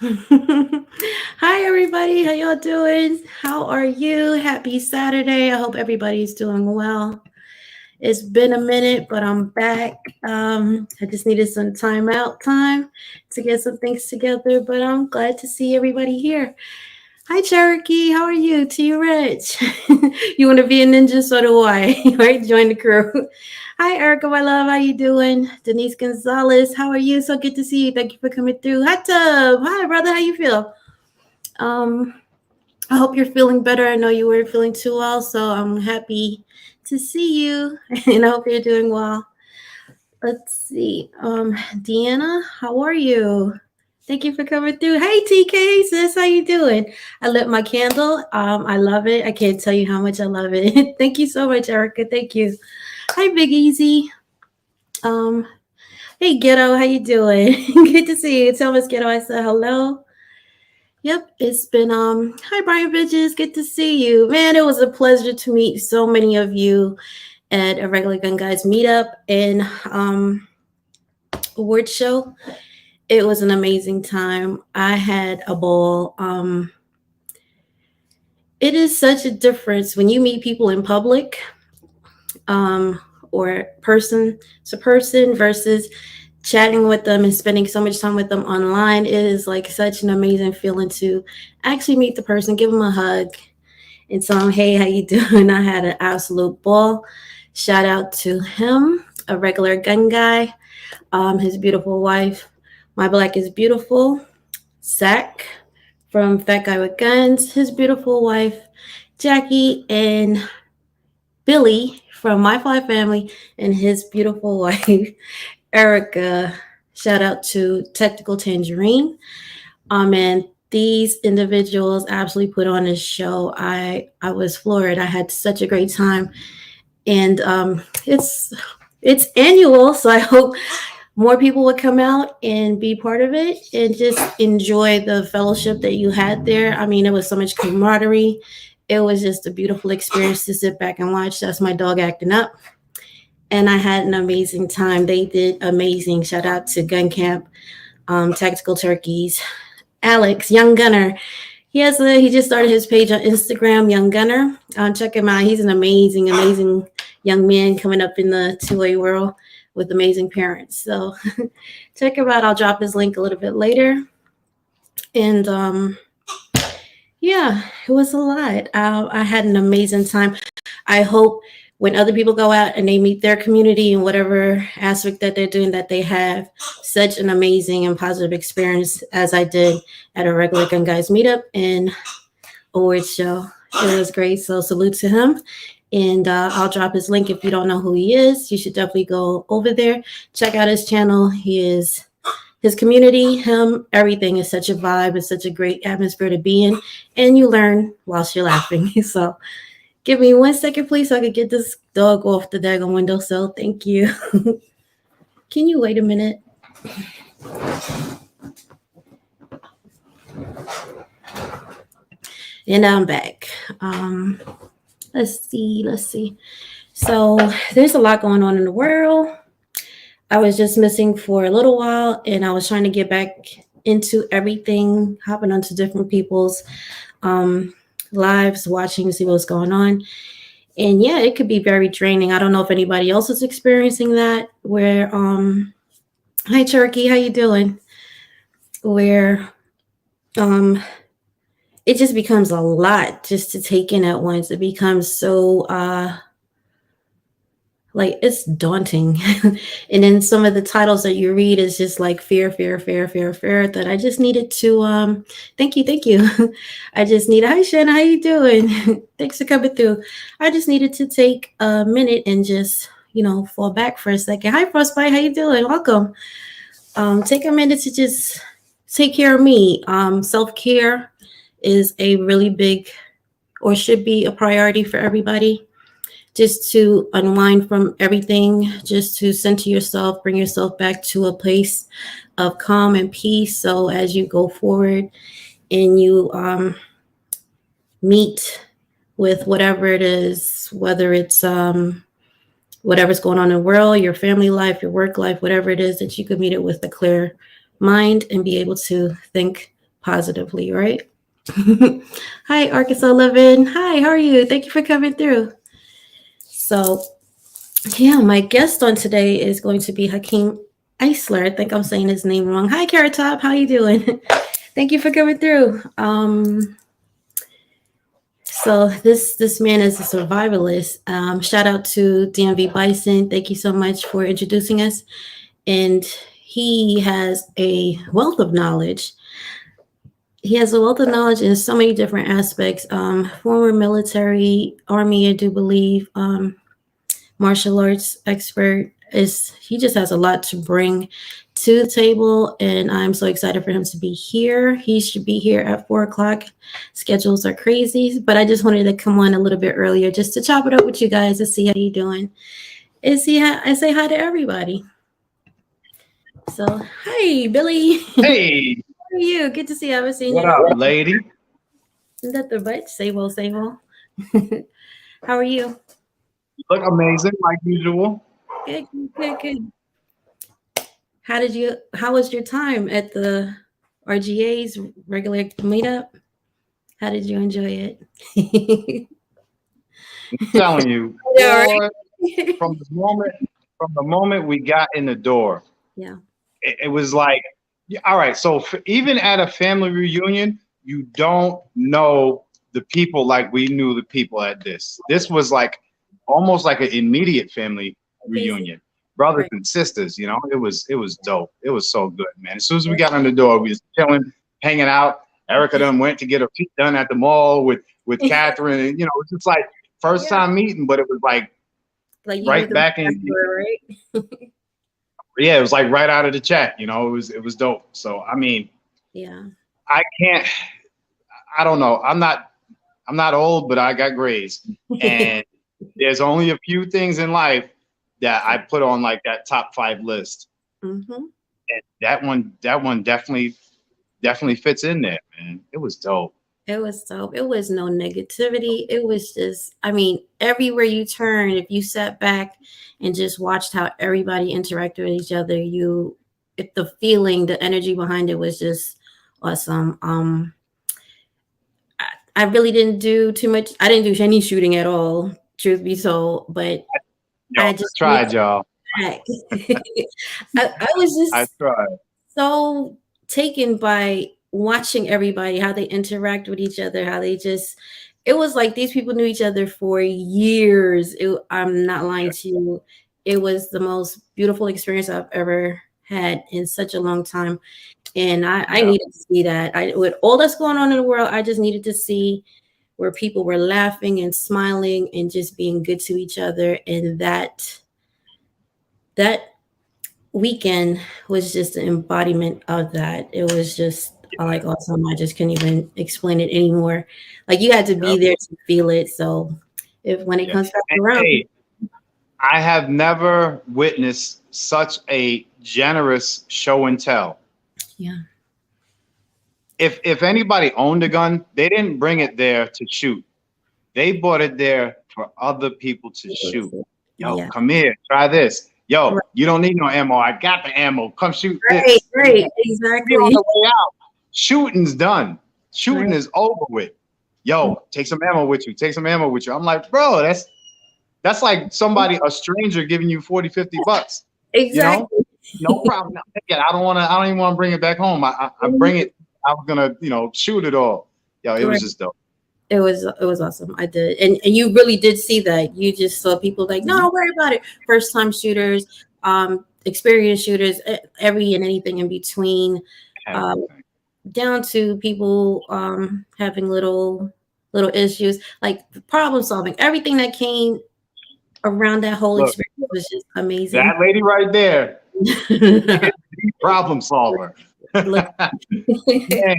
Hi everybody, how y'all doing? How are you? Happy Saturday. I hope everybody's doing well. It's been a minute, but I'm back. I just needed some time out time to get some things together, but I'm glad to see everybody here. Hi Cherokee, how are you? T Rich. You want to be a ninja? So do I. Right? Join the crew. Hi Erica, my love. How you doing? Denise Gonzalez, how are you? So good to see you. Thank you for coming through. Hi Tub. Hi brother, how you feel? Um, I hope you're feeling better. I know you weren't feeling too well, so I'm happy to see you, and I hope you're doing well. Let's see. Deanna, how are you? Thank you for coming through. Hey TK, sis, how you doing? I lit my candle. I love it. I can't tell you how much I love it. Thank you so much, Erica. Thank you. Hi, Big Easy. Um, hey Ghetto, how you doing? Good to see you. Tell Miss Ghetto I said hello. Yep, it's been hi Brian Bridges, good to see you. Man, it was a pleasure to meet so many of you at a regular gun guys meetup and award show. It was an amazing time. I had a ball. It is such a difference when you meet people in public, um or person to person versus chatting with them and spending so much time with them online. It is like such an amazing feeling to actually meet the person, give them a hug, and tell him, hey, how you doing? I had an absolute ball. Shout out to him, a regular gun guy, his beautiful wife. My Black is Beautiful, Zach from Fat Guy with Guns, his beautiful wife, Jackie, and Billy from My Fly Family, and his beautiful wife, Erica. Shout out to Technical Tangerine. And these individuals absolutely put on this show. I was floored. I had such a great time, and it's annual, so I hope more people would come out and be part of it and just enjoy the fellowship that you had there. I mean, it was so much camaraderie. It was just a beautiful experience to sit back and watch. That's my dog acting up. And I had an amazing time. They did amazing. Shout out to Gun Camp, Tactical Turkeys, Alex, Young Gunner. He just started his page on Instagram, Young Gunner. Check him out. He's an amazing, amazing young man coming up in the 2A world with amazing parents. So check him out. I'll drop his link a little bit later. And yeah, it was a lot. I had an amazing time. I hope when other people go out and they meet their community in whatever aspect that they're doing, that they have such an amazing and positive experience as I did at a regular gun guys meetup and awards show. It was great. So salute to him. And I'll drop his link. If you don't know who he is, you should definitely go over there, check out his channel. His community, him, everything is such a vibe. It's such a great atmosphere to be in, and you learn whilst you're laughing. So give me 1 second, please, so I could get this dog off the daggone windowsill. Thank you. Can you wait a minute? And I'm back. Let's see. So there's a lot going on in the world. I was just missing for a little while, and I was trying to get back into everything, hopping onto different people's lives, watching to see what's going on. And yeah, it could be very draining. I don't know if anybody else is experiencing that. Where hi Turkey, how you doing? Where it just becomes a lot just to take in at once. It becomes so like it's daunting. And then some of the titles that you read is just like fear that I just needed to thank you. I just need hi Shanna, how you doing? Thanks for coming through. I just needed to take a minute and just fall back for a second. Hi Frostbite, how you doing? Welcome. Take a minute to just take care of me. Self-care is a really big, or should be a priority for everybody, just to unwind from everything, just to center yourself, bring yourself back to a place of calm and peace. So as you go forward and you meet with whatever it is, whether it's whatever's going on in the world, your family life, your work life, whatever it is, that you could meet it with a clear mind and be able to think positively, right? Hi, Arkansas Living. Hi, how are you? Thank you for coming through. So, yeah, my guest on today is going to be Hakim Isler. I think I'm saying his name wrong. Hi, Carrot Top. How you doing? Thank you for coming through. So this man is a survivalist. Shout out to DMV Bison. Thank you so much for introducing us. And he has a wealth of knowledge. He has a wealth of knowledge in so many different aspects. Former military, army, I do believe. Martial arts expert. Is he just has a lot to bring to the table, and I'm so excited for him to be here. He should be here at 4 o'clock. Schedules are crazy, but I just wanted to come on a little bit earlier just to chop it up with you guys and see how you doing. I say hi to everybody. So hi, Billy. Hey, How are you? Good to see you. I haven't seen you what in a up, while. lady? Nothing but same old, same old. How are you? Look amazing like usual. Good, good, good, good. How was your time at the RGA's regular meetup? How did you enjoy it? I'm telling you, Yeah, boy, right? from the moment from the moment we got in the door, Yeah. it was like, yeah, all right. So even at a family reunion, you don't know the people like we knew the people at this. This was like almost like an immediate family Okay, so, reunion, brothers right. and sisters. It was dope. It was so good, man. As soon as we got in the door, we was chilling, hanging out. Erica then went to get her feet done at the mall with Catherine, and it's just like first Yeah. time meeting, but it was like Like you knew right them back in. before, right? Yeah, it was like right out of the chat. It was dope. So I mean, Yeah. I can't. I don't know. I'm not old, but I got grays, and there's only a few things in life that I put on like that top five list, hmm and that one definitely fits in there, man. It was dope. It was dope. It was no negativity. It was just, I mean, everywhere you turn, if you sat back and just watched how everybody interacted with each other, if the feeling, the energy behind it was just awesome. I really didn't do too much. I didn't do any shooting at all, truth be told, but Yo, I I just went tried, y'all. back. I was I just tried. so taken by watching everybody, how they interact with each other, how they just, it was like these people knew each other for years. I'm not lying to you. It was the most beautiful experience I've ever had in such a long time. And I Yeah, needed to see that. With all that's going on in the world, I just needed to see where people were laughing and smiling and just being good to each other. And that weekend was just an embodiment of that. It was just like awesome. I just couldn't even explain it anymore. Like you had to yeah, be there to feel it. So if when it yeah. comes back And around, hey, I have never witnessed such a generous show and tell. yeah, If anybody owned a gun, they didn't bring it there to shoot. They brought it there for other people to shoot. Yo, yeah, come here, try this. right, Yo, you don't need no ammo. I got the ammo. Come shoot right, this. And right, then we on exactly, the way out. Shooting's done. Shooting right, is over with. Yo, take some ammo with you. Take some ammo with you. I'm like, bro, that's like somebody, a stranger giving you 40, $50. You know? exactly. No problem. No, again, I don't even want to bring it back home. I bring it. I was gonna, shoot it all. Yo, it was Right. just dope. It was awesome. I did, and you really did see that. You just saw people like, no, Mhm. don't worry about it. First time shooters, experienced shooters, every and anything in between. Um, Everything. Down to people having little issues, like problem solving. Everything that came around that whole Look, experience was just amazing. that lady right there, Look, the problem solver. Man,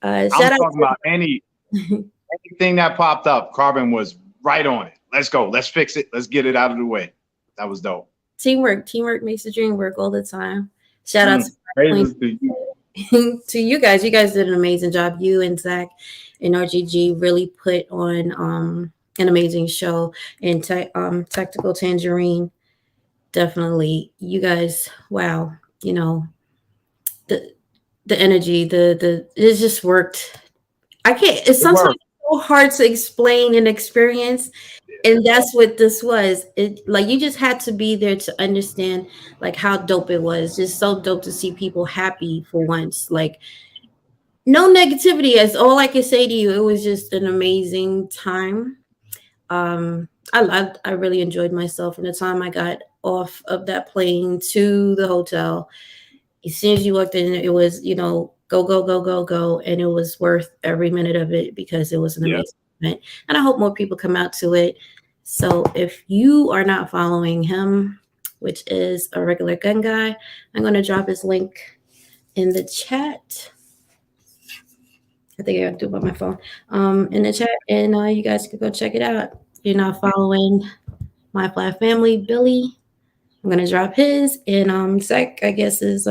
I'm shout out talking about anything that popped up. Carbon was right on it. Let's go. Let's fix it. Let's get it out of the way. That was dope. teamwork. Teamwork makes the dream work all the time. Shout out to my Praises to you. to you guys. You guys did an amazing job. You and Zach and RGG really put on an amazing show. And Tactical Tangerine, definitely. You guys, wow. You know, the energy, the it just worked. I can't. It's It sometimes worked. so hard to explain and experience, and that's what this was. It like you just had to be there to understand like how dope it was. Just so dope to see people happy for once. Like no negativity. That's all I can say to you. It was just an amazing time. I really enjoyed myself from the time I got off of that plane to the hotel. As soon as you walked in, it was, go, go, go, go, go. And it was worth every minute of it because it was an Yeah. amazing event. And I hope more people come out to it. So if you are not following him, which is a regular gun guy, I'm going to drop his link in the chat. I think I got to do it by my phone. In the chat, and you guys can go check it out. If you're not following my Flat Family, Billy, I'm gonna drop his, and Zach, I guess, is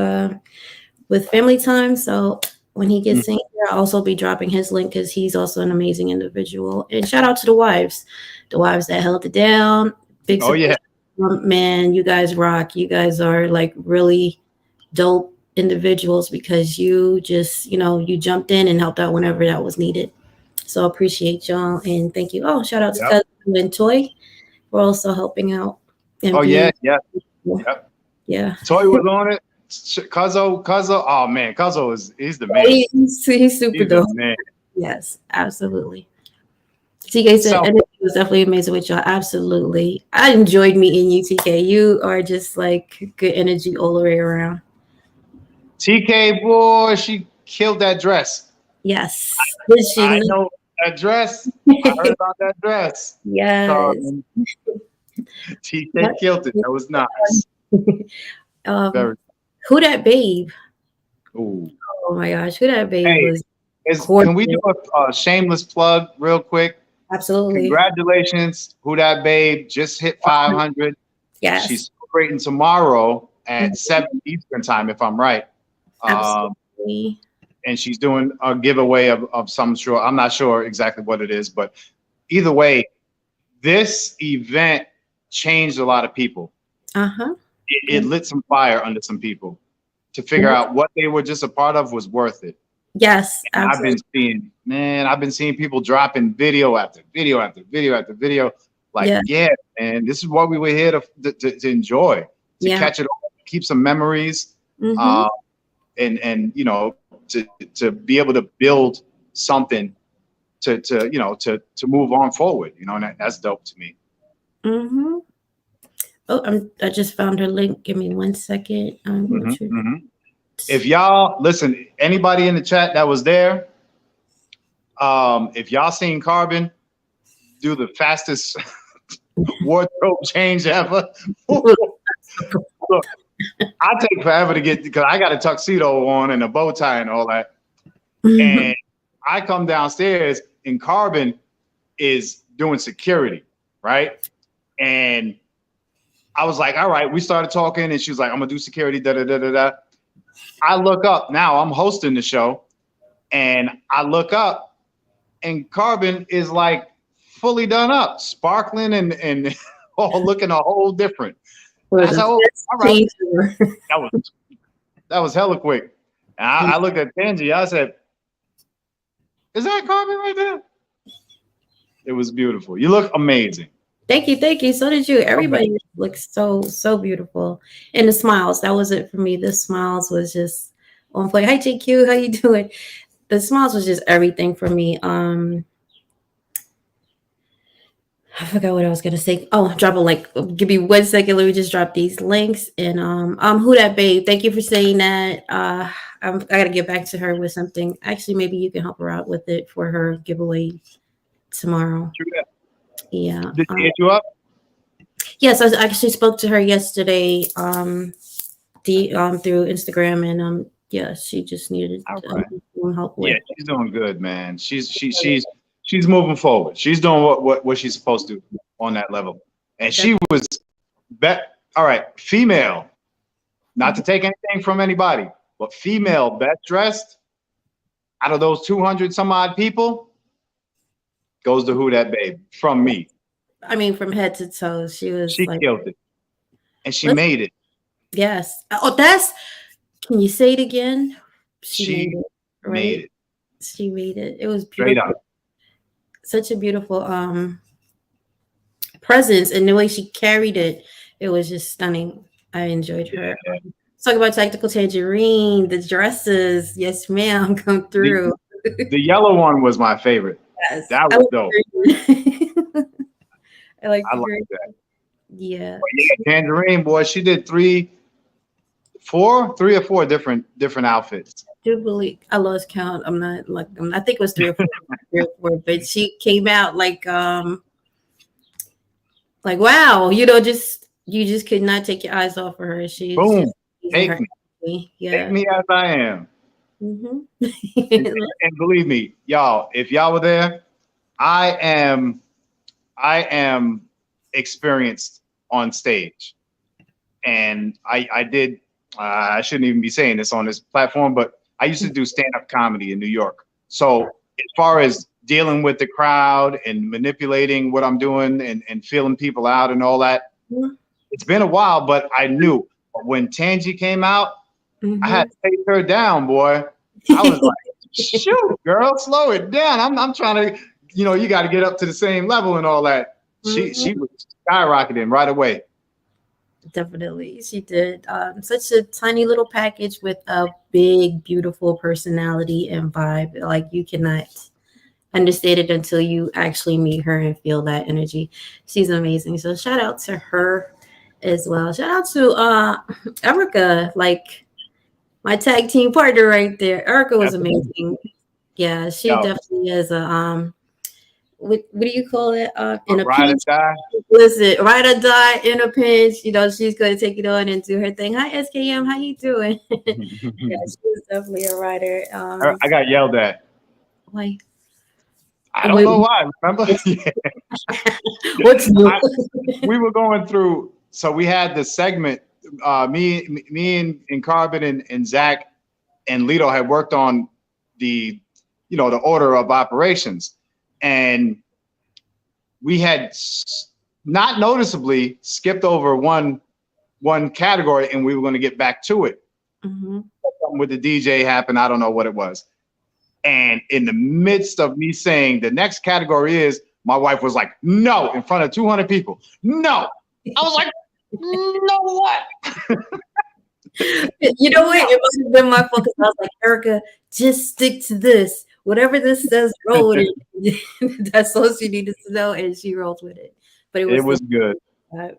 with family time. So when he Mm. gets in here, I'll also be dropping his link because he's also an amazing individual. And shout out to the wives that held it down. Big Oh yeah. support, man. You guys rock. You guys are like really dope individuals because you just, you jumped in and helped out whenever that was needed. So I appreciate y'all and thank you. Oh, shout out to Yep. Cousin and Toy for also helping out and Oh yeah. being, Yeah. Yep. yeah. Toy was on it. Cuzzo. Oh man, he's the man. He's super He's the dope. man. Yes, absolutely. TK said So energy was definitely amazing with y'all. Absolutely. I enjoyed meeting you, TK. You are just like good energy all the way around. TK boy, she killed that dress. Yes. Did I she? know that dress. I heard about that dress. Yes. So TK killed it. That was nice. um, Very. who that babe? Ooh. Oh my gosh, who that babe Hey, was can we do gorgeous. a shameless plug real quick? Absolutely. Congratulations, Who Dat Babe just hit 500. Yes. She's celebrating tomorrow Mhm. at 7 Eastern time, if I'm right. Um, Absolutely. and she's doing a giveaway of some sort. I'm not sure exactly what it is, but either way, this event changed a lot of people. Uh-huh. It lit some fire under some people to figure out what they were just a part of was worth it. Yes, And absolutely. I've been seeing people dropping video after video after video after video. Like, Yeah. yeah, man, this is what we were here to enjoy, to Yeah. catch it all, keep some memories, Mm-hmm. and to be able to build something to move on forward. And that's dope to me. Mm-hmm. Oh, I just found her link. Give me 1 second. I'm going Hmm. to. Hmm. If y'all listen, anybody in the chat that was there, if y'all seen Carbon do the fastest wardrobe change ever. Look, I take forever to get because I got a tuxedo on and a bow tie and all that. And I come downstairs and Carbon is doing security, right? And I was like, all right, we started talking and she was like, I'm gonna do security, da da da da da. I look up now, I'm hosting the show, and I look up and Carbon is like fully done up, sparkling and all looking a whole different. For And I the said, oh, best all right. teacher. That was hella quick. And I looked at Tangi. I said, "Is that Carbon right there?" It was beautiful. You look amazing. Thank you, thank you. So did you. Everybody Amazing. looks so beautiful. And the smiles, that was it for me. The smiles was just on point. Hi JQ, how you doing? The smiles was just everything for me. I forgot what I was gonna say. Oh, drop a link. Give me 1 second. Let me just drop these links. And who that babe? Thank you for saying that. I gotta get back to her with something. Actually, maybe you can help her out with it for her giveaway tomorrow. Yeah. Did she hit you up? Yes, I actually spoke to her yesterday. Through Instagram, and yeah, she just needed All right. help Yeah, with. she's doing good, man. She's moving forward. She's doing what she's supposed to on that level. And she was all right, female, not to take anything from anybody, but female best dressed out of those 200 some odd people goes to Who Dat Babe from me. I mean, from head to toe, she was She like, killed it. And she made it. yes. Oh, can you say it again? she made it, made right? it She made it. It was straight beautiful. up. Such a beautiful presence, and the way she carried it, it was just stunning. I enjoyed her. Yeah. Talk about Tactical Tangerine, the dresses. Yes, ma'am, come The, through. the yellow one was my favorite. Yes. That I was like dope. the green. I like I the like green. that. Yeah. But yeah, Tangerine boy, she did three or four different outfits. Do believe I lost count. I'm not like I think it was three or four, but she came out like wow, just you just could not take your eyes off of her. She's Boom. just using Take her me. energy. Take Yeah. me as I am. Hmm. And believe me, y'all, if y'all were there, I am I am experienced on stage. And I did I shouldn't even be saying this on this platform, but I used to do stand-up comedy in New York. So as far as dealing with the crowd and manipulating what I'm doing and feeling people out and all that, it's been a while, but I knew when Tangi came out, I had to take her down, boy. I was like, shoot, girl, slow it down. I'm trying to, you got to get up to the same level and all that. She was skyrocketing right away. Definitely, she did. Such a tiny little package with a big, beautiful personality and vibe. Like you cannot understand it until you actually meet her and feel that energy. She's amazing. So shout out to her as well. Shout out to Erica, like my tag team partner right there. Erica was That's amazing. Yeah, she yo, definitely is a what do you call it? In a ride or pinch. die. Listen, ride or die in a pinch. She's gonna take it on and do her thing. Hi SKM, how you doing? Yeah, she's definitely a writer. I got yelled at. Like I don't wait, know why. Remember? what's new? We were going through. So we had the segment. Me and Carbon and Zach and Lito had worked on the the order of operations, and we had not noticeably skipped over one category, and we were going to get back to it. Mhm. Something with the DJ happened. I don't know what it was. And in the midst of me saying the next category is, my wife was like, no, in front of 200 people. No. I was like, no, what? You know what? It must have been my fault because I was like, Erica, just stick to this. Whatever this says, roll with it. That's all she needed to know, and she rolled with it. But it It was was good.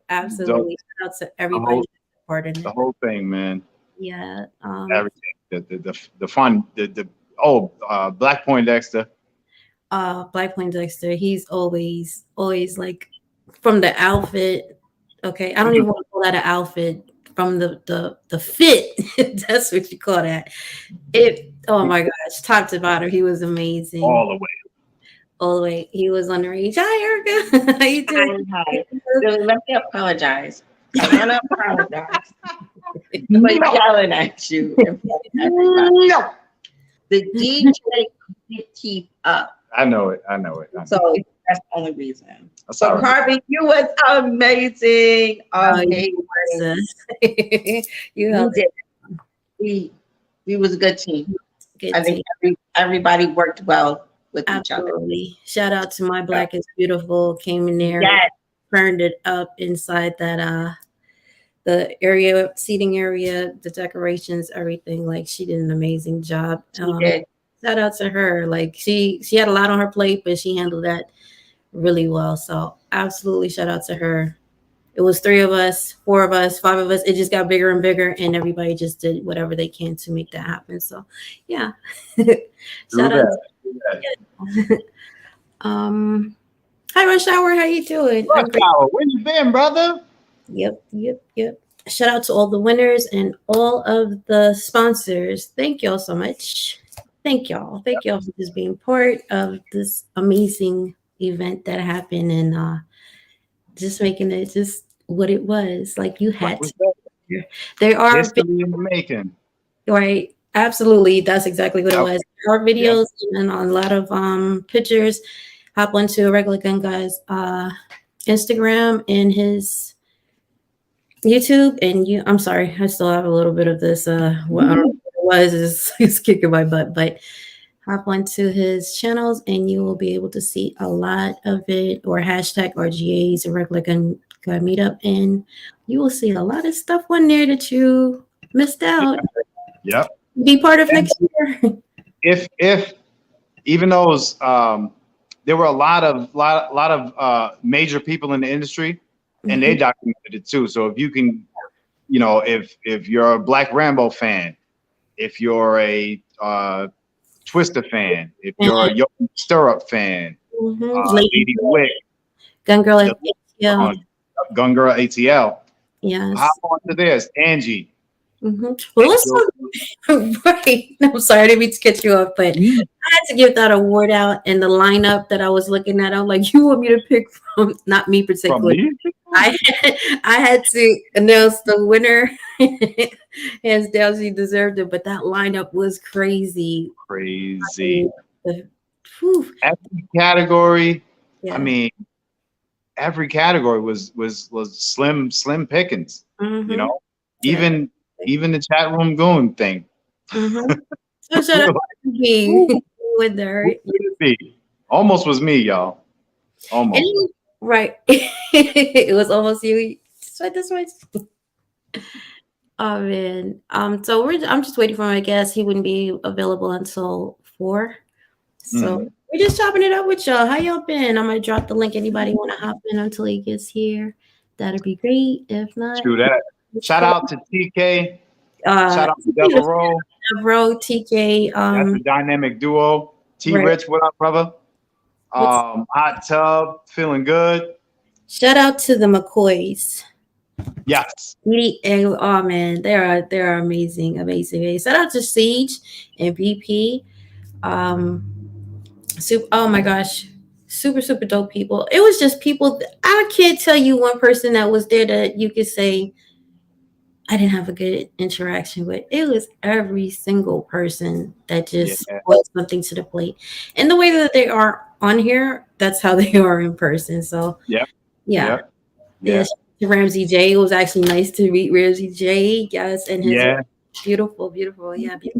absolutely shout out to The everybody whole, that took part in the it. whole thing, man. Yeah. Everything. The fun. Black Point Dexter. Black Plain Dexter, he's always like from the outfit. Okay, I don't even want to call that an outfit. From the fit, that's what you call that. It. Oh my gosh, top to bottom, he was amazing. All the way. All the way, he was underage. Hi, Erica. How you doing? Hi. So let me apologize. I want to apologize for No. yelling at you in front of everybody. No. The DJ couldn't keep up. I know it. So that's the only reason. That's So all right. Carby, you was amazing. Oh, Amazing. you You held did. We was a good team. good I think team. everybody worked well with each other. Absolutely. Shout out to my Black is Beautiful. Came in there, Yes. burned it up inside that the area, seating area, the decorations, everything. Like she did an amazing job. She did. Shout out to her. Like she had a lot on her plate, but she handled that really well. So absolutely shout out to her. It was 3 of us, 4 of us, 5 of us. It just got bigger and bigger, and everybody just did whatever they can to make that happen. So yeah. Shout out. Hi Rush Hour, how you doing? Rush Hour, where you been, brother? Yep. Shout out to all the winners and all of the sponsors. Thank y'all so much. Thank y'all for just being part of this amazing event that happened and just making it just what it was. Like you had to. There are history in the making. right. Absolutely. That's exactly what it was. There are videos and a lot of pictures. Hop onto a regular gun guy's Instagram and his YouTube, and I'm sorry, I still have a little bit of this what was is kicking my butt. But hop onto his channels and you will be able to see a lot of it, or hashtag RGAs, a regular gun meetup, and you will see a lot of stuff on there that you missed out. Yep. Be part of next year. If even those there were a lot of major people in the industry, and they documented it too. So if you can, if you're a Black Rambo fan, if you're a Twister fan, if you're a Yo Stirrup fan, Lady Wick, Gun Girl at ATL, Gun Girl ATL. Yes. Hop on to this, Angie. Well, let's talk. Right. I'm sorry, I didn't mean to cut you off, but I had to give that award out, and the lineup that I was looking at, I'm like, you want me to pick from? Not me particularly. I had to announce the winner. Hands down, she deserved it. But that lineup was crazy. Crazy. Every category. Yeah. I mean, every category was slim pickings. Even the chat room goon thing. So should I be with her? Almost was me, y'all. Almost. Right. It was almost you. This way. Oh man. So I'm just waiting for my guest. He wouldn't be available until 4. So we're just chopping it up with y'all. How y'all been? I'm gonna drop the link. Anybody want to hop in until he gets here? That'd be great. If not, true that. Shout out to TK. Shout out to Devereaux. Devereaux, TK. That's a dynamic duo. Rich, what up, brother? Hot Tub, feeling good. Shout out to the McCoys. Yes. Oh man, they're amazing. Shout out to Siege and BP. Oh my gosh, super dope people. It was just people. I can't tell you one person that was there that you could say I didn't have a good interaction with. It was every single person that just brought something to the plate. And the way that they are on here, that's how they are in person. So yeah. Ramsey J. It was actually nice to meet Ramsey J. Yes, and his beautiful, beautiful family.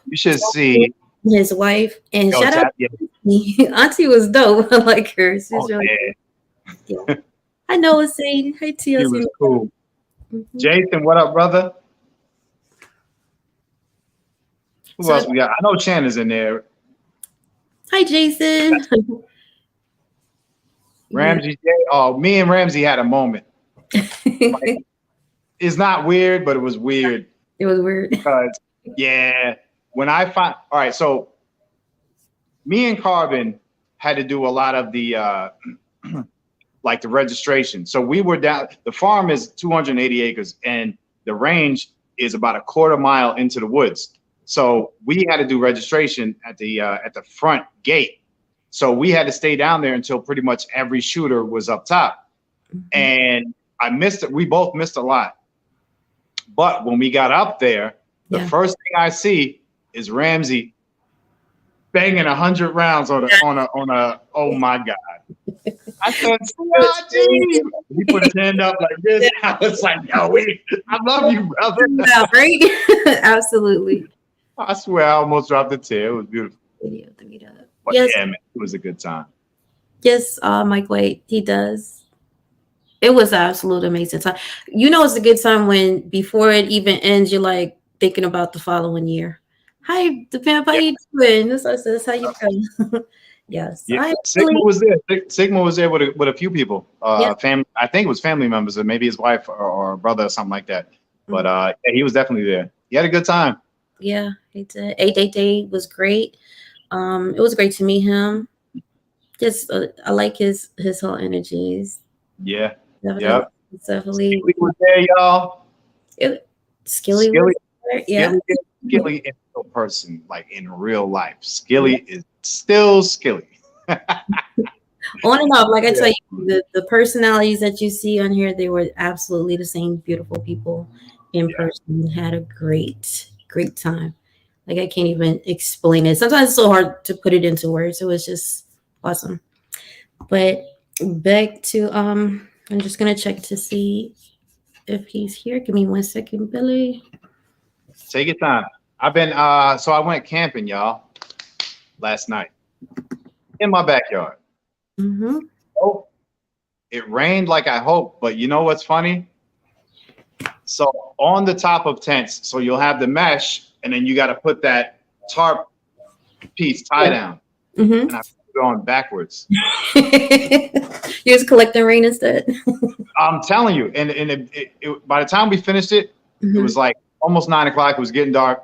You should see his wife, and shout out Auntie was dope. I like her. She's really good. I know it's saying hey TLC. She was cool. Jason, what up, brother? Who else we got? I know Chan is in there. Hi, Jason. Ramsey J. Oh, me and Ramsey had a moment. It's not weird, but it was weird. It was weird. Because when I find so me and Carbon had to do a lot of the like the registration. So we were down. The farm is 280 acres, and the range is about a quarter mile into the woods. So we had to do registration at the front gate. So we had to stay down there until pretty much every shooter was up top. And I missed it. We both missed a lot. But when we got up there, the first thing I see is Ramsey banging 100 rounds on a. Oh my God! I said, he put his hand up like this. I was like, yo, I love you, brother. Yeah, right? Absolutely. I swear, I almost dropped a tear. It was beautiful. But yeah, man, it was a good time. Yes, Mike White, he does. It was an absolute amazing time. You know, it's a good time when before it even ends, you're like thinking about the following year. Hi, the Pamp, how you doing? That's how you feel. Yes. Yeah. Sigma was there. Sigma was there with a few people. Family. I think it was family members, or maybe his wife or brother or something like that. But he was definitely there. He had a good time. Yeah, he did. 8 was great. It was great to meet him. Just I like his whole energies. Yeah. Definitely. Skilly was there, y'all. Skilly was there. Yeah. Skilly is a person, like in real life. Skilly is still Skilly. On and off, like I tell you, the personalities that you see on here, they were absolutely the same beautiful people in person. Had a great time. Like I can't even explain it. Sometimes it's so hard to put it into words. It was just awesome. But back to I'm just gonna check to see if he's here. Give me 1 second, Billy. Take your time. I've been so I went camping, y'all, last night in my backyard. Mm-hmm. Oh, it rained like I hoped, but you know what's funny? So on the top of tents, so you'll have the mesh, and then you got to put that tarp piece tie down, Mm-hmm. and I put it on backwards. You're just collecting rain instead. I'm telling you, and by the time we finished it, it was like almost 9 o'clock. It was getting dark.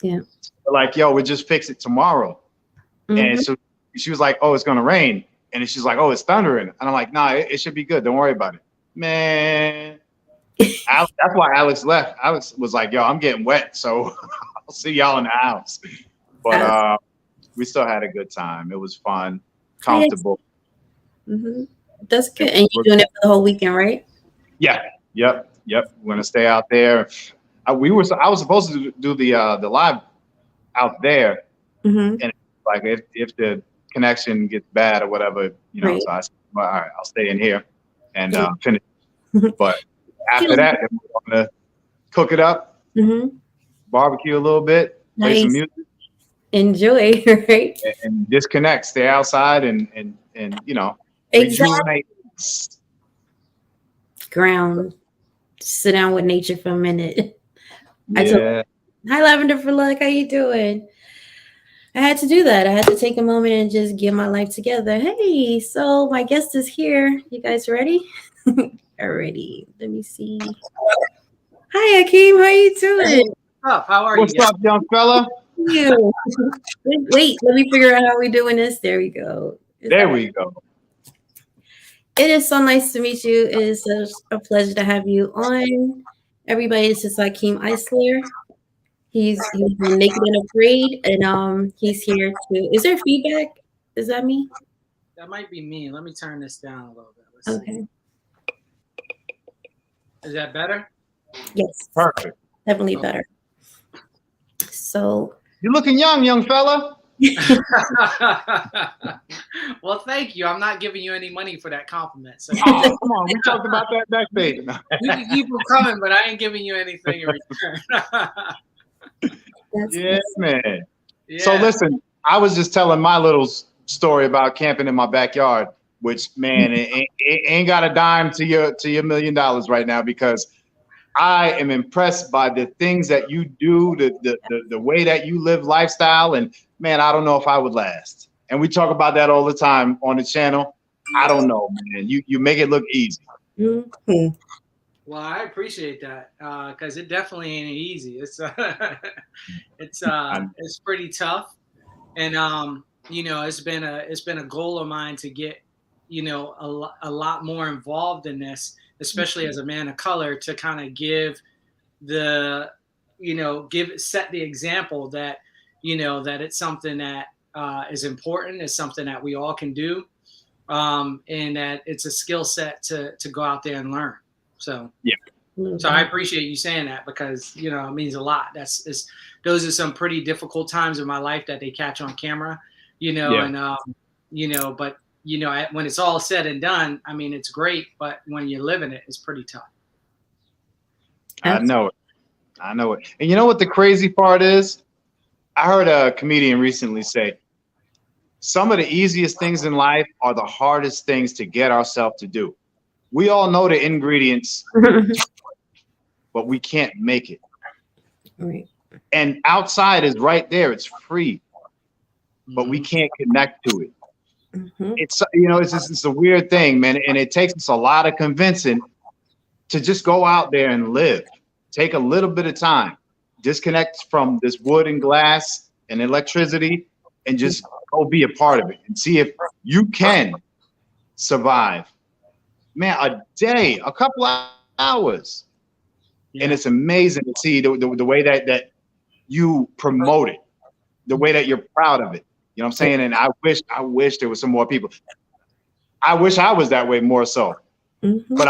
Yeah. We're like, yo, we'll just fix it tomorrow. And so she was like, oh, it's gonna rain. And then she's like, oh, it's thundering. And I'm like, nah, it should be good. Don't worry about it. Man. That's why Alex left. Alex was like, yo, I'm getting wet. So I'll see y'all in the house. But we still had a good time. It was fun, comfortable. Mm-hmm. That's good. And you're doing it for the whole weekend, right? Yeah. Yep. We're gonna stay out there. I was supposed to do the live out there, and like if the connection gets bad or whatever, you know. Right. So I said, well, all right, I'll stay in here and finish. But after that, we're gonna cook it up, barbecue a little bit, play some music, enjoy, right? and disconnect, stay outside, and you know, rejuvenate. Ground. Sit down with nature for a minute. Yeah. Hi, Lavender for Luck. How you doing? I had to do that. I had to take a moment and just get my life together. Hey, so my guest is here. You guys ready? Already. Let me see. Hi, Hakim. How you doing? What's up? How are you? What's up, young fella? You. Wait, let me figure out how we're doing this. There we go. There we go. It is so nice to meet you. It is a pleasure to have you on. Everybody, this is Hakim Isler. He's been Naked and Afraid, and he's here too. Is there feedback? Is that me? That might be me. Let me turn this down a little bit. Let's okay. See. Is that better? Yes. Perfect. Definitely better. So you're looking young fella. Well, thank you. I'm not giving you any money for that compliment. So come on, we talked about that backstage. You can keep them coming, but I ain't giving you anything in return. Yeah, man. Yeah. So listen, I was just telling my little story about camping in my backyard, which man, it ain't got a dime to your $1 million right now, because I am impressed by the things that you do, the way that you live lifestyle, and man, I don't know if I would last. And we talk about that all the time on the channel. I don't know, man. You make it look easy. Mm-hmm. Well, I appreciate that, because it definitely ain't easy. It's pretty tough, and you know, it's been a goal of mine to get, you know, a lot more involved in this, especially as a man of color, to kind of give set the example that, you know, that it's something that is important, it's something that we all can do, and that it's a skill set to go out there and learn. So yeah. So I appreciate you saying that, because, you know, it means a lot. Those are some pretty difficult times in my life that they catch on camera, you know, and you know, but you know, when it's all said and done, I mean, it's great, but when you're living it, it's pretty tough. I know it. And you know what the crazy part is? I heard a comedian recently say, some of the easiest things in life are the hardest things to get ourselves to do. We all know the ingredients, but we can't make it. Right. And outside is right there. It's free, but we can't connect to it. Mm-hmm. It's, you know, it's a weird thing, man. And it takes us a lot of convincing to just go out there and live. Take a little bit of time, disconnect from this wood and glass and electricity, and just go be a part of it and see if you can survive. Man, a day, a couple of hours. Yeah. And it's amazing to see the way that you promote it, the way that you're proud of it. You know what I'm saying? And I wish there was some more people. I wish I was that way more so. Mm-hmm. But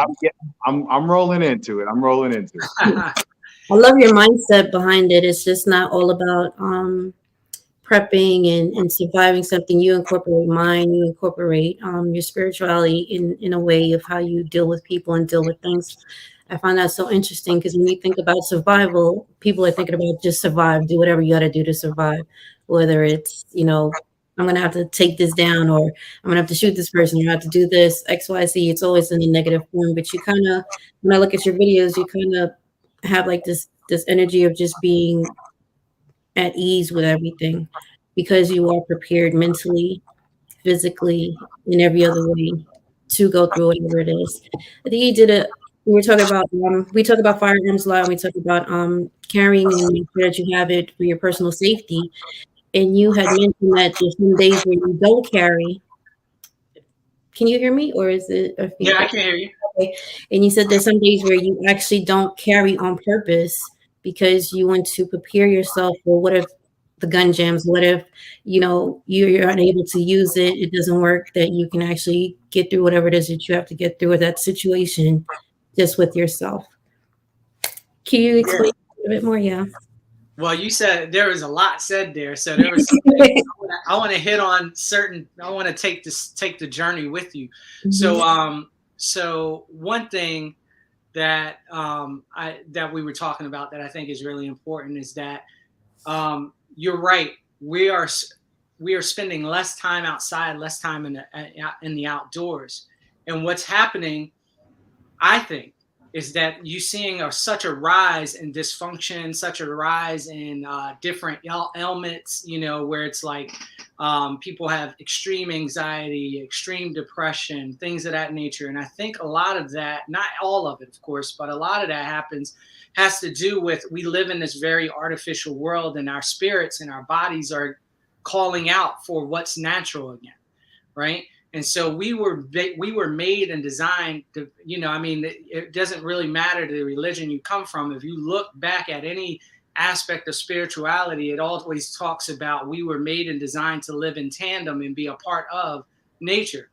I'm rolling into it. I love your mindset behind it. It's just not all about prepping and surviving something. You incorporate mind, you incorporate your spirituality in a way of how you deal with people and deal with things. I find that so interesting because when you think about survival, people are thinking about just survive, do whatever you got to do to survive, whether it's, I'm going to have to take this down, or I'm going to have to shoot this person, or I have to do this, X, Y, Z. It's always in a negative form. But you kind of, when I look at your videos, you kind of have like this energy of just being at ease with everything because you are prepared mentally, physically, in every other way to go through whatever it is. I think he did it. We talk about firearms a lot, and we talk about carrying and make sure that you have it for your personal safety. And you had mentioned that there's some days where you don't carry. Can you hear me, or is it a Yeah, I feedback? can hear you. Okay. And you said there's some days where you actually don't carry on purpose because you want to prepare yourself for what if the gun jams, what if, you're unable to use it, it doesn't work, that you can actually get through whatever it is that you have to get through with that situation just with yourself. Can you Yeah. explain a bit more? Yeah. Well, you said there was a lot said there, so there was. I want to hit on certain. I want to take the journey with you. So one thing that that we were talking about that I think is really important is that you're right. We are spending less time outside, less time in the outdoors, and what's happening, I think, is that you seeing such a rise in dysfunction, such a rise in different ailments, where it's like people have extreme anxiety, extreme depression, things of that nature. And I think a lot of that, not all of it, of course, but a lot of that has to do with we live in this very artificial world, and our spirits and our bodies are calling out for what's natural again, right? And so we were made and designed to, it doesn't really matter the religion you come from. If you look back at any aspect of spirituality, it always talks about we were made and designed to live in tandem and be a part of nature.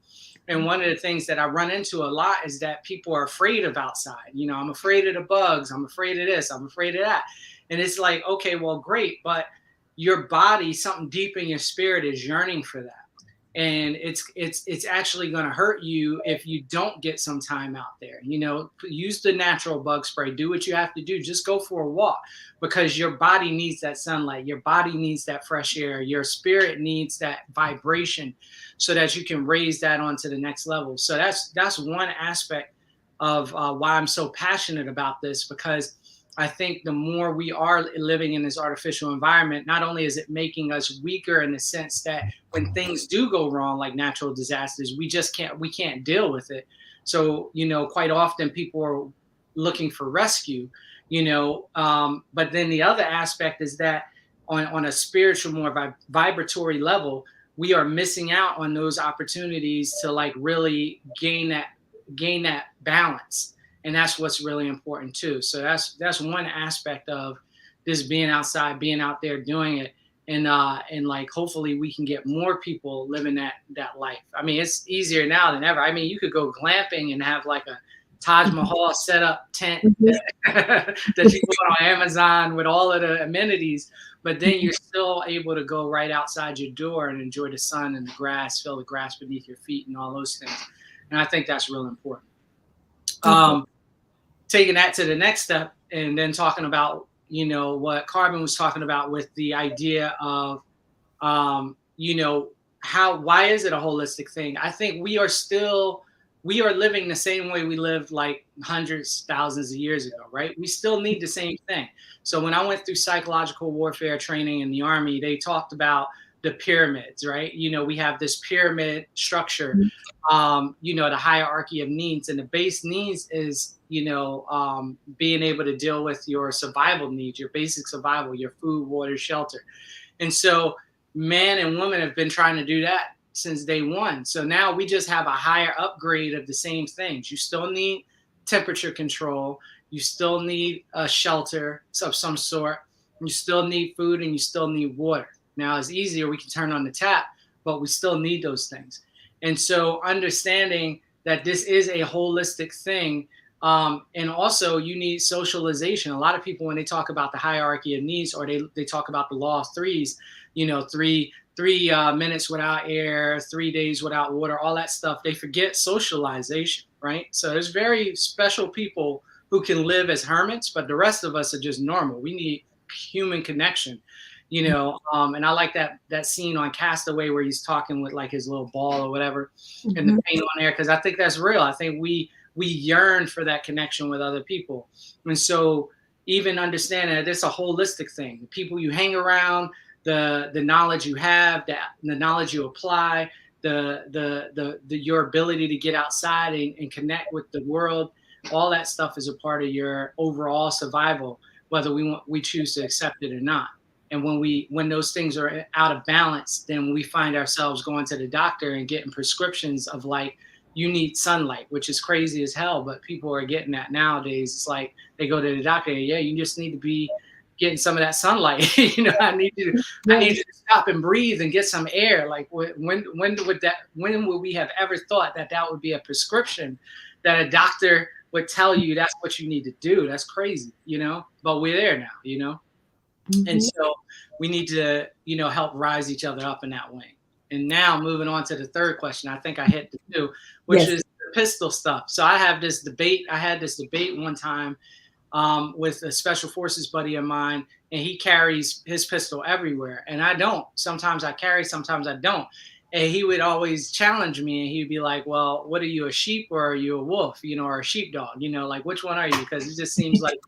And one of the things that I run into a lot is that people are afraid of outside. I'm afraid of the bugs. I'm afraid of this. I'm afraid of that. And it's like, okay, well, great. But your body, something deep in your spirit is yearning for that. And it's actually going to hurt you if you don't get some time out there. Use the natural bug spray, do what you have to do, just go for a walk, because your body needs that sunlight, your body needs that fresh air, your spirit needs that vibration so that you can raise that onto the next level. So that's one aspect of why I'm so passionate about this, because I think the more we are living in this artificial environment, not only is it making us weaker in the sense that when things do go wrong, like natural disasters, we can't deal with it. So, quite often people are looking for rescue, but then the other aspect is that on a spiritual, more vibratory level, we are missing out on those opportunities to like really gain that balance. And that's what's really important too. So that's one aspect of this being outside, being out there doing it. And like, hopefully we can get more people living that life. I mean, it's easier now than ever. I mean, you could go glamping and have like a Taj Mahal set up tent that you go on Amazon with all of the amenities, but then you're still able to go right outside your door and enjoy the sun and the grass, feel the grass beneath your feet and all those things. And I think that's real important. Taking that to the next step, and then talking about, what Carbon was talking about with the idea of, why is it a holistic thing? I think we are living the same way we lived like hundreds, thousands of years ago, right? We still need the same thing. So when I went through psychological warfare training in the Army, they talked about the pyramids, right? We have this pyramid structure, the hierarchy of needs, and the base needs is, being able to deal with your survival needs, your basic survival, your food, water, shelter. And so man and woman have been trying to do that since day one. So now we just have a higher upgrade of the same things. You still need temperature control. You still need a shelter of some sort. You still need food, and you still need water. Now it's easier. We can turn on the tap, but we still need those things. And so understanding that this is a holistic thing. And also you need socialization. A lot of people, when they talk about the hierarchy of needs, or they talk about the law of threes, three minutes without air, 3 days without water, all that stuff, they forget socialization, right? So there's very special people who can live as hermits, but the rest of us are just normal. We need human connection, you know. And I like that scene on Castaway where he's talking with like his little ball or whatever, and the paint on there, because I think that's real. I think we yearn for that connection with other people, and so even understanding that it's a holistic thing. The people you hang around, the knowledge you have, the knowledge you apply, the your ability to get outside and connect with the world, all that stuff is a part of your overall survival, whether we choose to accept it or not. And when those things are out of balance, then we find ourselves going to the doctor and getting prescriptions of like, you need sunlight, which is crazy as hell, but people are getting that nowadays. It's like they go to the doctor and, yeah, you just need to be getting some of that sunlight. You know, I need you to stop and breathe and get some air. Like when would we have ever thought that would be a prescription that a doctor would tell you that's what you need to do? That's crazy, you know, but we're there now, you know? And so we need to, you know, help rise each other up in that way. And now moving on to the third question, I think I hit the two, which is the pistol stuff. So I had this debate one time with a special forces buddy of mine, and he carries his pistol everywhere. And I don't. Sometimes I carry, sometimes I don't. And he would always challenge me, and he'd be like, well, what are you, a sheep or are you a wolf, you know, or a sheepdog, you know, like which one are you? Because it just seems like,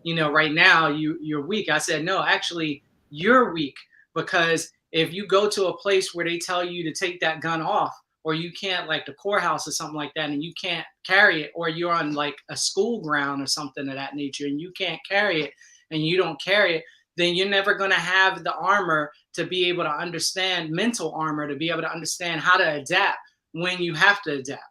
you know, right now you're weak. I said, no, actually you're weak, because if you go to a place where they tell you to take that gun off, or you can't, like the courthouse or something like that, and you can't carry it, or you're on like a school ground or something of that nature and you can't carry it and you don't carry it, then you're never going to have the armor to be able to understand, mental armor to be able to understand how to adapt when you have to adapt.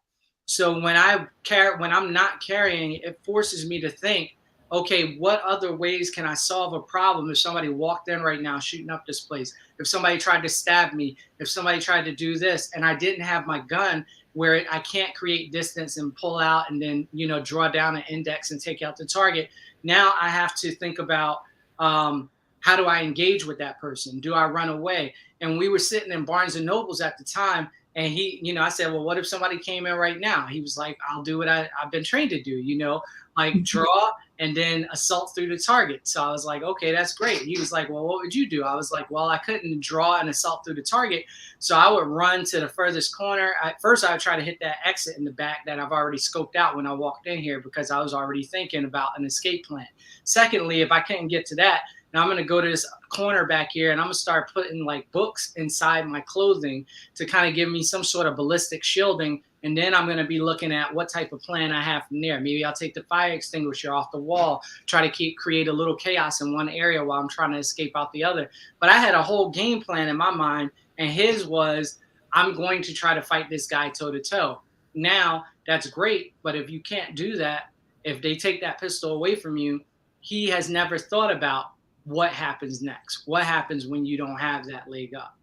So when I'm not carrying, it forces me to think, okay, what other ways can I solve a problem if somebody walked in right now shooting up this place? If somebody tried to stab me, if somebody tried to do this, and I didn't have my gun where I can't create distance and pull out and then, you know, draw down an index and take out the target. Now I have to think about how do I engage with that person? Do I run away? And we were sitting in Barnes and Nobles at the time, and he, you know, I said, well, what if somebody came in right now? He was like, I'll do what I've been trained to do, you know, like draw and then assault through the target. So I was like, okay, that's great. He was like, well, what would you do? I was like, well, I couldn't draw and assault through the target. So I would run to the furthest corner. First, I would try to hit that exit in the back that I've already scoped out when I walked in here, because I was already thinking about an escape plan. Secondly, if I couldn't get to that, now I'm going to go to this corner back here and I'm going to start putting like books inside my clothing to kind of give me some sort of ballistic shielding. And then I'm going to be looking at what type of plan I have from there. Maybe I'll take the fire extinguisher off the wall, try to create a little chaos in one area while I'm trying to escape out the other. But I had a whole game plan in my mind, and his was, I'm going to try to fight this guy toe to toe. Now that's great. But if you can't do that, if they take that pistol away from you, he has never thought about what happens next. What happens when you don't have that leg up?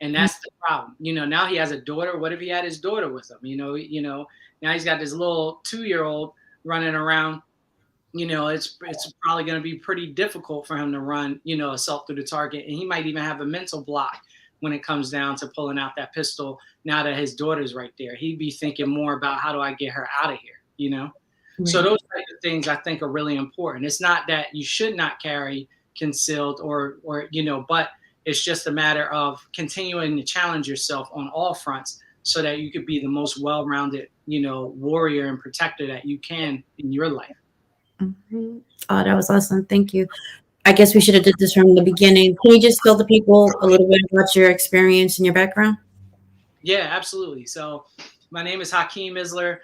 And that's the problem. You know, now he has a daughter. What if he had his daughter with him? You know, now he's got this little 2-year-old running around. You know, it's probably going to be pretty difficult for him to run, you know, assault through the target. And he might even have a mental block when it comes down to pulling out that pistol now that his daughter's right there. He'd be thinking more about, how do I get her out of here, you know? Right. So those types of things I think are really important. It's not that you should not carry concealed or you know, but it's just a matter of continuing to challenge yourself on all fronts so that you could be the most well-rounded, you know, warrior and protector that you can in your life. Mm-hmm. Oh, that was awesome. Thank you. I guess we should have did this from the beginning. Can you just tell the people a little bit about your experience and your background? Yeah, absolutely. So my name is Hakim Isler.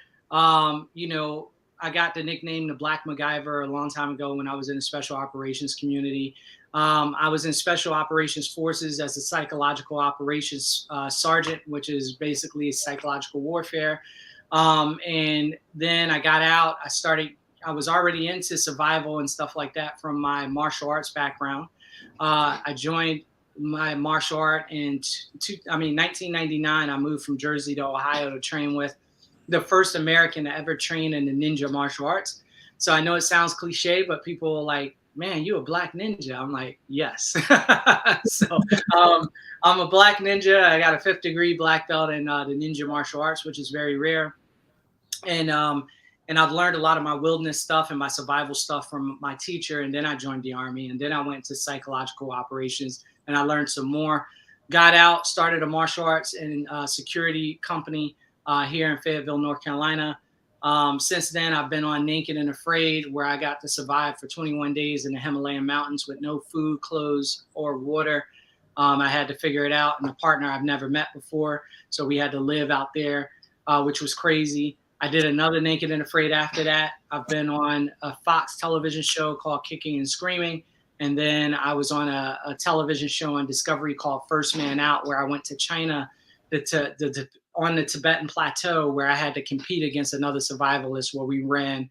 You know, I got the nickname the Black MacGyver a long time ago when I was in the special operations community. I was in special operations forces as a psychological operations sergeant, which is basically psychological warfare. And then I got out. I was already into survival and stuff like that from my martial arts background. I joined my martial art in 1999. I moved from Jersey to Ohio to train with the first American to ever train in the ninja martial arts. So I know it sounds cliche, but people are like, man, you a black ninja? I'm like, yes. So I'm a black ninja. I got a 5th degree black belt in the ninja martial arts, which is very rare. And And I've learned a lot of my wilderness stuff and my survival stuff from my teacher. And then I joined the Army, and then I went to psychological operations, and I learned some more. Got out, started a martial arts and security company here in Fayetteville, North Carolina. Since then, I've been on Naked and Afraid, where I got to survive for 21 days in the Himalayan mountains with no food, clothes, or water. I had to figure it out, and a partner I've never met before. So we had to live out there, which was crazy. I did another Naked and Afraid after that. I've been on a Fox television show called Kicking and Screaming. And then I was on a television show on Discovery called First Man Out, where I went to China on the Tibetan plateau, where I had to compete against another survivalist, where we ran,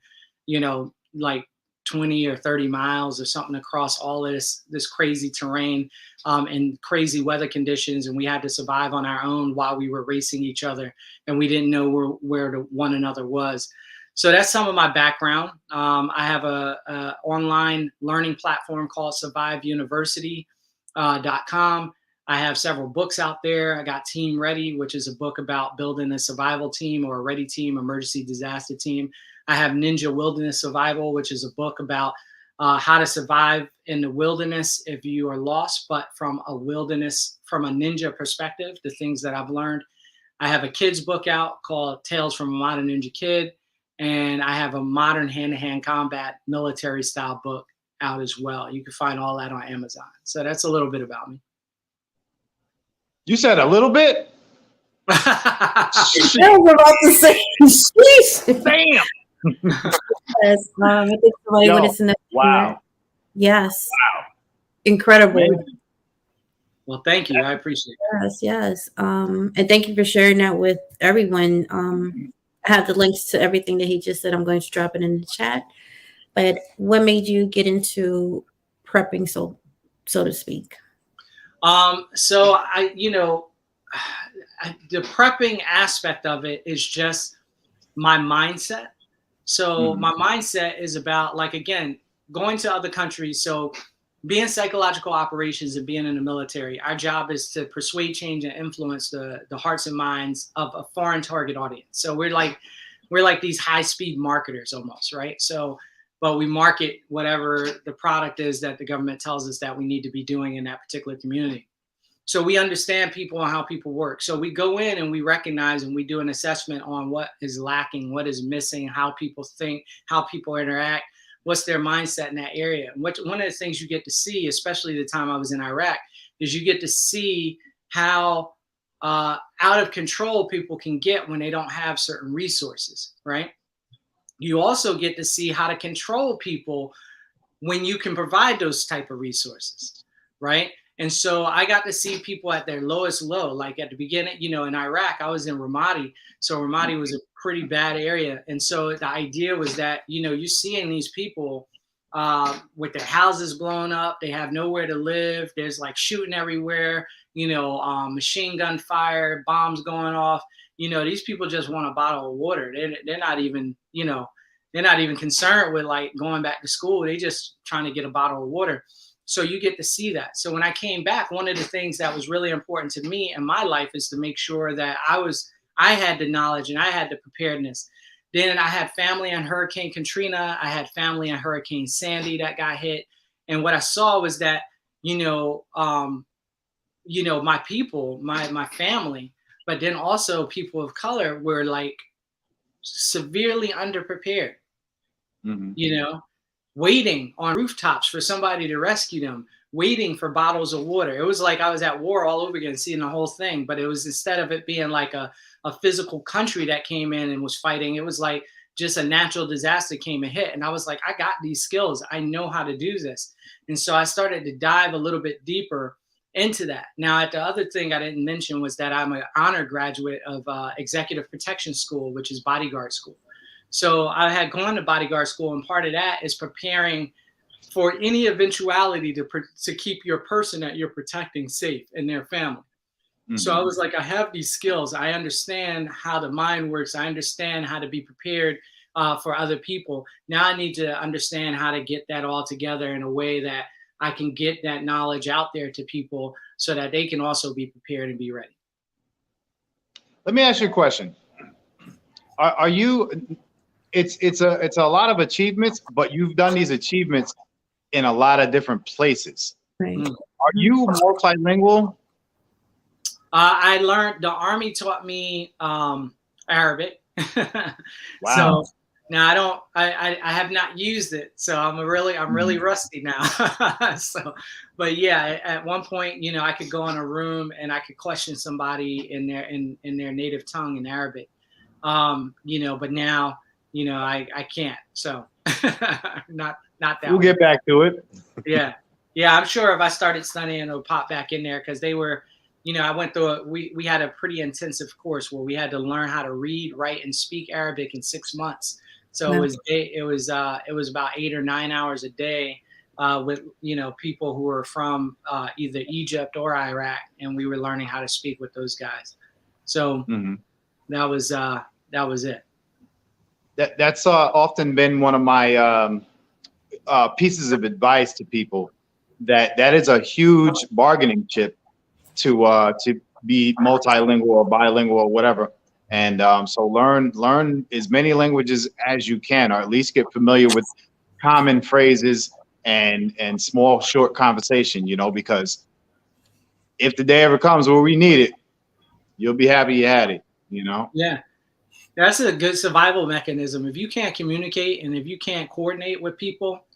like 20 or 30 miles or something across all this crazy terrain and crazy weather conditions. And we had to survive on our own while we were racing each other. And we didn't know where one another was. So that's some of my background. I have a online learning platform called surviveuniversity.com. I have several books out there. I got Team Ready, which is a book about building a survival team, or a ready team, emergency disaster team. I have Ninja Wilderness Survival, which is a book about how to survive in the wilderness if you are lost, but from a ninja perspective, the things that I've learned. I have a kid's book out called Tales from a Modern Ninja Kid. And I have a modern hand-to-hand combat military style book out as well. You can find all that on Amazon. So that's a little bit about me. You said a little bit? I was about to say, sheesh. Damn. Yes, I think somebody wanted to know. Wow. Yes. Wow. Incredible. Amazing. Well, thank you. I appreciate it. Yes. And thank you for sharing that with everyone. I have the links to everything that he just said. I'm going to drop it in the chat. But what made you get into prepping, so to speak? So the prepping aspect of it is just my mindset. So my mindset is about, like, again, going to other countries. So being psychological operations and being in the military, our job is to persuade, change, and influence the hearts and minds of a foreign target audience. So we're like these high-speed marketers almost, right? So, but we market whatever the product is that the government tells us that we need to be doing in that particular community. So we understand people and how people work. So we go in and we recognize and we do an assessment on what is lacking, what is missing, how people think, how people interact, what's their mindset in that area. And one of the things you get to see, especially the time I was in Iraq, is you get to see how out of control people can get when they don't have certain resources, right? You also get to see how to control people when you can provide those type of resources, right? And so I got to see people at their lowest low. Like at the beginning, in Iraq, I was in Ramadi. So Ramadi was a pretty bad area. And so the idea was that, you're seeing these people with their houses blown up. They have nowhere to live. There's like shooting everywhere, machine gun fire, bombs going off. These people just want a bottle of water. They're not even, they're not even concerned with like going back to school. They just trying to get a bottle of water. So you get to see that. So when I came back, one of the things that was really important to me in my life is to make sure that I had the knowledge and I had the preparedness. Then I had family on Hurricane Katrina. I had family on Hurricane Sandy that got hit. And what I saw was that, my people, my family, but then also people of color were like severely underprepared, waiting on rooftops for somebody to rescue them, waiting for bottles of water. It was like I was at war all over again, seeing the whole thing. But it was, instead of it being like a physical country that came in and was fighting, it was like just a natural disaster came and hit. And I was like, I got these skills. I know how to do this. And so I started to dive a little bit deeper into that. Now, the other thing I didn't mention was that I'm an honor graduate of Executive Protection School, which is bodyguard school. So I had gone to bodyguard school, and part of that is preparing for any eventuality to keep your person that you're protecting safe and their family. So I was like, I have these skills. I understand how the mind works. I understand how to be prepared for other people. Now I need to understand how to get that all together in a way that I can get that knowledge out there to people so that they can also be prepared and be ready. Let me ask you a question. Are you it's a lot of achievements, but you've done these achievements in a lot of different places. Right. Are you multilingual? I learned, the Army taught me Arabic. Wow. So now I have not used it. So I'm really rusty now. So, but yeah, at one point, you know, I could go in a room and I could question somebody in their native tongue in Arabic. You know, but now, you know, I can't. So not that We'll get back to it. Yeah. Yeah, I'm sure if I started studying, it'll pop back in there, because they were, you know, I went through we had a pretty intensive course where we had to learn how to read, write, and speak Arabic in 6 months. So Wow. it was about 8 or 9 hours a day with, you know, people who were from either Egypt or Iraq, and we were learning how to speak with those guys. So that was it. That's often been one of my pieces of advice to people, that is a huge bargaining chip to be multilingual or bilingual or whatever. And so learn as many languages as you can, or at least get familiar with common phrases and small short conversation, you know, because if the day ever comes where we need it, you'll be happy you had it, you know? Yeah. That's a good survival mechanism. If you can't communicate and if you can't coordinate with people,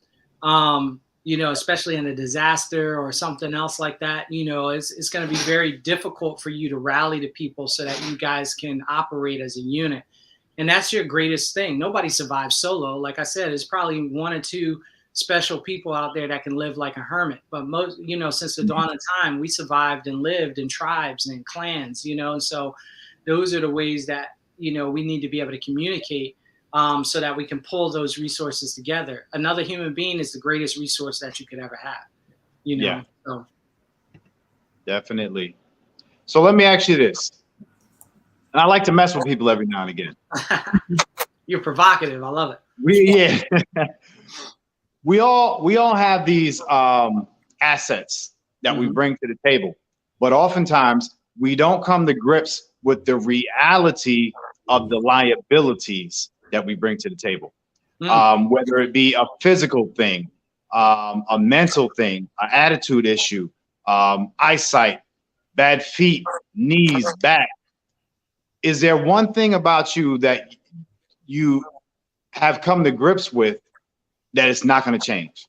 you know, especially in a disaster or something else like that, you know, it's going to be very difficult for you to rally to people so that you guys can operate as a unit. And that's your greatest thing. Nobody survives solo. Like I said, there's probably 1 or 2 special people out there that can live like a hermit. But most, you know, since the dawn of time, we survived and lived in tribes and clans, you know, and so those are the ways that, you know, we need to be able to communicate so that we can pull those resources together. Another human being is the greatest resource that you could ever have, you know? Yeah. So. Definitely. So let me ask you this. And I like to mess with people every now and again. You're provocative. I love it. We all have these assets that we bring to the table, but oftentimes we don't come to grips with the reality of the liabilities that we bring to the table, whether it be a physical thing, a mental thing, an attitude issue, eyesight, bad feet, knees, back. Is there one thing about you that you have come to grips with that it's not going to change?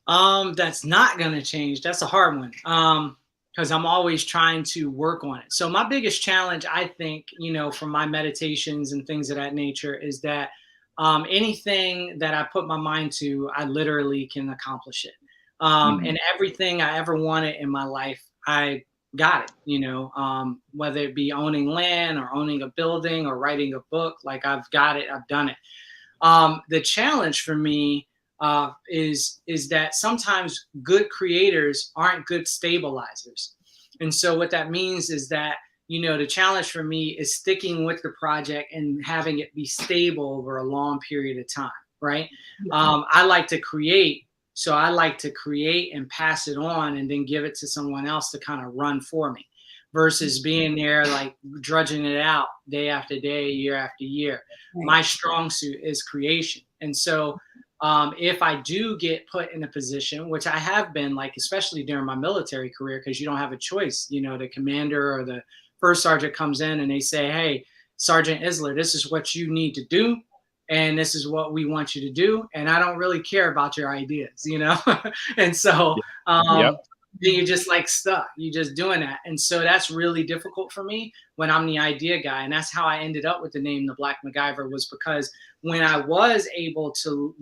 That's not going to change. That's a hard one. Because I'm always trying to work on it. So my biggest challenge, I think, you know, from my meditations and things of that nature, is that anything that I put my mind to, I literally can accomplish it. And everything I ever wanted in my life, I got it, you know, whether it be owning land or owning a building or writing a book, like I've got it, I've done it. The challenge for me is that sometimes good creators aren't good stabilizers. And so what that means is that, you know, the challenge for me is sticking with the project and having it be stable over a long period of time, right? I like to create. So I like to create and pass it on and then give it to someone else to kind of run for me, versus being there like drudging it out day after day, year after year. My strong suit is creation. And so if I do get put in a position, which I have been, like, especially during my military career, because you don't have a choice, you know, the commander or the first sergeant comes in and they say, hey, Sergeant Isler, this is what you need to do. And this is what we want you to do. And I don't really care about your ideas, you know? And so then you're just like stuck. You're just doing that. And so that's really difficult for me when I'm the idea guy. And that's how I ended up with the name The Black MacGyver, was because when I was able to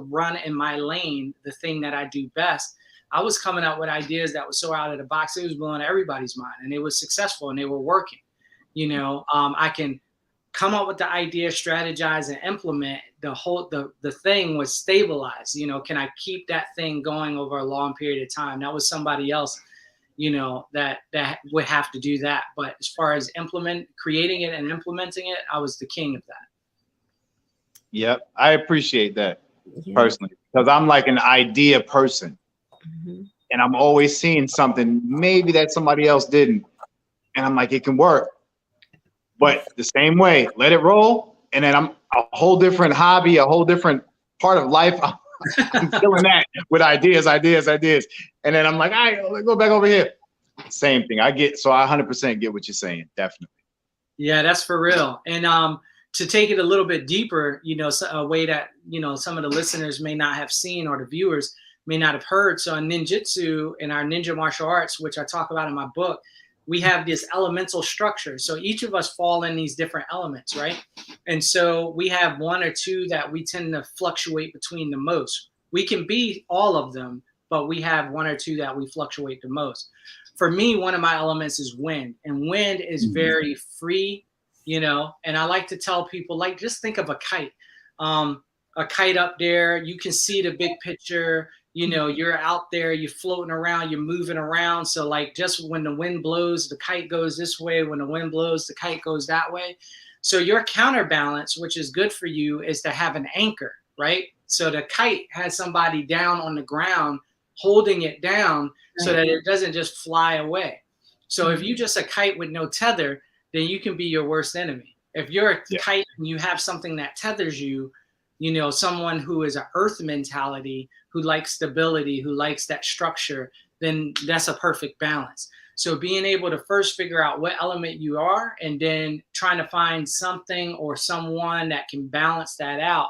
run in my lane, the thing that I do best, I was coming up with ideas that were so out of the box, it was blowing everybody's mind, and it was successful and they were working. You know, I can come up with the idea, strategize, and implement. The thing was stabilized. You know, can I keep that thing going over a long period of time? That was somebody else, you know, that would have to do that. But as far as creating it and implementing it, I was the king of that. Yep, I appreciate that personally, because I'm like an idea person, and I'm always seeing something maybe that somebody else didn't, and I'm like, it can work. But the same way, let it roll, and then I'm a whole different hobby, a whole different part of life. I'm killing that with ideas. And then I'm like, all right, let's go back over here. Same thing. I 100% get what you're saying. Definitely. Yeah, that's for real. And to take it a little bit deeper, a way that, some of the listeners may not have seen or the viewers may not have heard. So in ninjutsu, in our ninja martial arts, which I talk about in my book, we have this elemental structure. So each of us fall in these different elements, right? And so we have one or two that we tend to fluctuate between the most. We can be all of them, but we have one or two that we fluctuate the most. For me, one of my elements is wind, and wind is very free, and I like to tell people, like, just think of a kite up there. You can see the big picture. You're out there, you're floating around, you're moving around. So like, just when the wind blows, the kite goes this way. When the wind blows, the kite goes that way. So your counterbalance, which is good for you, is to have an anchor, right? So the kite has somebody down on the ground holding it down so that it doesn't just fly away. So if you just a kite with no tether, then you can be your worst enemy. If you're a kite and you have something that tethers you, someone who is an earth mentality, who likes stability, who likes that structure, then that's a perfect balance. So being able to first figure out what element you are, and then trying to find something or someone that can balance that out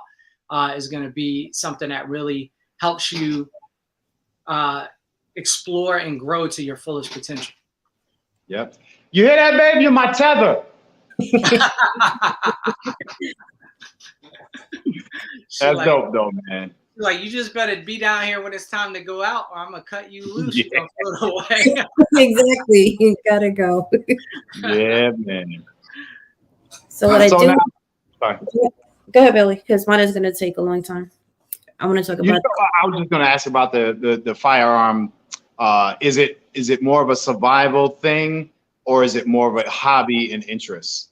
is going to be something that really helps you explore and grow to your fullest potential. Yep. You hear that, babe? You're my tether. That's dope, though, man. Like, you just better be down here when it's time to go out, or I'm gonna cut you loose. You're gonna float away. Exactly. You gotta go. Yeah, man. So what I do. Now, sorry. Go ahead, Billy, because mine is gonna take a long time. I want to talk about. I was just gonna ask about the firearm. Is it more of a survival thing, or is it more of a hobby and interest?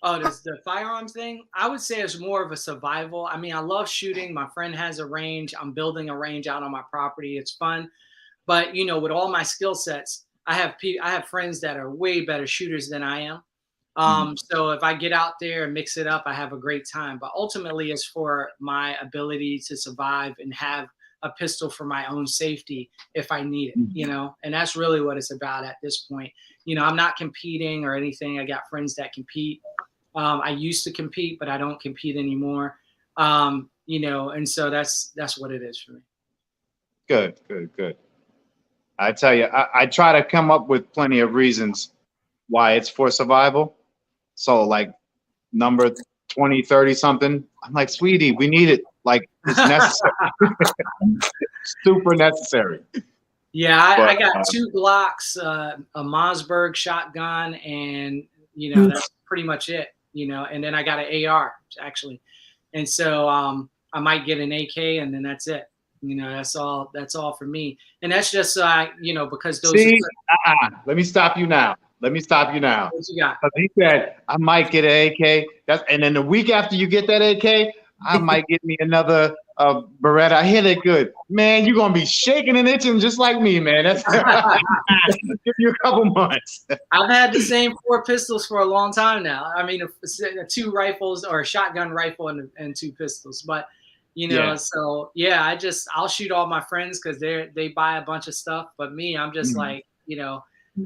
Oh, the firearms thing, I would say it's more of a survival. I mean, I love shooting. My friend has a range. I'm building a range out on my property. It's fun. But, with all my skill sets, I have friends that are way better shooters than I am. So if I get out there and mix it up, I have a great time. But ultimately, it's for my ability to survive and have a pistol for my own safety if I need it, and that's really what it's about at this point. I'm not competing or anything. I got friends that compete. I used to compete, but I don't compete anymore. And so that's what it is for me. Good. I tell you, I try to come up with plenty of reasons why it's for survival. So like number 20, 30 something, I'm like, sweetie, we need it. Like, it's necessary. Super necessary. Yeah, I got 2 Glocks, a Mossberg shotgun, and that's pretty much it. And then I got an AR actually, and so I might get an AK, and then that's it. That's all for me, and that's just because those. See, let me stop you now. What you got? He said I might get an AK. And then the week after you get that AK, I might get me another Beretta. I hear that good. Man, you're going to be shaking and itching just like me, man. That's give you a couple months. I've had the same 4 pistols for a long time now. I mean, 2 rifles, or a shotgun rifle and 2 pistols. But, so yeah, I'll shoot all my friends because they buy a bunch of stuff. But me, I'm just like,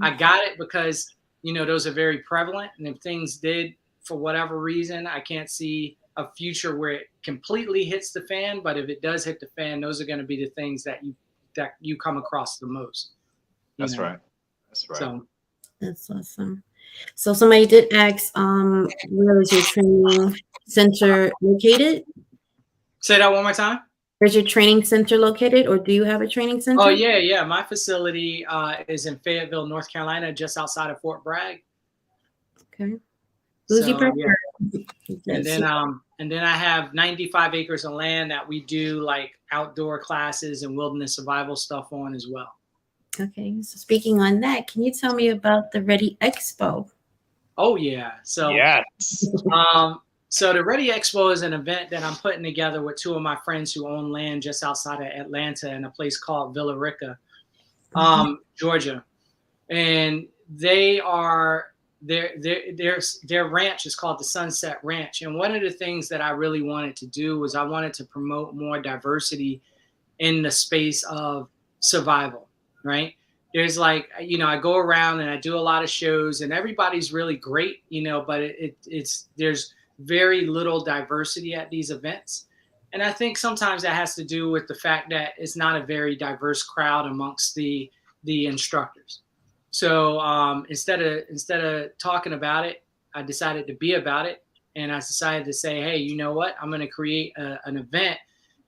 I got it because, those are very prevalent. And if things did, for whatever reason, I can't see a future where it completely hits the fan, but if it does hit the fan, those are going to be the things that you come across the most. That's right. So that's awesome. So somebody did ask, where is your training center located? Say that one more time. Where's your training center located, or do you have a training center? Oh yeah. My facility is in Fayetteville, North Carolina, just outside of Fort Bragg. Okay. Who's your partner? Yeah. And then I have 95 acres of land that we do like outdoor classes and wilderness survival stuff on as well. Okay. So speaking on that, can you tell me about the Ready Expo? Oh yeah. So yes. So the Ready Expo is an event that I'm putting together with 2 of my friends who own land just outside of Atlanta in a place called Villa Rica, Georgia. And they are their ranch is called the Sunset Ranch. And one of the things that I really wanted to do was I wanted to promote more diversity in the space of survival, right? There's like, I go around and I do a lot of shows and everybody's really great, but it's there's very little diversity at these events. And I think sometimes that has to do with the fact that it's not a very diverse crowd amongst the instructors. So instead of talking about it, I decided to be about it. And I decided to say, hey, you know what? I'm going to create an event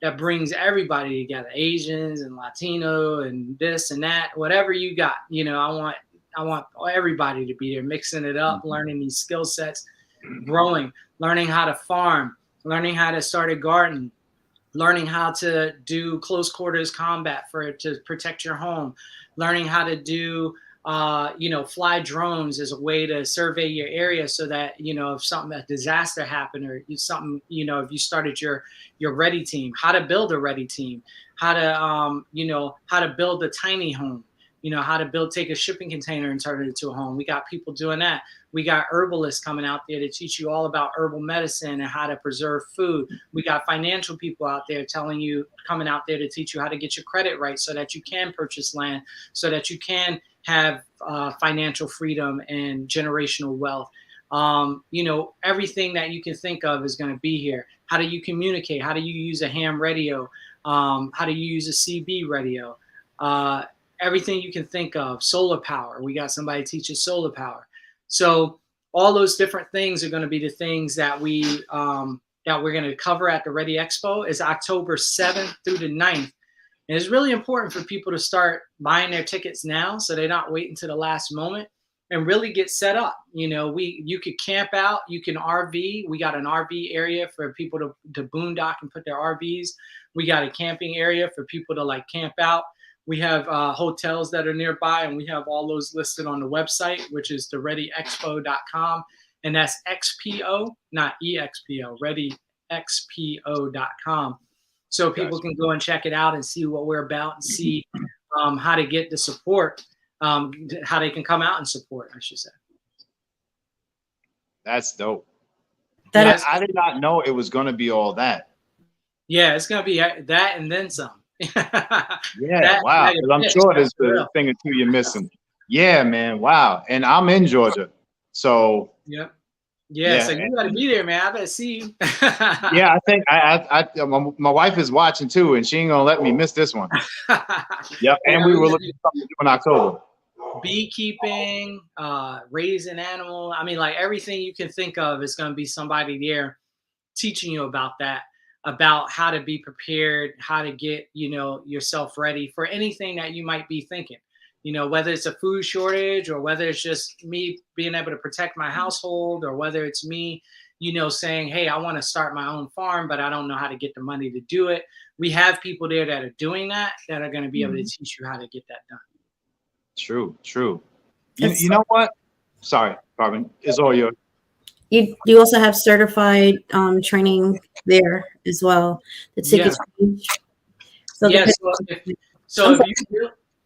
that brings everybody together, Asians and Latino and this and that, whatever you got. I want everybody to be there, mixing it up, learning these skill sets, growing, learning how to farm, learning how to start a garden, learning how to do close quarters combat to protect your home, learning how to do fly drones as a way to survey your area so that, if a disaster happened or something, if you started your ready team, how to build a ready team, how to build a tiny home, how to take a shipping container and turn it into a home. We got people doing that. We got herbalists coming out there to teach you all about herbal medicine and how to preserve food. We got financial people out there coming out there to teach you how to get your credit right so that you can purchase land, so that you can have financial freedom and generational wealth. Everything that you can think of is going to be here. How do you communicate? How do you use a ham radio? How do you use a CB radio? Everything you can think of. Solar power. We got somebody teaching solar power. So all those different things are going to be the things that we're going to cover at the Ready Expo. Is October 7th through the 9th. And it's really important for people to start buying their tickets now so they're not waiting to the last moment and really get set up. You could camp out, you can RV. We got an RV area for people to boondock and put their RVs. We got a camping area for people to camp out. We have hotels that are nearby, and we have all those listed on the website, which is thereadyexpo.com. And that's XPO, not EXPO, readyxpo.com. So people can go and check it out and see what we're about and see how to get the support, how they can come out and support, I should say. That's dope. I did not know it was going to be all that. Yeah, it's going to be that and then some. Wow. I'm sure there's a thing or two you're missing. Yeah, man. Wow. And I'm in Georgia. So. Yep. Yeah, so you got to be there, man. I better see you. Yeah, I think my wife is watching too, and she ain't gonna let me miss this one. Yep, and we were looking at something to do in October. Beekeeping, raising animal. I mean, everything you can think of is going to be somebody there teaching you about that, about how to be prepared, how to get yourself ready for anything that you might be thinking. Whether it's a food shortage or whether it's just me being able to protect my household or whether it's me, saying, hey, I want to start my own farm, but I don't know how to get the money to do it. We have people there that are doing that are going to be able to teach you how to get that done. True. You know what? Sorry, Carmen. It's all yours. You also have certified training there as well. The tickets. Yeah. So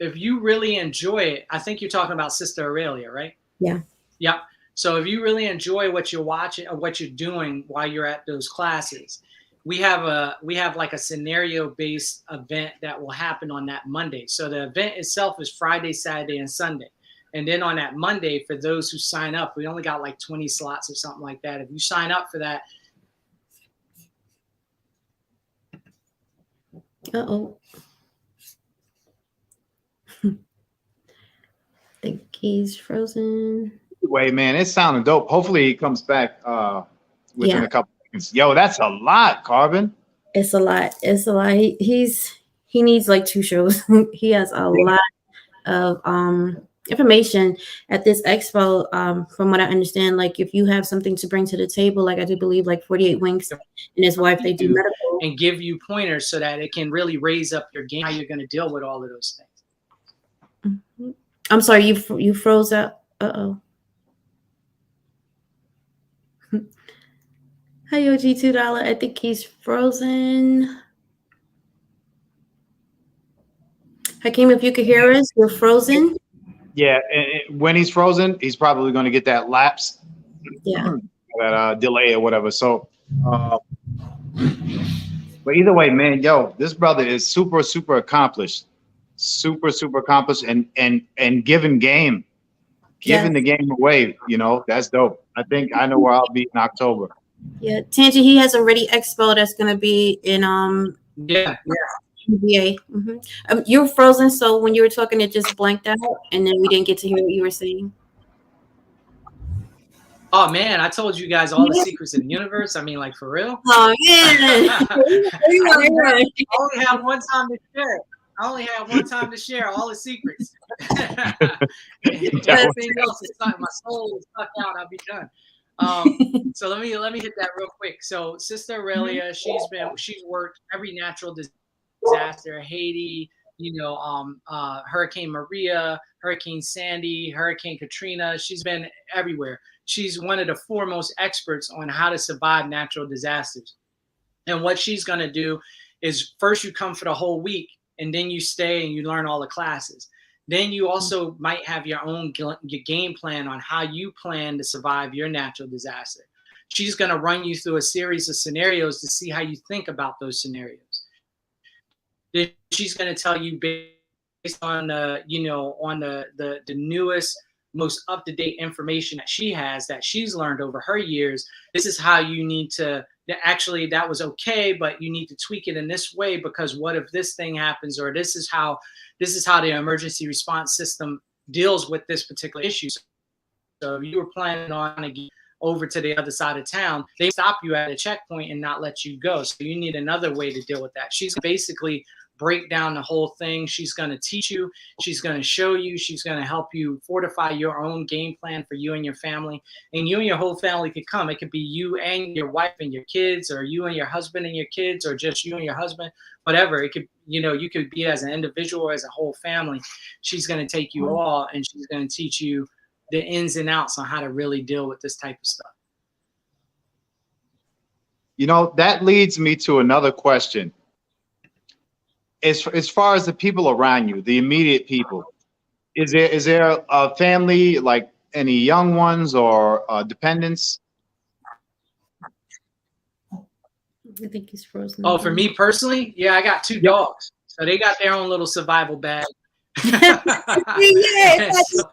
if you really enjoy it, I think you're talking about Sister Aurelia, right? Yeah. Yep. So if you really enjoy what you're watching or what you're doing while you're at those classes, we have a scenario-based event that will happen on that Monday. So the event itself is Friday, Saturday, and Sunday. And then on that Monday, for those who sign up, we only got 20 slots or something like that. If you sign up for that. Uh-oh. I think he's frozen. Anyway, man, it's sounding dope. Hopefully he comes back within a couple seconds. Yo, that's a lot, Carbon. It's a lot. He needs 2 shows. He has a lot of information at this expo. From what I understand, if you have something to bring to the table, I do believe 48 Winks and his wife, they do medical and give you pointers so that it can really raise up your game, how you're going to deal with all of those things. Mm-hmm. I'm sorry, you froze up. Uh-oh. Hi, OG $2. I think he's frozen. Hakim, if you could hear us, you're frozen. Yeah, and when he's frozen, he's probably going to get that lapse, Yeah. that delay or whatever. So, but either way, man, yo, this brother is super, super accomplished, super, super accomplished, and giving game, Yeah. giving the game away. You know, that's dope. I think I know where I'll be in October. Yeah. Tangi, he has a Ready Expo that's gonna be in Yeah, NBA. You're frozen, so when you were talking, it just blanked out, and then we didn't get to hear what you were saying. Oh man, I told you guys all the secrets in the universe. I mean, like for real. Oh man. I only have one time to share. I only have one time to share all the secrets. Everything else is stuck. My soul is sucked out. I'll be done. So let me hit that real quick. So Sister Aurelia, she's worked every natural disaster, Haiti, Hurricane Maria, Hurricane Sandy, Hurricane Katrina. She's been everywhere. She's one of the foremost experts on how to survive natural disasters. And what she's going to do is first you come for the whole week, and then you stay and you learn all the classes. Then you also might have your own game plan on how you plan to survive your natural disaster. She's going to run you through a series of scenarios to see how you think about those scenarios. Then she's going to tell you based on the newest, most up-to-date information that she has, that she's learned over her years. This is how you need to, actually that was okay, but you need to tweak it in this way, because what if this thing happens, or this is how the emergency response system deals with this particular issue. So if you were planning on to get over to the other side of town, they stop you at a checkpoint and not let you go. So you need another way to deal with that. She's basically break down the whole thing. She's going to teach you. She's going to show you. She's going to help you fortify your own game plan for you and your family. And you and your whole family could come. It could be you and your wife and your kids, or you and your husband and your kids, or just you and your husband, whatever. It could, you could be as an individual or as a whole family. She's going to take you all, and she's going to teach you the ins and outs on how to really deal with this type of stuff. That leads me to another question. As far as the people around you, the immediate people, is there a family, like any young ones or dependents? I think he's frozen. Oh, for me personally, yeah, I got 2 dogs, so they got their own little survival bag. Yeah, that's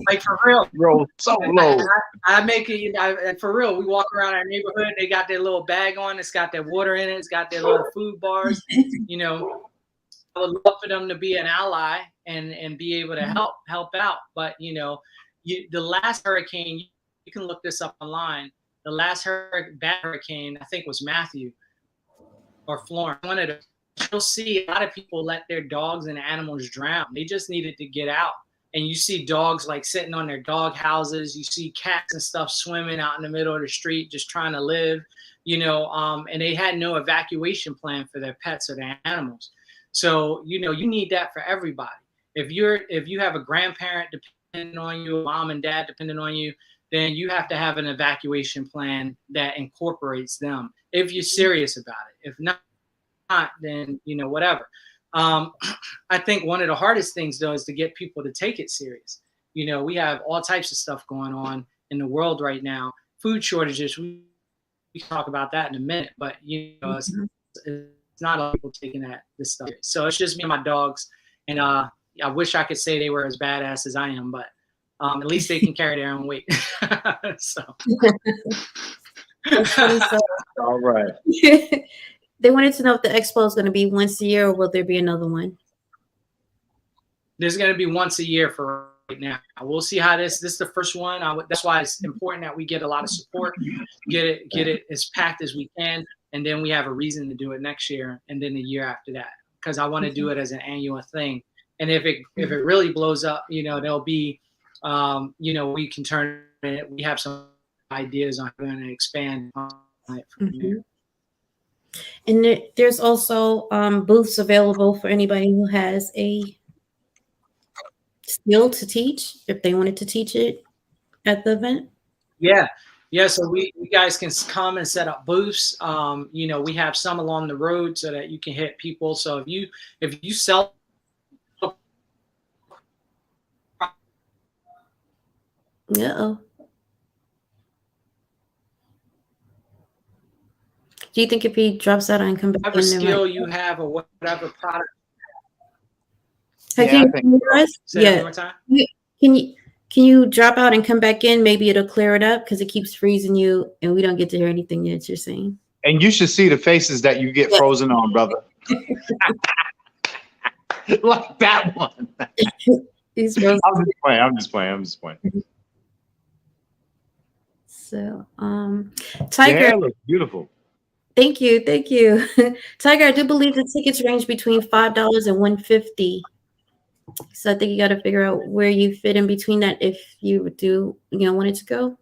like for real, bro, so low. I make it for real. We walk around our neighborhood. They got their little bag on. It's got their water in it. It's got their little food bars. I would love for them to be an ally and be able to help out. But the last hurricane, you can look this up online. The last bad hurricane, I think, was Matthew or Florence. One of those. You'll see a lot of people let their dogs and animals drown. They just needed to get out. And you see dogs like sitting on their dog houses. You see cats and stuff swimming out in the middle of the street, just trying to live, and they had no evacuation plan for their pets or their animals. So, you need that for everybody. If you have a grandparent depending on you, a mom and dad depending on you, then you have to have an evacuation plan that incorporates them if you're serious about it. If not, then whatever. I think one of the hardest things though is to get people to take it serious. We have all types of stuff going on in the world right now. Food shortages, we can talk about that in a minute, but it's not a lot of people taking this stuff. So it's just me and my dogs, and I wish I could say they were as badass as I am, but at least they can carry their own weight. So all right. They wanted to know if the expo is going to be once a year, or will there be another one? There's going to be once a year for right now. We'll see how this is the first one. That's why it's important that we get a lot of support, get it as packed as we can, and then we have a reason to do it next year and then the year after that, because I want to do it as an annual thing. And if it really blows up, there'll be we can turn it. We have some ideas on how to expand on it from here. And there's also booths available for anybody who has a skill to teach, if they wanted to teach it at the event. Yeah. So you guys can come and set up booths. We have some along the road so that you can hit people. So if you sell Uh-oh. Do you think if he drops out and come back Whatever in, skill you have or whatever product. I Yeah, I can't think hear so. us. Say that one Yeah. more time. Can you can you drop out and come back in? Maybe it'll clear it up because it keeps freezing you, and we don't get to hear anything that you're saying. And you should see the faces that you get Yeah. frozen on, brother. Like that one. He's frozen. I'm just playing. I'm just playing. I'm just playing. So, Your Tiger, hair looks beautiful. thank you, thank you. Tiger, I do believe the tickets range between $5 and $150. So I think you got to figure out where you fit in between that if you do, wanted to go.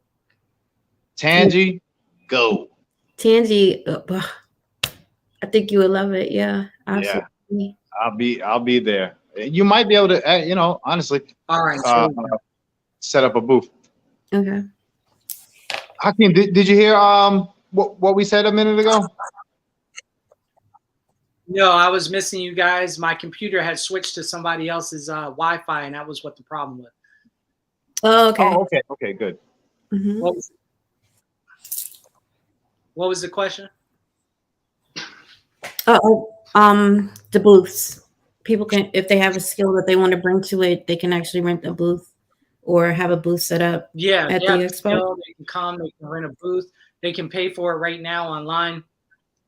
Tangy, go. Tangi, I think you would love it. Yeah, Yeah, absolutely. I'll be there. You might be able to, honestly, All right. set up a booth. Okay. Hakim, did you hear what we said a minute ago? No, I was missing you guys. My computer had switched to somebody else's Wi-Fi, and that was what the problem was. Oh, okay. Oh, okay. Okay, good. Mhm. What was the question? The booths. People can, if they have a skill that they want to bring to it, they can actually rent a booth or have a booth set up Yeah, at they the have the expo. skill. They can come. They can rent a booth. They can pay for it right now online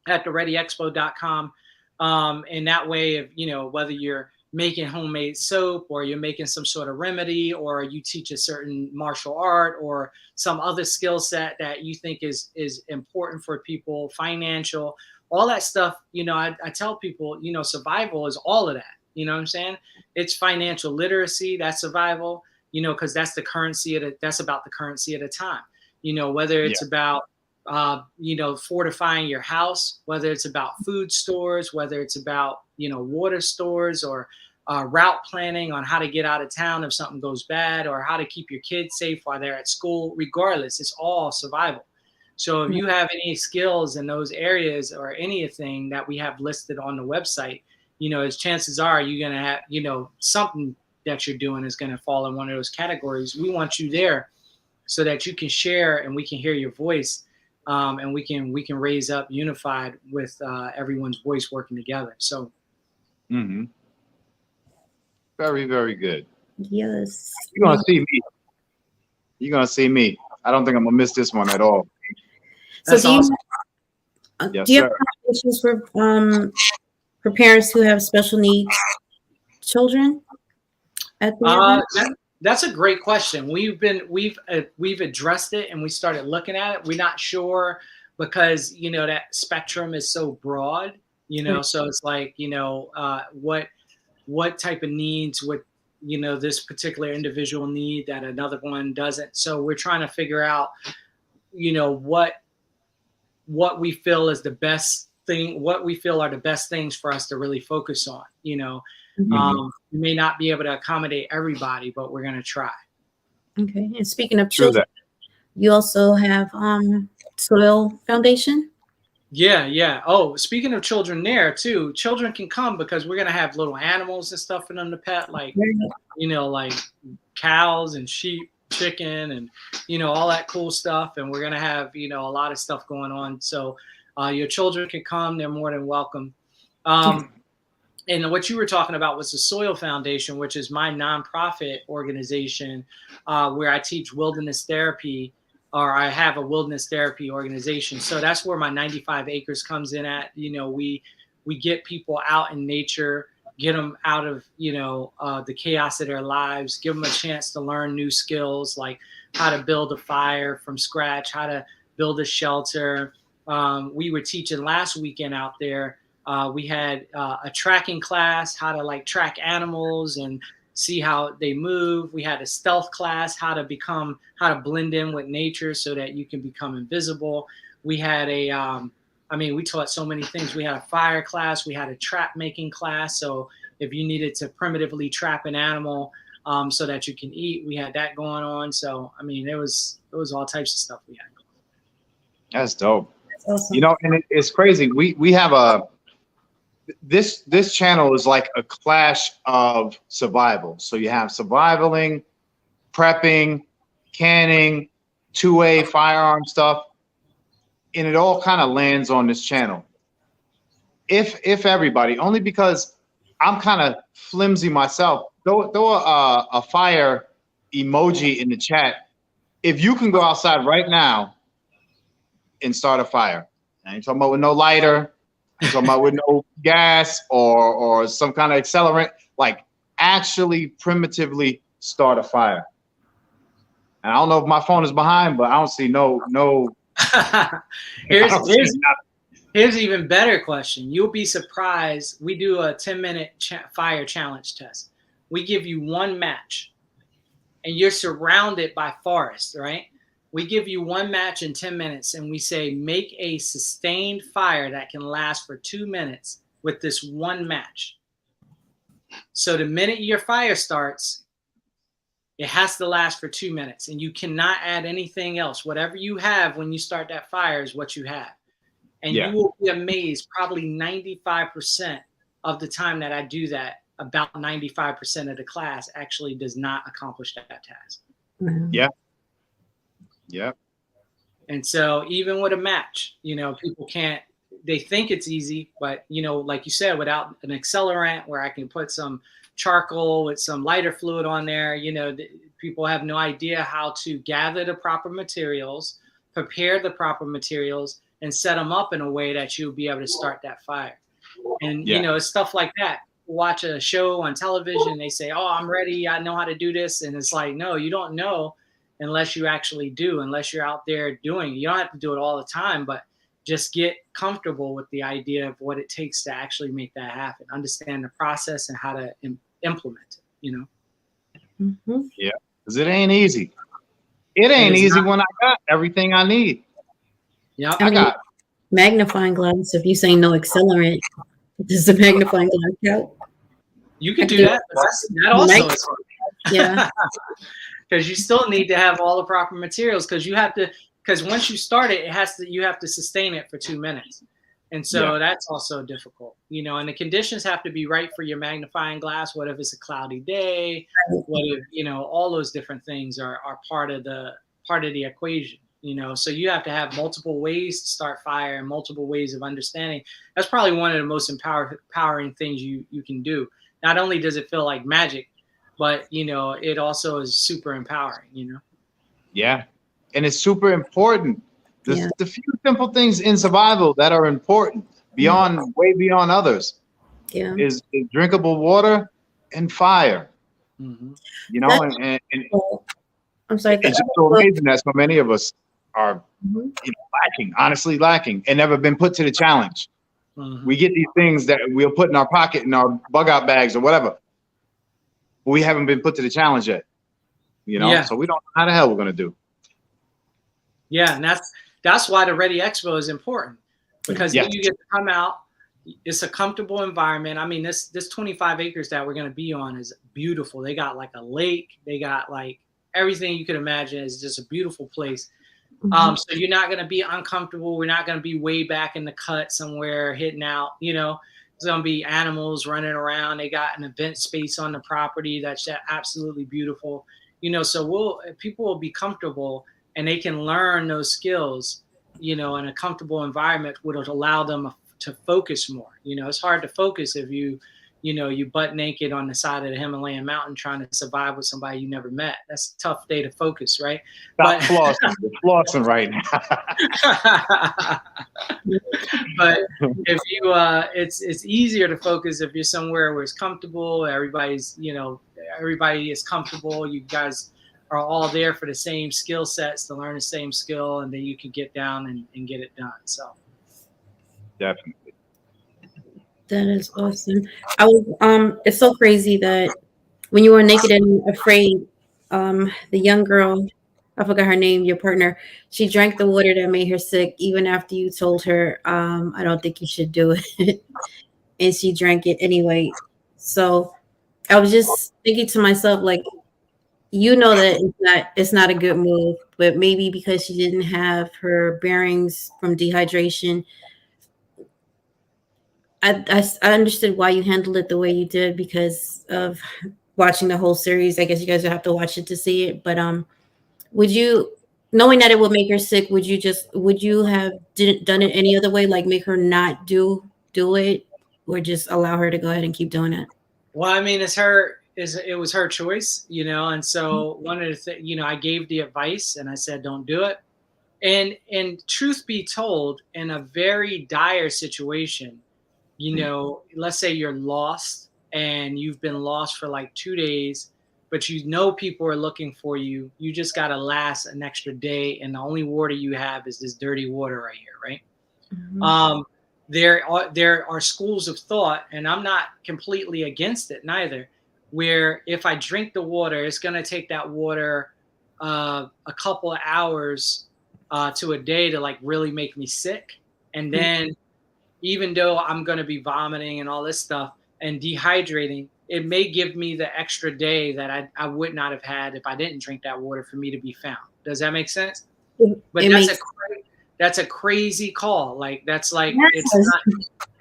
at thereadyexpo.com. And that way, if whether you're making homemade soap or you're making some sort of remedy or you teach a certain martial art or some other skill set that you think is important for people, financial, all that stuff, I tell people, survival is all of that. You know what I'm saying? It's financial literacy, that's survival, because that's the currency that's about the currency at a time. Whether it's about fortifying your house, whether it's about food stores, whether it's about, water stores or route planning on how to get out of town if something goes bad or how to keep your kids safe while they're at school. Regardless, it's all survival. So if you have any skills in those areas or anything that we have listed on the website, as chances are you're going to have, something that you're doing is going to fall in one of those categories. We want you there so that you can share and we can hear your voice. And we can raise up unified with everyone's voice working together. So, Very, very good. Yes. You're gonna see me. You're gonna see me. I don't think I'm gonna miss this one at all. So do you, Yes, do you have sir. issues for parents who have special needs children at the event? That's a great question. We've addressed it and we started looking at it. We're not sure because that spectrum is so broad. So it's like what type of needs would this particular individual need that another one doesn't. So we're trying to figure out what we feel is the best thing, what we feel are the best things for us to really focus on. We may not be able to accommodate everybody, but we're going to try. Okay. And speaking of children, you also have Soil Foundation. Yeah. Oh, speaking of children there too, children can come because we're going to have little animals and stuff for them to pet, like, like cows and sheep, chicken, and, all that cool stuff. And we're going to have, a lot of stuff going on. So your children can come. They're more than welcome. And what you were talking about was the Soil Foundation, which is my nonprofit organization where I teach wilderness therapy, or I have a wilderness therapy organization. So that's where my 95 acres comes in at. We get people out in nature, get them out of, the chaos of their lives, give them a chance to learn new skills like how to build a fire from scratch, how to build a shelter. We were teaching last weekend out there. We had a tracking class, how to track animals and see how they move. We had a stealth class, how to blend in with nature so that you can become invisible. We had we taught so many things. We had a fire class. We had a trap making class. So if you needed to primitively trap an animal so that you can eat, we had that going on. So, it was all types of stuff we had going on. That's dope. That's awesome. And it's crazy. We have this channel is like a clash of survival. So you have survivaling, prepping, canning, 2A firearm stuff, and it all kind of lands on this channel. If everybody, only because I'm kind of flimsy myself, throw a fire emoji in the chat. If you can go outside right now and start a fire, I ain't talking about with no lighter, I'm talking about with no gas or some kind of accelerant, like actually primitively start a fire. And I don't know if my phone is behind, but I don't see no. Here's an even better question. You'll be surprised. We do a 10-minute fire challenge test. We give you one match, and you're surrounded by forest, right? We give you one match in 10 minutes, and we say, make a sustained fire that can last for 2 minutes with this one match. So the minute your fire starts, it has to last for 2 minutes, and you cannot add anything else. Whatever you have when you start that fire is what you have. And you will be amazed, probably 95% of the time that I do that, about 95% of the class actually does not accomplish that task. Yeah. Yeah. And so even with a match, people they think it's easy, but, like you said, without an accelerant where I can put some charcoal with some lighter fluid on there, people have no idea how to gather the proper materials, prepare the proper materials, and set them up in a way that you'll be able to start that fire. And, it's stuff like that. Watch a show on television, they say, oh, I'm ready, I know how to do this. And it's like, no, you don't know unless you actually do, unless you're out there doing it. You don't have to do it all the time, but just get comfortable with the idea of what it takes to actually make that happen. Understand the process and how to implement it, Mm-hmm. Yeah, because it ain't easy. It ain't easy when I got everything I need. Yeah, I got magnifying glass. If you say no accelerant, does the magnifying glass count? You can do that. That also is hard. Yeah. Because you still need to have all the proper materials, because once you start it, you have to sustain it for 2 minutes. And so that's also difficult, and the conditions have to be right for your magnifying glass. What if it's a cloudy day? What if, all those different things are part of the equation, so you have to have multiple ways to start fire and multiple ways of understanding. That's probably one of the most empowering things you can do. Not only does it feel like magic, but, it also is super empowering, Yeah. And it's super important. The few simple things in survival that are important way beyond others is drinkable water and fire. Mm-hmm. And I'm sorry. It's just so amazing that so many of us are honestly lacking, and never been put to the challenge. Mm-hmm. We get these things that we'll put in our pocket, in our bug out bags or whatever. But we haven't been put to the challenge yet. So we don't know how the hell we're gonna do. Yeah, and that's why the Ready Expo is important, because then you get to come out. It's a comfortable environment. I mean, this 25 acres that we're gonna be on is beautiful. They got like a lake. They got like everything you could imagine. Is just a beautiful place. Mm-hmm. So you're not gonna be uncomfortable. We're not gonna be way back in the cut somewhere hitting out. There's gonna be animals running around. They got an event space on the property that's absolutely beautiful. So people will be comfortable, and they can learn those skills, in a comfortable environment, would allow them to focus more. It's hard to focus if you butt naked on the side of the Himalayan mountain trying to survive with somebody you never met. That's a tough day to focus, right? Stop flossing. You're flossing right now. But if you, it's easier to focus if you're somewhere where it's comfortable. Everybody is comfortable. You guys are all there for the same skill sets to learn the same skill, and then you can get down and get it done. So definitely. That is awesome. It's so crazy that when you were naked and afraid, the young girl, I forgot her name, your partner, she drank the water that made her sick, even after you told her, I don't think you should do it. And she drank it anyway. So I was just thinking to myself, like, that it's not a good move, but maybe because she didn't have her bearings from dehydration, I understood why you handled it the way you did because of watching the whole series. I guess you guys would have to watch it to see it. But would you, knowing that it would make her sick, would you have done it any other way, like make her not do it, or just allow her to go ahead and keep doing it? Well, I mean, it was her choice, you know, and so one of the things, you know, I gave the advice and I said, don't do it. And truth be told, in a very dire situation, you know, let's say you're lost and you've been lost for like 2 days, but you know people are looking for you. You just got to last an extra day, and the only water you have is this dirty water right here, right? Mhm. There are schools of thought, and I'm not completely against it neither, where if I drink the water, it's going to take that water a couple of hours to a day to like really make me sick. And then even though I'm going to be vomiting and all this stuff and dehydrating, it may give me the extra day that I would not have had if I didn't drink that water for me to be found. Does that make sense? But It makes that's a crazy call. Like that's like it's sense. not.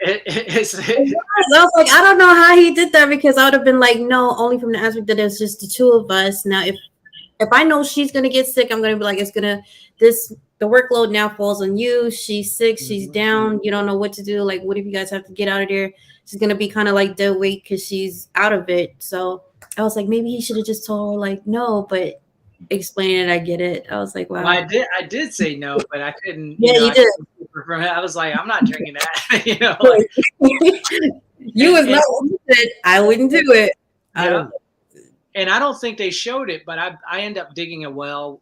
It's I was like, I don't know how he did that, because I would have been like, no, only from the aspect that it's just the two of us. Now, if I know she's gonna get sick, I'm gonna be like, the workload now falls on you. She's sick, she's down, you don't know what to do. Like, what if you guys have to get out of there? She's gonna be kind of like dead weight because she's out of it. So I was like, maybe he should have just told her like no, but explaining it, I get it. I was like, wow. well, I did say no, but I couldn't. Yeah, you I did. I was like, I'm not drinking that. You know, You was not what you said. I wouldn't do it. I yeah. don't. And I don't think they showed it, but I end up digging a well,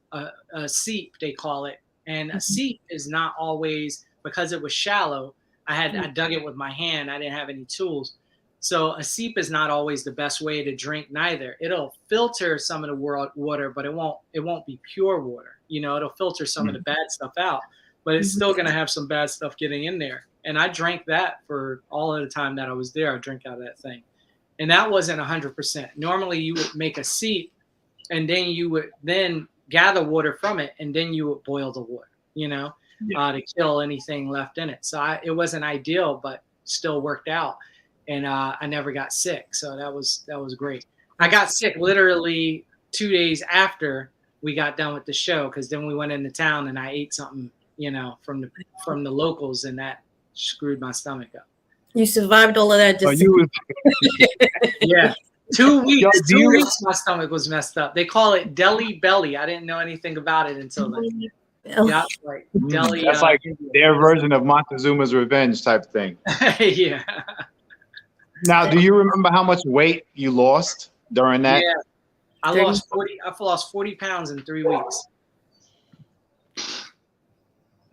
a seep they call it, and a seep is not always, because it was shallow. I dug it with my hand. I didn't have any tools, so a seep is not always the best way to drink neither. It'll filter some of the water, but it won't be pure water. You know, it'll filter some of the bad stuff out, but it's still going to have some bad stuff getting in there. And I drank that for all of the time that I was there. I drank out of that thing. And that wasn't 100%. Normally you would make a seep and then you would then gather water from it, and then you would boil the water, you know, to kill anything left in it. So it wasn't ideal, but still worked out. And I never got sick. So that was great. I got sick literally 2 days after we got done with the show, because then we went into town and I ate something, you know, from the locals, and that screwed my stomach up. You survived all of that. Just Yeah. 2 weeks. Yo, 2 weeks my stomach was messed up. They call it deli belly. I didn't know anything about it until then. Yeah, like deli. That's like their version of Montezuma's Revenge type thing. Yeah. Now, do you remember how much weight you lost during that? Yeah. I lost 40 pounds in 3 weeks.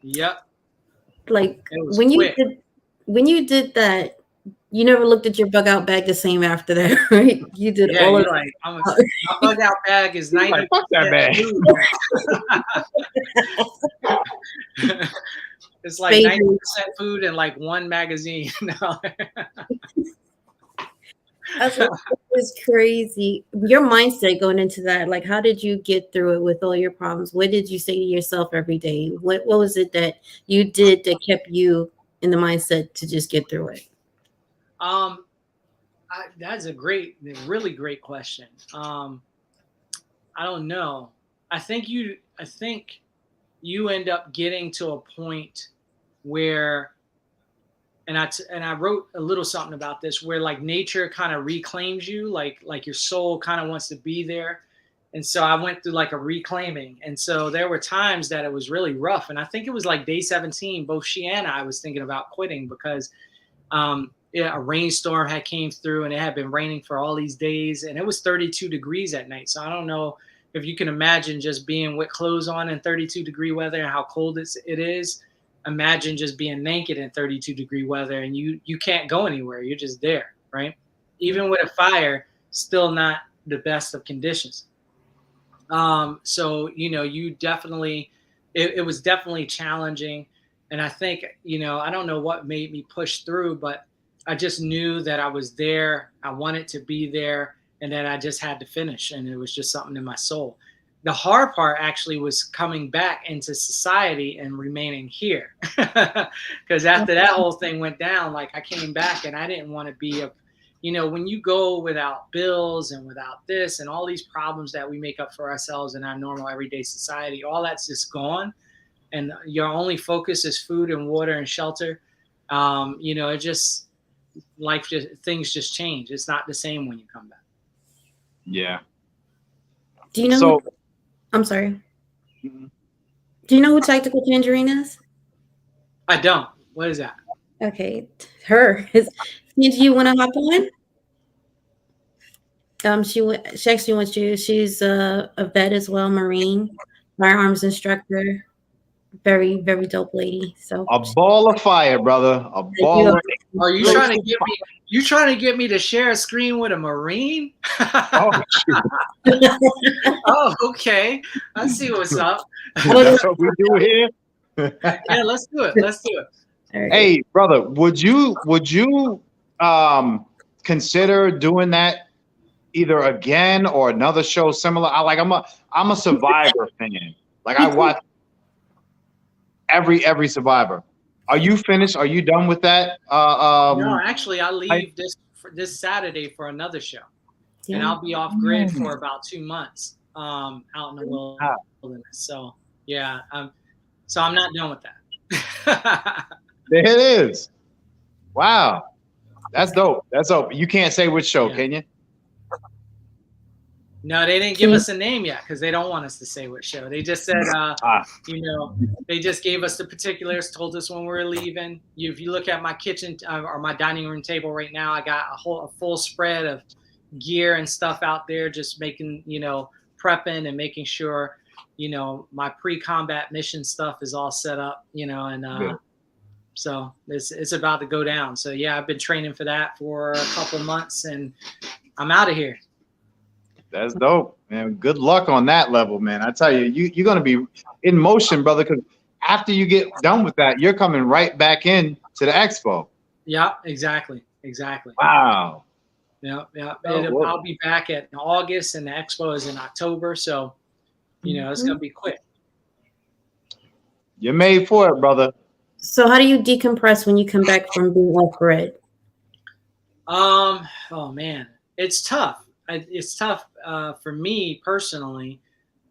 Yep. like It was when quick. you did that, you never looked at your bug out bag the same after that, right? You did Yeah, all of you're like, my bug out bag is 90%. Like, fuck that bag. Food. It's like 90% food and like one magazine. No. It's crazy. Your mindset going into that, like, how did you get through it with all your problems? What did you say to yourself every day? What was it that you did that kept you in the mindset to just get through it? That's a really great question. I don't know. I think you end up getting to a point where, and I wrote a little something about this, where like nature kind of reclaims you, like your soul kind of wants to be there. And so I went through like a reclaiming. And so there were times that it was really rough. And I think it was like day 17, both she and I was thinking about quitting, because a rainstorm had came through, and it had been raining for all these days, and it was 32 degrees at night. So I don't know if you can imagine just being with clothes on in 32-degree weather and how cold it is. Imagine just being naked in 32-degree weather, and you can't go anywhere. You're just there, right? Even with a fire, still not the best of conditions. So, you know, you definitely, it was definitely challenging. And I think, you know, I don't know what made me push through, but I just knew that I was there. I wanted to be there, and that I just had to finish. And it was just something in my soul. The hard part actually was coming back into society and remaining here. Because after that whole thing went down, like I came back and I didn't want to be when you go without bills and without this and all these problems that we make up for ourselves in our normal everyday society, all that's just gone. And your only focus is food and water and shelter. It just, things just change. It's not the same when you come back. Yeah. Do you know? So, I'm sorry. Do you know who Tactical Tangerine is? I don't. What is that? Okay, her. Do you want to hop on? She actually wants you. She's a vet as well, Marine, firearms instructor. Very, very dope lady. So a ball of fire, brother. A ball of Are you trying to get me? You trying to get me to share a screen with a Marine? Oh, oh, okay. I see what's up. That's what we do here. Yeah, let's do it. Let's do it. Right. Hey, brother, would you consider doing that either again or another show similar? I'm a Survivor fan. Like I watch every Survivor. Are you finished? Are you done with that? No, actually, I leave this Saturday for another show, and I'll be off grid for about 2 months out in the wilderness. So yeah, so I'm not done with that. There it is. Wow, that's dope. That's dope. You can't say which show, can you? No, they didn't give us a name yet because they don't want us to say what show. They just said, they just gave us the particulars, told us when we were leaving. If you look at my kitchen or my dining room table right now, I got a full spread of gear and stuff out there, just making, prepping and making sure, my pre-combat mission stuff is all set up, so it's about to go down. So yeah, I've been training for that for a couple months and I'm out of here. That's dope, man. Good luck on that level, man. I tell you, you're going to be in motion, brother, because after you get done with that, you're coming right back in to the expo. Yeah, exactly. Wow. Yeah. I'll be back in August and the expo is in October. So, it's going to be quick. You're made for it, brother. So how do you decompress when you come back from being off grid? Oh man, it's tough. It's tough for me personally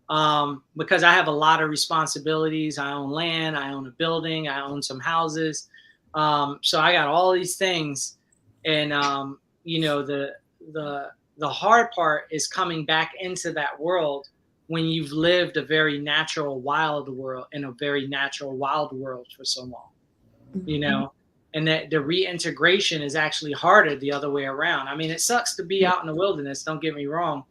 because I have a lot of responsibilities. I own land, I own a building, I own some houses. So I got all these things, and the hard part is coming back into that world when you've lived a very natural wild world for so long, and that the reintegration is actually harder the other way around. I mean, it sucks to be out in the wilderness, don't get me wrong,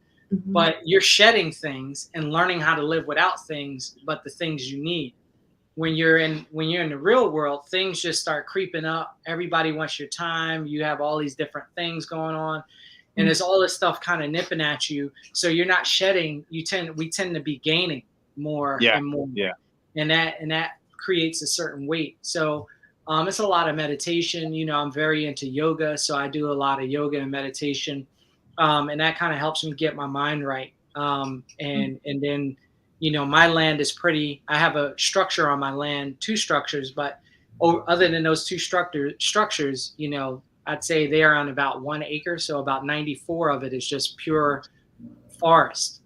but you're shedding things and learning how to live without things, but the things you need. When you're in the real world, things just start creeping up. Everybody wants your time. You have all these different things going on. And there's all this stuff kind of nipping at you. So you're not shedding. We tend to be gaining more and more. Yeah. And that creates a certain weight. So it's a lot of meditation. I'm very into yoga. So I do a lot of yoga and meditation. And that kind of helps me get my mind right. And then, my land is I have a structure on my land, 2 structures, but other than those 2 structures, I'd say they are on about 1 acre. So about 94 of it is just pure forest,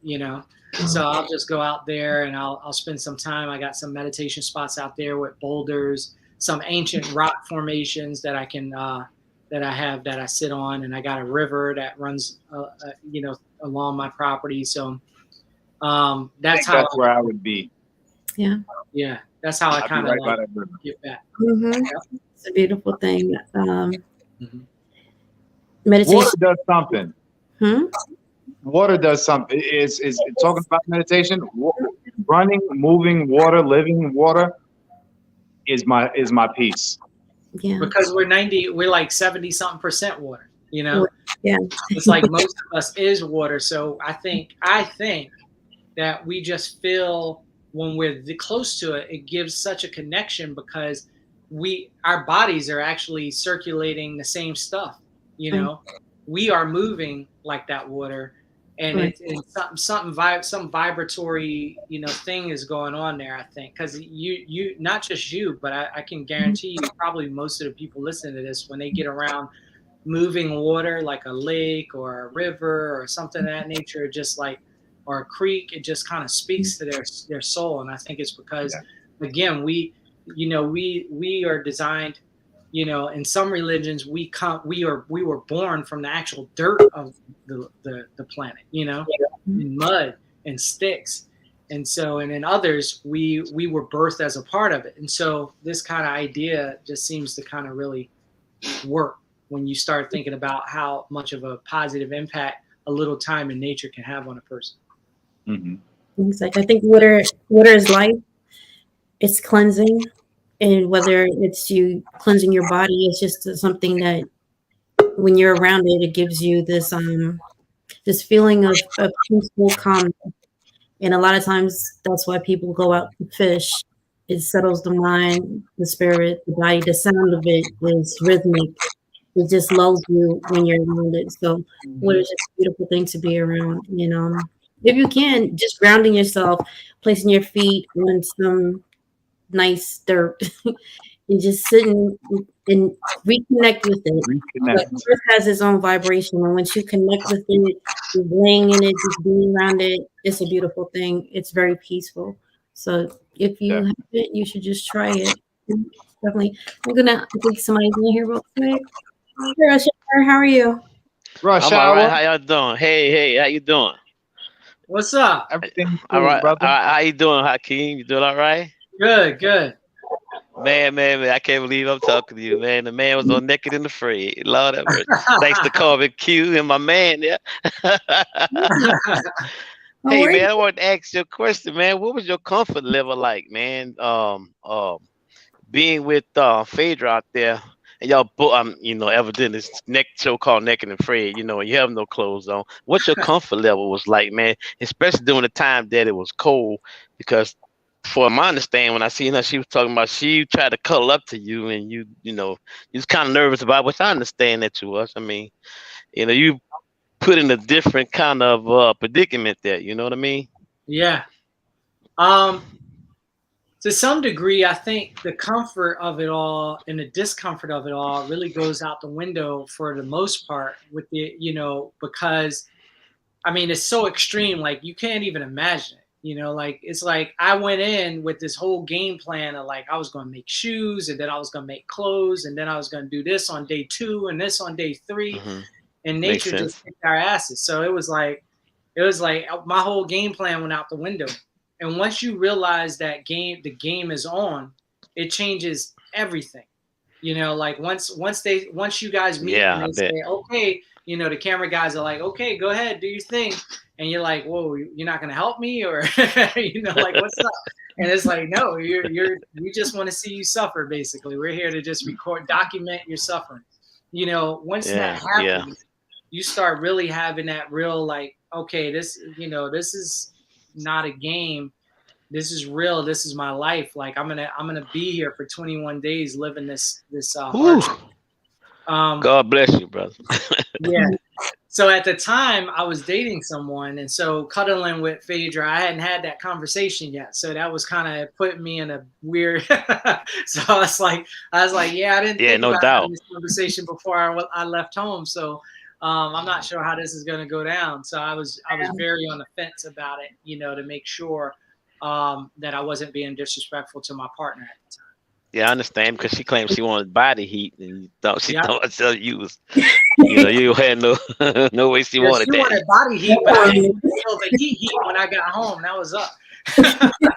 So I'll just go out there and I'll spend some time. I got some meditation spots out there with boulders, some ancient rock formations that I can, that I sit on. And I got a river that runs, along my property. So that's where I would be. Yeah. Yeah. That's how I kind of get back. It's a beautiful thing. Meditation. Water does something. Water does something. Is talking about meditation. Running, moving water, living water is my piece. Yeah. Because we're like 70-something% water. Yeah. It's like most of us is water. So I think that we just feel when we're close to it, it gives such a connection because our bodies are actually circulating the same stuff. We are moving like that water, and some vibratory thing is going on there. I think because you not just you, but I can guarantee you probably most of the people listening to this when they get around moving water like a lake or a river or something of that nature, just like, or a creek, it just kind of speaks to their soul. And I think it's because, again, we are designed, in some religions we were born from the actual dirt of the planet, in mud and sticks. And so, and in others, we were birthed as a part of it. And so this kind of idea just seems to kind of really work when you start thinking about how much of a positive impact a little time in nature can have on a person. Mm-hmm. I think water is life. It's cleansing. And whether it's you cleansing your body, it's just something that when you're around it, it gives you this feeling of peaceful calmness. And a lot of times that's why people go out to fish. It settles the mind, the spirit, the body. The sound of it is rhythmic. It just lulls you when you're around it. So water is just a beautiful thing to be around. If you can, just grounding yourself, placing your feet on some nice dirt and just sitting and reconnect with it. The earth has its own vibration, and once you connect with it, just laying in it, just being around it, it's a beautiful thing. It's very peaceful. So if you have it, you should just try it. Definitely. I think somebody's in here real quick. Rush Hour, how are you? Rush I'm all right. Hour. How y'all doing? Hey, how you doing? What's up? Everything All cool, right, brother. how you doing, Hakim? You doing all right? Good. Man, I can't believe I'm talking to you, man. The man was on Naked and Afraid. Lord have mercy. Thanks to Corbin Q and my man there. Hey, man, I want to ask you a question, man. What was your comfort level like, man? Being with Phaedra out there, and y'all both, evident this show called Naked and Afraid. You have no clothes on. What's your comfort level was like, man? Especially during the time that it was cold, because for my understanding, when I seen her, she was talking about she tried to cuddle up to you, and you was kind of nervous about it, which I understand that you was. I mean, you put in a different kind of predicament there. You know what I mean? Yeah. To some degree, I think the comfort of it all and the discomfort of it all really goes out the window for the most part with the, because I mean, it's so extreme, like you can't even imagine it. Like it's like I went in with this whole game plan of like I was going to make shoes, and then I was going to make clothes, and then I was going to do this on day 2 and this on day 3, and nature just kicked our asses. So it was like my whole game plan went out the window. And once you realize that the game is on, it changes everything. Like once you guys meet and they say, okay, the camera guys are like, okay, go ahead, do your thing. And you're like, whoa, you're not going to help me? Or, like, what's up? And it's like, no, we just want to see you suffer, basically. We're here to just document your suffering. Once that happens, you start really having that real, like, okay, this is not a game. This is real. This is my life. Like, I'm gonna be here for 21 days living this God bless you, brother. Yeah. So at the time I was dating someone, and so cuddling with Phaedra, I hadn't had that conversation yet. So that was kind of putting me in a weird. So I was like, yeah, I didn't think about having this conversation before I left home. So I'm not sure how this is going to go down. So I was very on the fence about it, to make sure that I wasn't being disrespectful to my partner at the time. Yeah, I understand, because she claimed she wanted body heat, and thought you was, you had no way she wanted that. She wanted body heat, but I didn't feel the heat when I got home. That was up.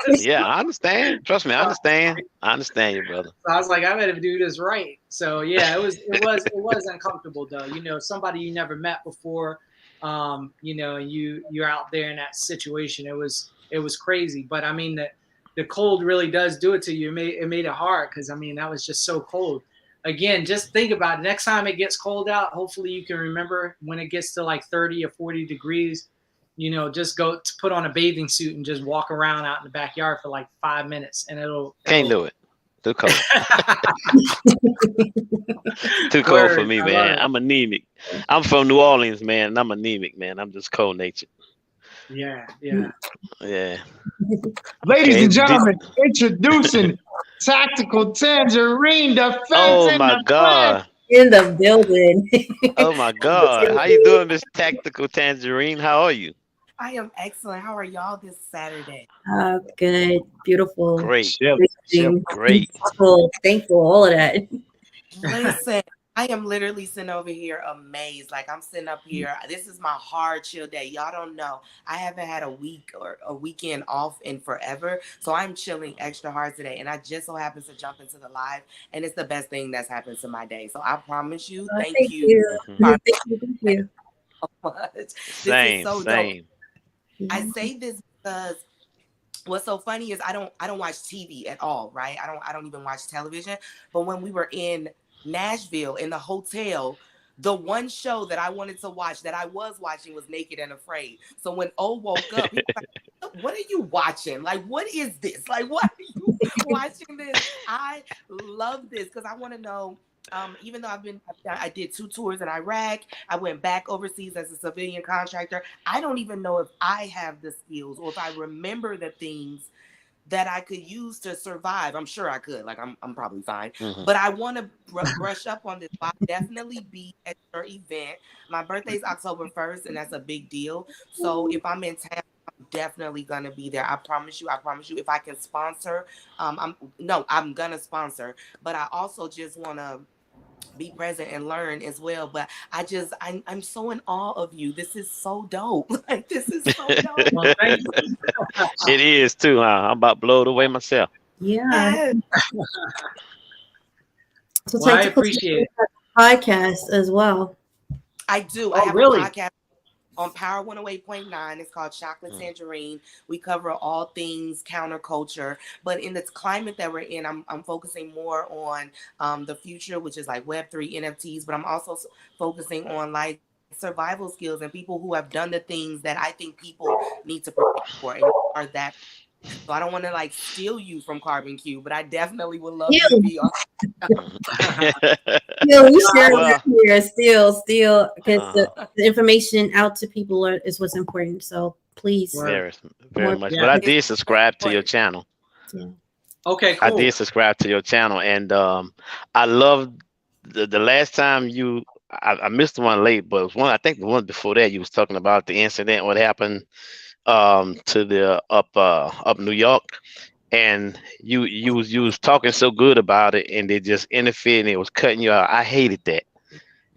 Yeah, I understand. Trust me, I understand. I understand you, brother. So I was like, I better do this right. So yeah, it was uncomfortable though. Somebody you never met before, and you're out there in that situation. It was crazy, but I mean the cold really does do it to you. It made it hard, because I mean that was just so cold. Again, just think about it. Next time it gets cold out, hopefully you can remember when it gets to like 30 or 40 degrees, just go to put on a bathing suit and just walk around out in the backyard for like 5 minutes, and can't do it. Too cold. Too cold for me, man. I'm anemic. I'm from New Orleans, man, and I'm anemic, man. I'm just cold natured. Yeah. Ladies and gentlemen, introducing Tactical Tangerine, the fence. Oh my God. in the building. Oh my God. How you doing, Miss Tactical Tangerine? How are you? I am excellent. How are y'all this Saturday? Good, beautiful, Great. Chilling. Great. thankful, all of that. Listen, I am literally sitting over here amazed. Like I'm sitting up here. This is my hard chill day. Y'all don't know. I haven't had a week or a weekend off in forever. So I'm chilling extra hard today. And I just so happens to jump into the live. And it's the best thing that's happened to my day. So I promise you, thank Thank you you. Mhm. Thank you. so much. This Same, is so dope. same. I say this because what's so funny is I don't watch TV at all, right? I don't even watch television. But when we were in Nashville in the hotel, the one show that I wanted to watch that I was watching was Naked and Afraid. So when O woke up, he was like, what are you watching? Like, what is this? Like, why are you watching this? I love this because I want to know. Even though I did 2 tours in Iraq, I went back overseas as a civilian contractor. I don't even know if I have the skills or if I remember the things that I could use to survive. I'm sure I could. Like I'm probably fine. Mhm. But I want to brush up on this. I'll definitely be at your event. My birthday's October 1st, and that's a big deal. So if I'm in town, I'm definitely gonna be there. I promise you. I promise you. If I can sponsor, I'm gonna sponsor. But I also just wanna be present and learn as well. But I'm so in awe of you. This is so dope. Like this is so dope. Well, thank you. It is too, huh? I'm about blown away myself. Yeah. Yes. So Well, I Tactical appreciate it. podcast as well. I do. Oh, I have really? a podcast on Power 108.9. It's called Chocolate Tangerine. We cover all things counterculture. But in the climate that we're in, I'm focusing more on the future, which is like Web3 NFTs. But I'm also focusing on like survival skills and people who have done the things that I think people need to prepare for and are that. So I don't want to like steal you from Carbon Cube, but I definitely would love you to be on. Yeah, we share Well, here still, because uh, the information out to people is what's important. So please, Word. very more. much. Yeah. But I It's did so subscribe to your important. channel. Yeah. Okay, I cool. did subscribe to your channel, and I love the last time I missed the one late, but it was one, I think the one before that, you was talking about the incident what happened to the up New York, and you was talking so good about it, and they just interfered and it was cutting you out. I hated that,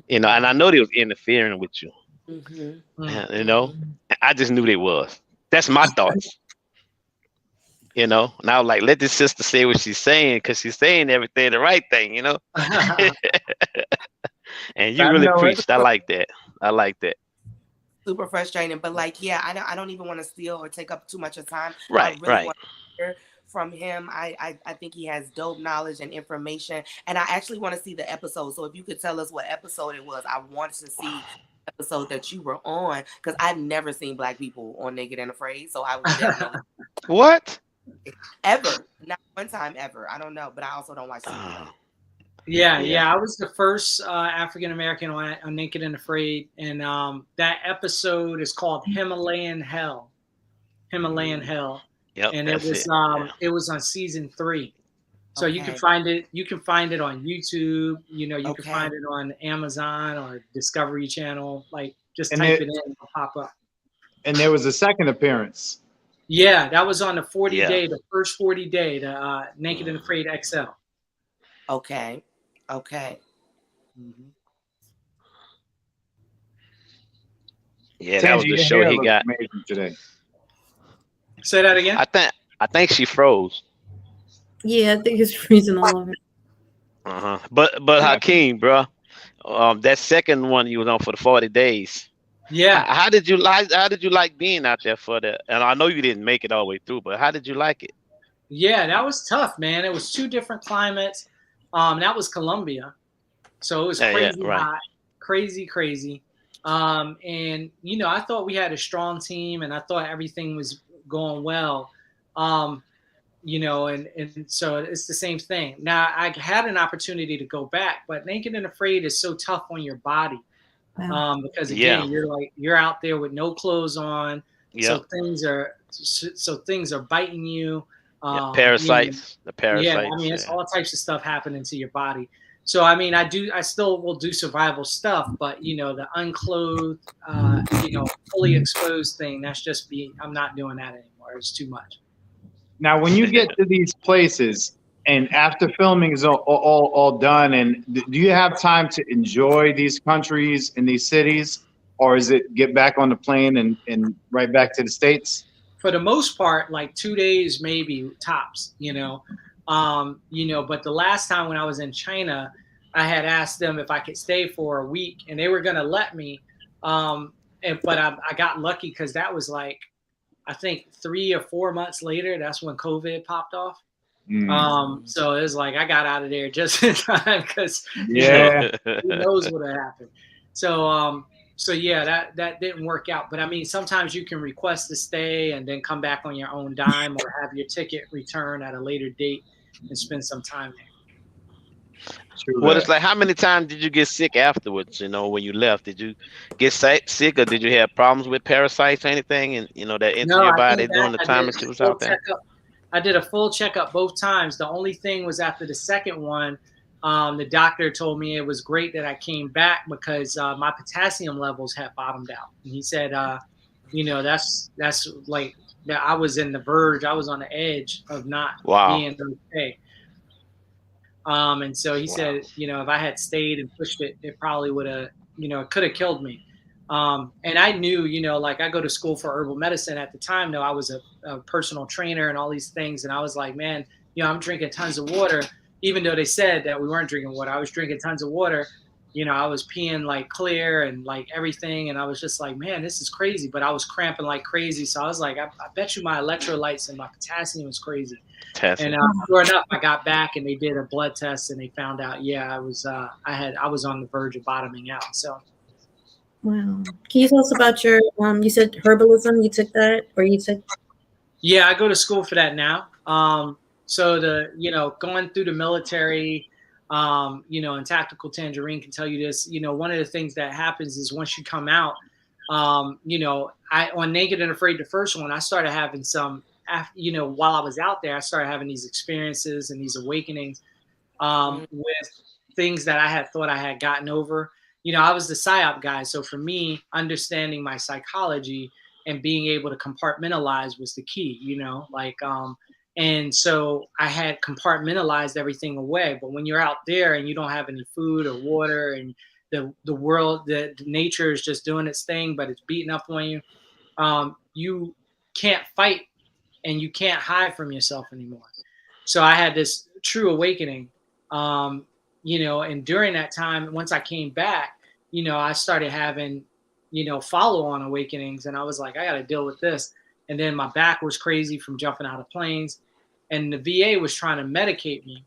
and I know they was interfering with you, Mm-hmm. Mm. I just knew they was. That's my thoughts. And I was like, let this sister say what she's saying, because she's saying everything the right thing. And you I really know it. preached. I like that. I like that. Super frustrating, but like, yeah, I don't even want to steal or take up too much of time. I Right, really right. want to hear from him. I think he has dope knowledge and information, and I actually want to see the episode. So if you could tell us what episode it was, I want to see the episode that you were on because I've never seen Black people on Naked and Afraid. So I would definitely What? ever, not one time ever. I don't know, but I also don't watch TV. Uh, Yeah, Yeah. I was the first African American on Naked and Afraid, and that episode is called Himalayan Hell. Himalayan Hell, Yep, and that's it. Yeah. it was on season 3. So you can Okay. find it. You can find it on YouTube. You can Okay. find it on Amazon or Discovery Channel. Like just And type it- it in, it'll pop up. And there was a second appearance. Yeah, that was on the 40 Yeah. day, the first 40 day, the Naked and Afraid XL. Okay. Okay. Yeah, that was Tangy, the your show hair he looks got. amazing today. Say that again. I think she froze. Yeah, I think it's freezing all over. But Hakeem, bro, that second one you was on for the 40 days. Yeah. How did you like being out there for that? And I know you didn't make it all the way through, but how did you like it? Yeah, that was tough, man. It was 2 different climates. That was Colombia, so it was crazy right. hot, crazy. And I thought we had a strong team, and I thought everything was going well. And so it's the same thing. Now I had an opportunity to go back, but Naked and Afraid is so tough on your body. Wow. Because again, Yeah. you're out there with no clothes on, Yeah. so things are biting you. Parasites. The parasites. Yeah, I mean, it's all types of stuff happening to your body. So I mean, I still will do survival stuff, but you know, the unclothed, you know, fully exposed thing, that's just I'm not doing that anymore. It's too much. Now, when you get to these places and after filming is all done, and do you have time to enjoy these countries and these cities, or is it get back on the plane and right back to the States? For the most part, like 2 days maybe tops, you know. But the last time when I was in China, I had asked them if I could stay for a week, and they were gonna let me. But I got lucky because that was like, I think 3 or 4 months later, that's when COVID popped off. So it was like I got out of there just in time because Yeah. who knows what had happened. So yeah, that didn't work out. But I mean, sometimes you can request to stay and then come back on your own dime, or have your ticket returned at a later date and spend some time there. Well, it's like, how many times did you get sick afterwards? You know, when you left, did you get sick, or did you have problems with parasites or anything, and you know, that entered your body during the time that you was out there? I did a full checkup both times. The only thing was after the second one, the doctor told me it was great that I came back because my potassium levels had bottomed out. And he said, you know, that's like that I was in the verge. I was on the edge of not being okay. And so he said, you know, if I had stayed and pushed it, it probably would have, you know, it could have killed me. And I knew, you know, like I go to school for herbal medicine at the time, though I was a personal trainer and all these things. And I was like, man, you know, I'm drinking tons of water, even though they said that we weren't drinking water. I was drinking tons of water. You know, I was peeing like clear and like everything. And I was just like, man, this is crazy. But I was cramping like crazy. So I was like, I bet you my electrolytes and my potassium was crazy. And sure enough, I got back and they did a blood test and they found out, yeah, I was on the verge of bottoming out. So. Wow. Can you tell us about your, you said herbalism, you took that, or you took? Yeah, I go to school for that now. So you know, going through the military, you know, and Tactical Tangerine can tell you this, you know, one of the things that happens is once you come out, you know, on Naked and Afraid, the first one, I started having some, you know, while I was out there, I started having these experiences and these awakenings with things that I had thought I had gotten over. You know, I was the PSYOP guy. So for me, understanding my psychology and being able to compartmentalize was the key, you know, like, and so I had compartmentalized everything away. But when you're out there and you don't have any food or water, and the world, the nature is just doing its thing, but it's beating up on you, you can't fight and you can't hide from yourself anymore. So I had this true awakening, you know, and during that time, once I came back, you know, I started having, you know, follow-on awakenings, and I was like, I got to deal with this. And then my back was crazy from jumping out of planes, and the VA was trying to medicate me.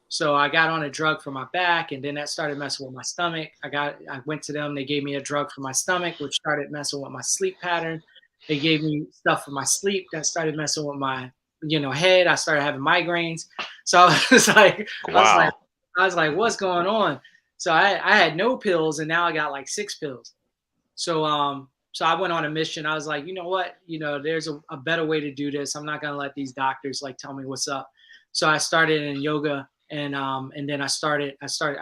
So I got on a drug for my back, and then that started messing with my stomach. I went to them, they gave me a drug for my stomach, which started messing with my sleep pattern. They gave me stuff for my sleep that started messing with my, you know, head. I started having migraines. So I was like, I was like, what's going on? So I had no pills, and now I got like 6 pills. So so I went on a mission. I was like, you know what? You know, there's a better way to do this. I'm not gonna let these doctors like tell me what's up. So I started in yoga, and then I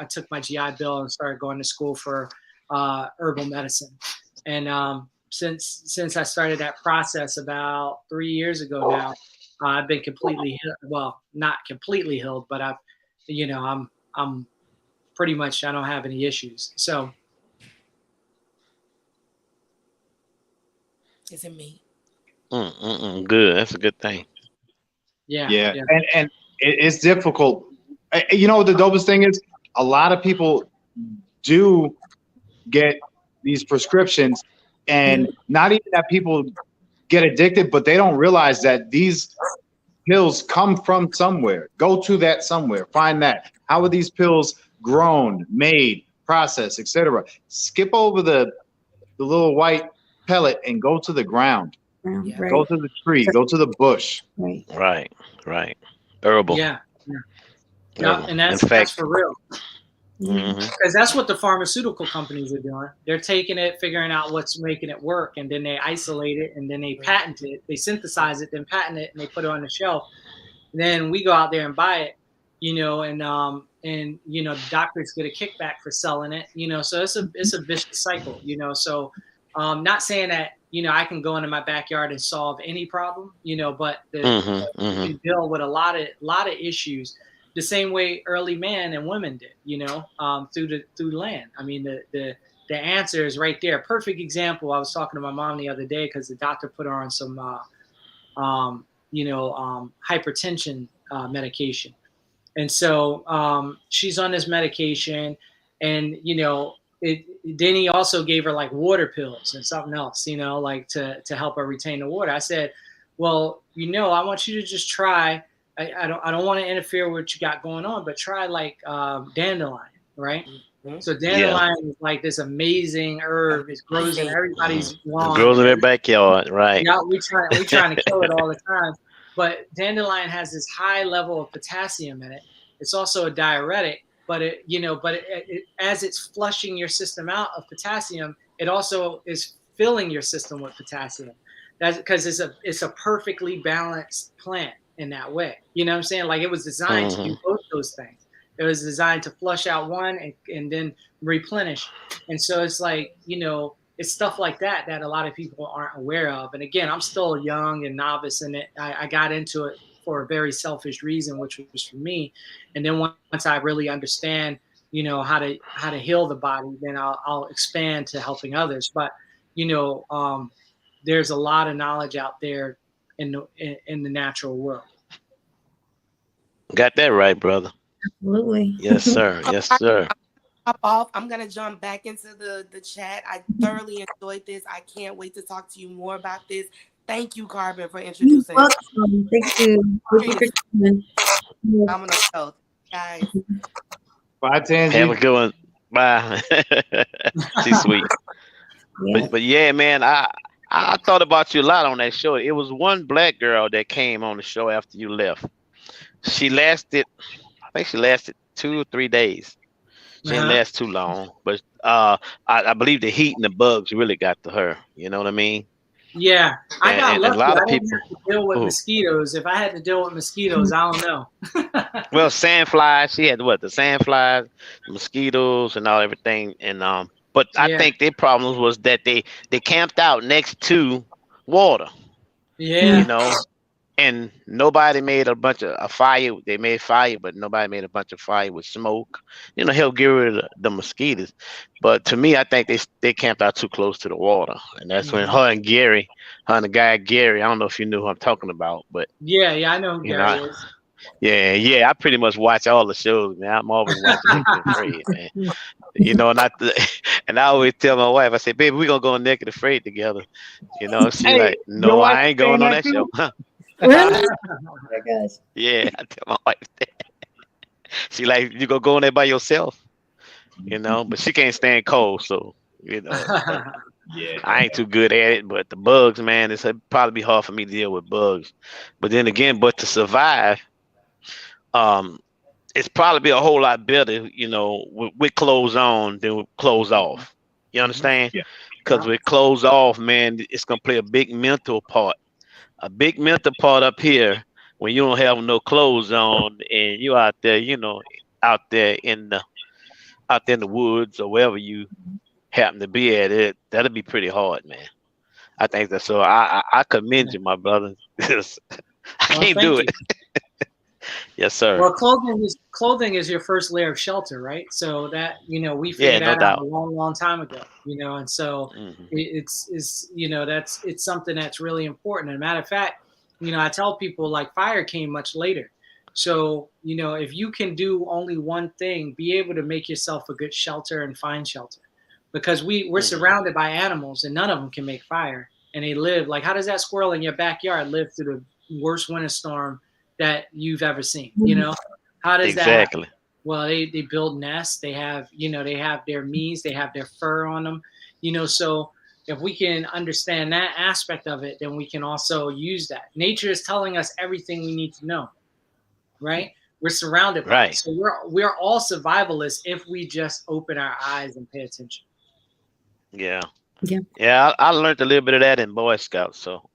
took my GI Bill and started going to school for herbal medicine. And since I started that process about 3 years ago now, I've been completely well, not completely healed, but I've, you know, I'm pretty much, I don't have any issues. So. Is it me? Good. That's a good thing. Yeah. And it's difficult. You know what the dopest thing is? A lot of people do get these prescriptions, and not even that people get addicted, but they don't realize that these pills come from somewhere. Go to that somewhere. Find that. How are these pills grown, made, processed, etc.? Skip over the little white pellet and go to the ground. Yeah, right. Go to the tree. Go to the bush. Right. Herbal. Yeah, and that's for real. Because that's what the pharmaceutical companies are doing. They're taking it, figuring out what's making it work, and then they isolate it, and then they patent it. They synthesize it, then patent it, and they put it on the shelf. And then we go out there and buy it, you know, and you know, doctors get a kickback for selling it, you know, so it's a vicious cycle, you know. So not saying that, you know, I can go into my backyard and solve any problem, you know, but you can deal with a lot of issues the same way early man and women did, you know, through land. I mean, the answer is right there. Perfect example. I was talking to my mom the other day because the doctor put her on some hypertension medication. And so she's on this medication, and you know, then he also gave her like water pills and something else, you know, like to help her retain the water. I said, well, you know, I want you to just try. I don't want to interfere with what you got going on, but try like dandelion, right? Mhm. So dandelion is like this amazing herb. It grows in everybody's lawn. It grows in their backyard, right? Yeah, we trying to kill it all the time. But dandelion has this high level of potassium in it. It's also a diuretic, but as it's flushing your system out of potassium, it also is filling your system with potassium. That's because it's a perfectly balanced plant in that way. You know what I'm saying? Like it was designed to do both those things. It was designed to flush out one and then replenish. And so it's like, you know, it's stuff like that that a lot of people aren't aware of. And again, I'm still young and novice in it. I got into it for a very selfish reason, which was for me. And then once I really understand, you know, how to heal the body, then I'll expand to helping others. But you know, there's a lot of knowledge out there in the natural world. Got that right, brother. Absolutely. Yes, sir. Yes, sir. Hop off. I'm gonna jump back into the chat. I thoroughly enjoyed this. I can't wait to talk to you more about this. Thank you, Carbon, for introducing. You're welcome. Thank you. Thank you for coming. I'm gonna go, guys. Bye, Tangy. Have a good one. Bye. She's sweet. Yeah. But yeah, man, I thought about you a lot on that show. It was one black girl that came on the show after you left. She lasted, I think she lasted 2 or 3 days. She didn't last too long, but I believe the heat and the bugs really got to her. You know what I mean? Yeah, I got lucky. A lot of I didn't people have to deal with mosquitoes. If I had to deal with mosquitoes, I don't know. Well, sandflies. She had what? The sandflies, mosquitoes, and all everything. And but I think their problems was that they camped out next to water. Yeah. You know, and nobody made a bunch of a fire. They made fire, but nobody made a bunch of fire with smoke. You know, help get rid of the mosquitoes. But to me, I think they camped out too close to the water, and that's when her and the guy Gary. I don't know if you knew who I'm talking about, but yeah, I know who Gary is. Yeah, I pretty much watch all the shows, man. I'm always watching Naked and Afraid, man. You know, and I always tell my wife, I say, baby, we're gonna go on Naked and Afraid together. You know, she's like, no, I ain't going on that show. Really? Oh my gosh. Yeah, I tell my wife that. She like, you gonna go on there by yourself, you know, but she can't stand cold, so you know. Yeah, I ain't too good at it, but the bugs, man, it'd probably be hard for me to deal with bugs. But then again, to survive, it's probably be a whole lot better, you know, with clothes on than with clothes off. You understand? Yeah. Because with clothes off, man, it's gonna play a big mental part. A big mental part up here when you don't have no clothes on and you out there, you know, out there in the woods or wherever you happen to be at it, that'll be pretty hard, man. I think that's so. I commend you, my brother. I can't do it. Yes, sir. Well, clothing is your first layer of shelter, right? So that, you know, we figured that out a long time ago, you know, and so it's you know, it's something that's really important. And matter of fact, you know, I tell people like fire came much later. So, you know, if you can do only one thing, be able to make yourself a good shelter and find shelter, because we're surrounded by animals and none of them can make fire, and they live like, how does that squirrel in your backyard live through the worst winter storm that you've ever seen? You know, how does that happen? Well, they build nests. They have, you know, they have their meat, they have their fur on them, you know. So if we can understand that aspect of it, then we can also use that. Nature is telling us everything we need to know, right? We're surrounded by it. So we're all survivalists if we just open our eyes and pay attention. Yeah. I learned a little bit of that in Boy Scouts, so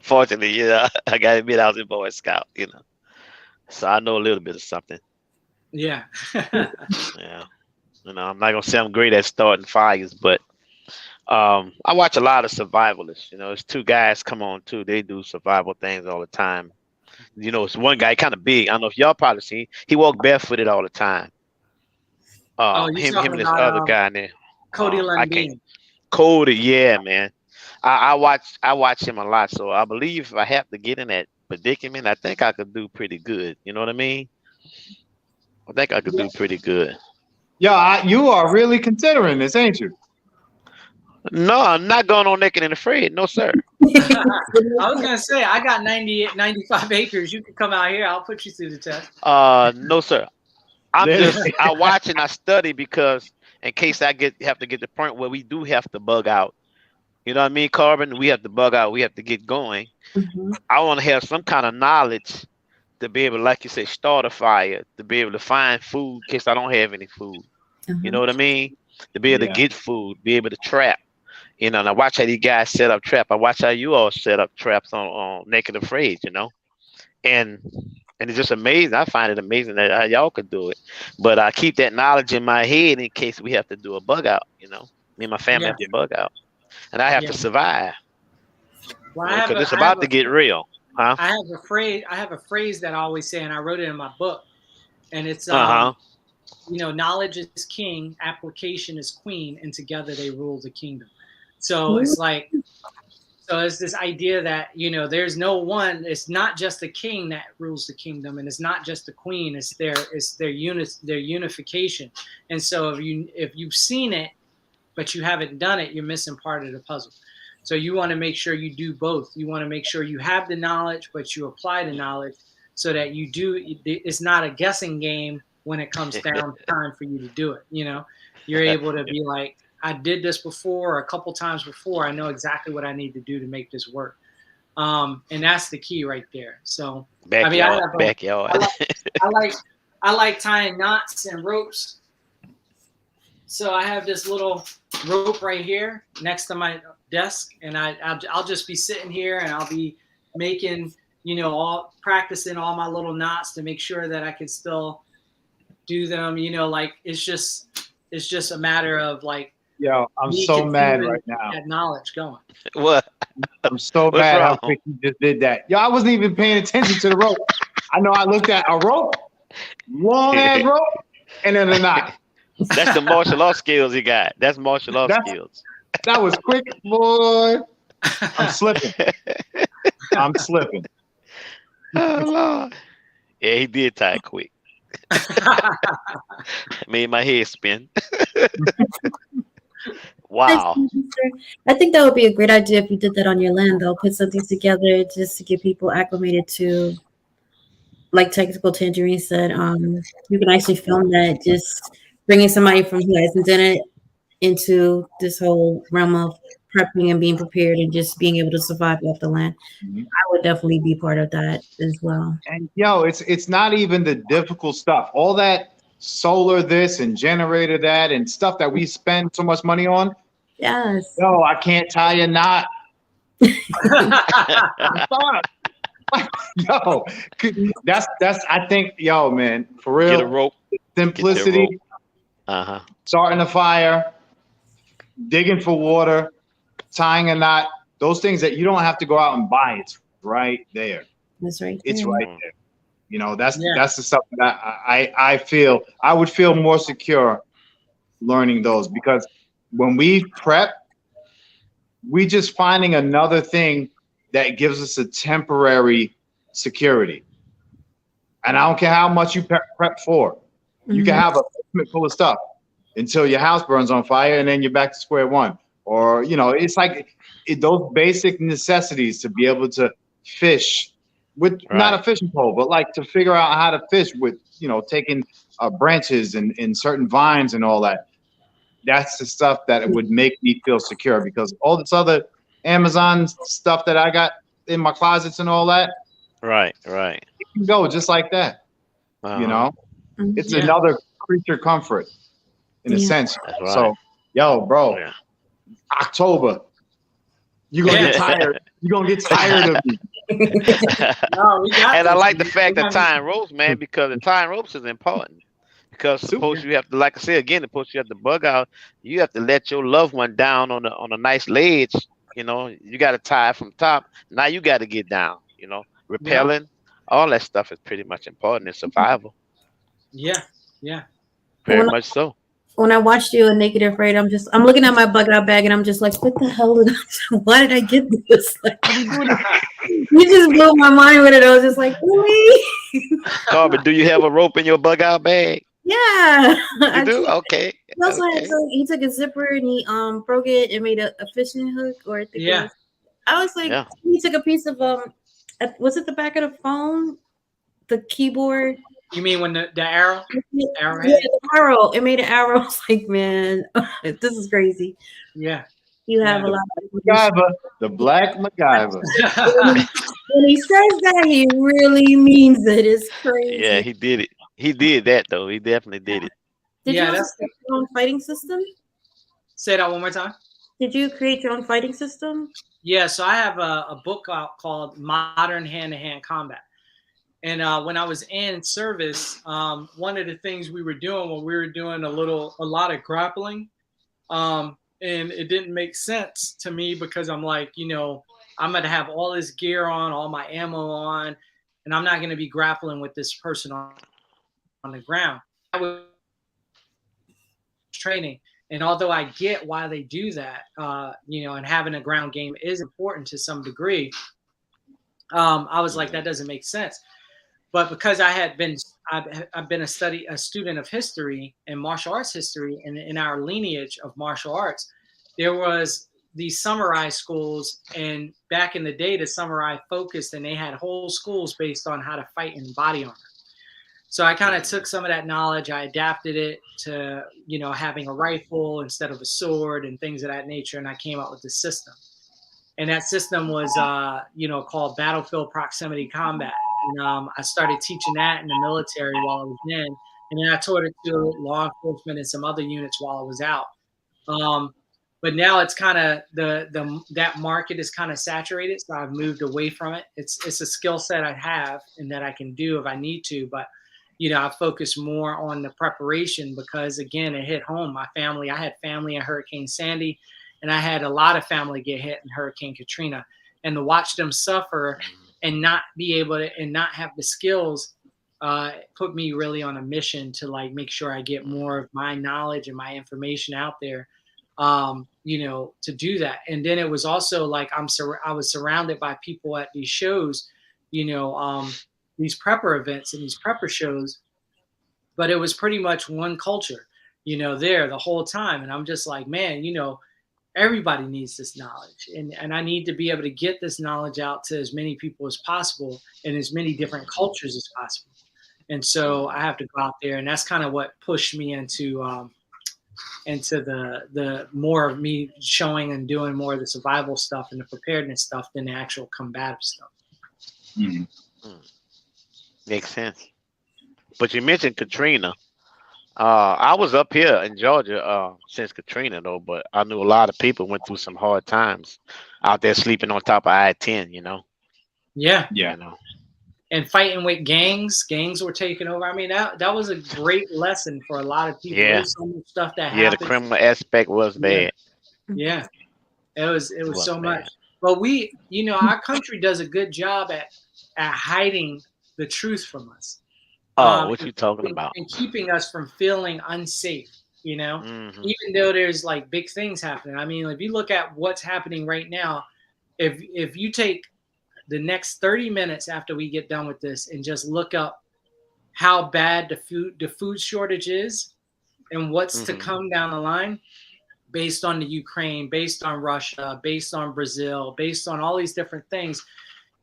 fortunately, you know, I got to admit I was in Boy Scout, you know. So I know a little bit of something. Yeah. Yeah. You know, I'm not gonna say I'm great at starting fires, but I watch a lot of survivalists. You know, there's two guys come on too. They do survival things all the time. You know, it's one guy kind of big. I don't know if y'all probably seen. He walked barefooted all the time. Oh, you Him talking and this about other guy in there. Cody I can't. Lundin? Cody, yeah, man. I watch him a lot, so I believe if I have to get in that predicament, I think I could do pretty good. You know what I mean? I think I could do pretty good. Yeah, you are really considering this, ain't you? No, I'm not going on naked and afraid. No, sir. I was gonna say I got 95 acres. You can come out here. I'll put you through the test. No, sir. I watch and I study because in case I have to get to the point where we do have to bug out. You know what I mean, Carbon? We have to bug out. We have to get going. Mhm. I want to have some kind of knowledge to be able, like you say, start a fire, to be able to find food in case I don't have any food. You know what I mean? To be able to get food, be able to trap. You know, and I watch how these guys set up trap. I watch how you all set up traps on Naked Afraid, you know? And it's just amazing. I find it amazing that how y'all could do it. But I keep that knowledge in my head in case we have to do a bug out, you know? Me and my family have to bug out. And I have to survive. Well, Because it's about to get real. Huh? I have a phrase that I always say, and I wrote it in my book. And it's you know, knowledge is king, application is queen, and together they rule the kingdom. So it's like, so it's this idea that, you know, there's no one, it's not just the king that rules the kingdom, and it's not just the queen, it's their unification. And so if you've seen it, but you haven't done it, you're missing part of the puzzle. So you want to make sure you do both. You want to make sure you have the knowledge, but you apply the knowledge so that you do, it's not a guessing game when it comes down time for you to do it. You know, you're able to be like, I did this before, or a couple times before. I know exactly what I need to do to make this work. And that's the key right there. So backyard. I like tying knots and ropes. So I have this little rope right here next to my desk, and I'll just be sitting here and I'll be making, you know, practicing all my little knots to make sure that I can still do them. You know, like it's just a matter of like. Yo, I'm so mad right now. That knowledge going. What? I'm so mad how quick you just did that. Yo, I wasn't even paying attention to the rope. I know I looked at a rope, long ass rope, and then a knot. That's the martial arts skills he got. That's martial arts skills. That was quick, boy. I'm slipping. I'm slipping. Oh, Lord. Yeah, he did tie it quick. Made my head spin. Wow. I think that would be a great idea if you did that on your land, though. Put something together just to get people acclimated to, like Technical Tangerine said, you can actually film that, just bringing somebody from who hasn't done it into this whole realm of prepping and being prepared and just being able to survive off the land. I would definitely be part of that as well. And yo, it's not even the difficult stuff. All that solar this and generator that and stuff that we spend so much money on. Yes. Yo, I can't tie a knot. Yo, that's I think, yo, man, for real. Get a rope. Simplicity. Starting a fire, digging for water, tying a knot. Those things that you don't have to go out and buy. It's right there. That's right. It's right there. You know, that's the stuff that I feel I would feel more secure learning those, because when we prep, we just finding another thing that gives us a temporary security. And I don't care how much you prep for. You can have a basement full of stuff until your house burns on fire, and then you're back to square one. Or, you know, it's like those basic necessities to be able to fish with not a fishing pole, but like to figure out how to fish with, you know, taking branches and certain vines and all that. That's the stuff that would make me feel secure, because all this other Amazon stuff that I got in my closets and all that. Right. It can go just like that. You know, it's another creature comfort in a sense. That's right. So, yo, bro, October, You're gonna get tired. You're gonna get tired of me. No, we got And I this. like the fact We that got- tying ropes, man, because the tying ropes is important. Because suppose Super. you have to, like I said again, suppose you have to bug out, you have to let your loved one down on a nice ledge. You know, you got to tie from top. Now you got to get down. You know, Yeah, repelling, all that stuff is pretty much important in survival. yeah, yeah. Very much so. When I watched you on Naked and Afraid, I'm looking at my bug out bag and I'm just like, what the hell did I do? Why did I get this? Like, what are you doing? You just blew my mind with it. I was just like, really? Corbin, do you have a rope in your bug out bag? Yeah. You do? Okay. He also had Okay. he took a zipper and he broke it and made a fishing hook, or I think it Yeah. was, I was like, Yeah. he took a piece of was it the back of the phone, the keyboard? You mean when the arrow? Yeah, Arrowhead? the arrow. It made an arrow. I was like, man, this is crazy. Yeah. You have Yeah. a lot of MacGyver, the Black MacGyver. when he says that, he really means it. It's crazy. Yeah, he did it. He did that though. He definitely did it. Did Yeah, you also that's- create your own fighting system? Say that one more time. Did you create your own fighting system? Yeah, so I have a book out called Modern Hand-to-Hand Combat. And when I was in service, one of the things we were doing a lot of grappling, and it didn't make sense to me because I'm like, I'm going to have all this gear on, all my ammo on, and I'm not going to be grappling with this person on the ground. I was training. And although I get why they do that, and having a ground game is important to some degree, I was like, that doesn't make sense. But because I've been a student of history and martial arts history, and in our lineage of martial arts, there was these samurai schools, and back in the day, the samurai focused, and they had whole schools based on how to fight in body armor. So I kind of took some of that knowledge, I adapted it to, having a rifle instead of a sword and things of that nature, and I came up with this system. And that system was, called Battlefield Proximity Combat. And I started teaching that in the military while I was in, and then I taught it to law enforcement and some other units while I was out. But now it's kind of that market is kind of saturated, so I've moved away from it. It's a skill set I have and that I can do if I need to, but I focus more on the preparation because again, it hit home. I had family in Hurricane Sandy, and I had a lot of family get hit in Hurricane Katrina, and to watch them suffer and not be able to and not have the skills put me really on a mission to like make sure I get more of my knowledge and my information out there, to do that. And then it was also like I was surrounded by people at these shows, these prepper events and these prepper shows, but it was pretty much one culture, there the whole time. And I'm just like, man, everybody needs this knowledge, and I need to be able to get this knowledge out to as many people as possible in as many different cultures as possible. And so I have to go out there, and that's kind of what pushed me into the more of me showing and doing more of the survival stuff and the preparedness stuff than the actual combative stuff. Mm. Makes sense. But you mentioned Katrina. I was up here in Georgia since Katrina though, but I knew a lot of people went through some hard times out there sleeping on top of I-10, Yeah. Yeah. And fighting with gangs were taking over. I mean, that was a great lesson for a lot of people. Yeah. There's so much stuff that Yeah, the happened. criminal aspect was bad. Yeah. It was so bad. much. But our country does a good job at hiding the truth from us. Oh, what you talking about? And keeping us from feeling unsafe, Mhm. even though there's like big things happening. I mean, if you look at what's happening right now, if you take the next 30 minutes after we get done with this and just look up how bad the food shortage is and what's to come down the line based on the Ukraine, based on Russia, based on Brazil, based on all these different things,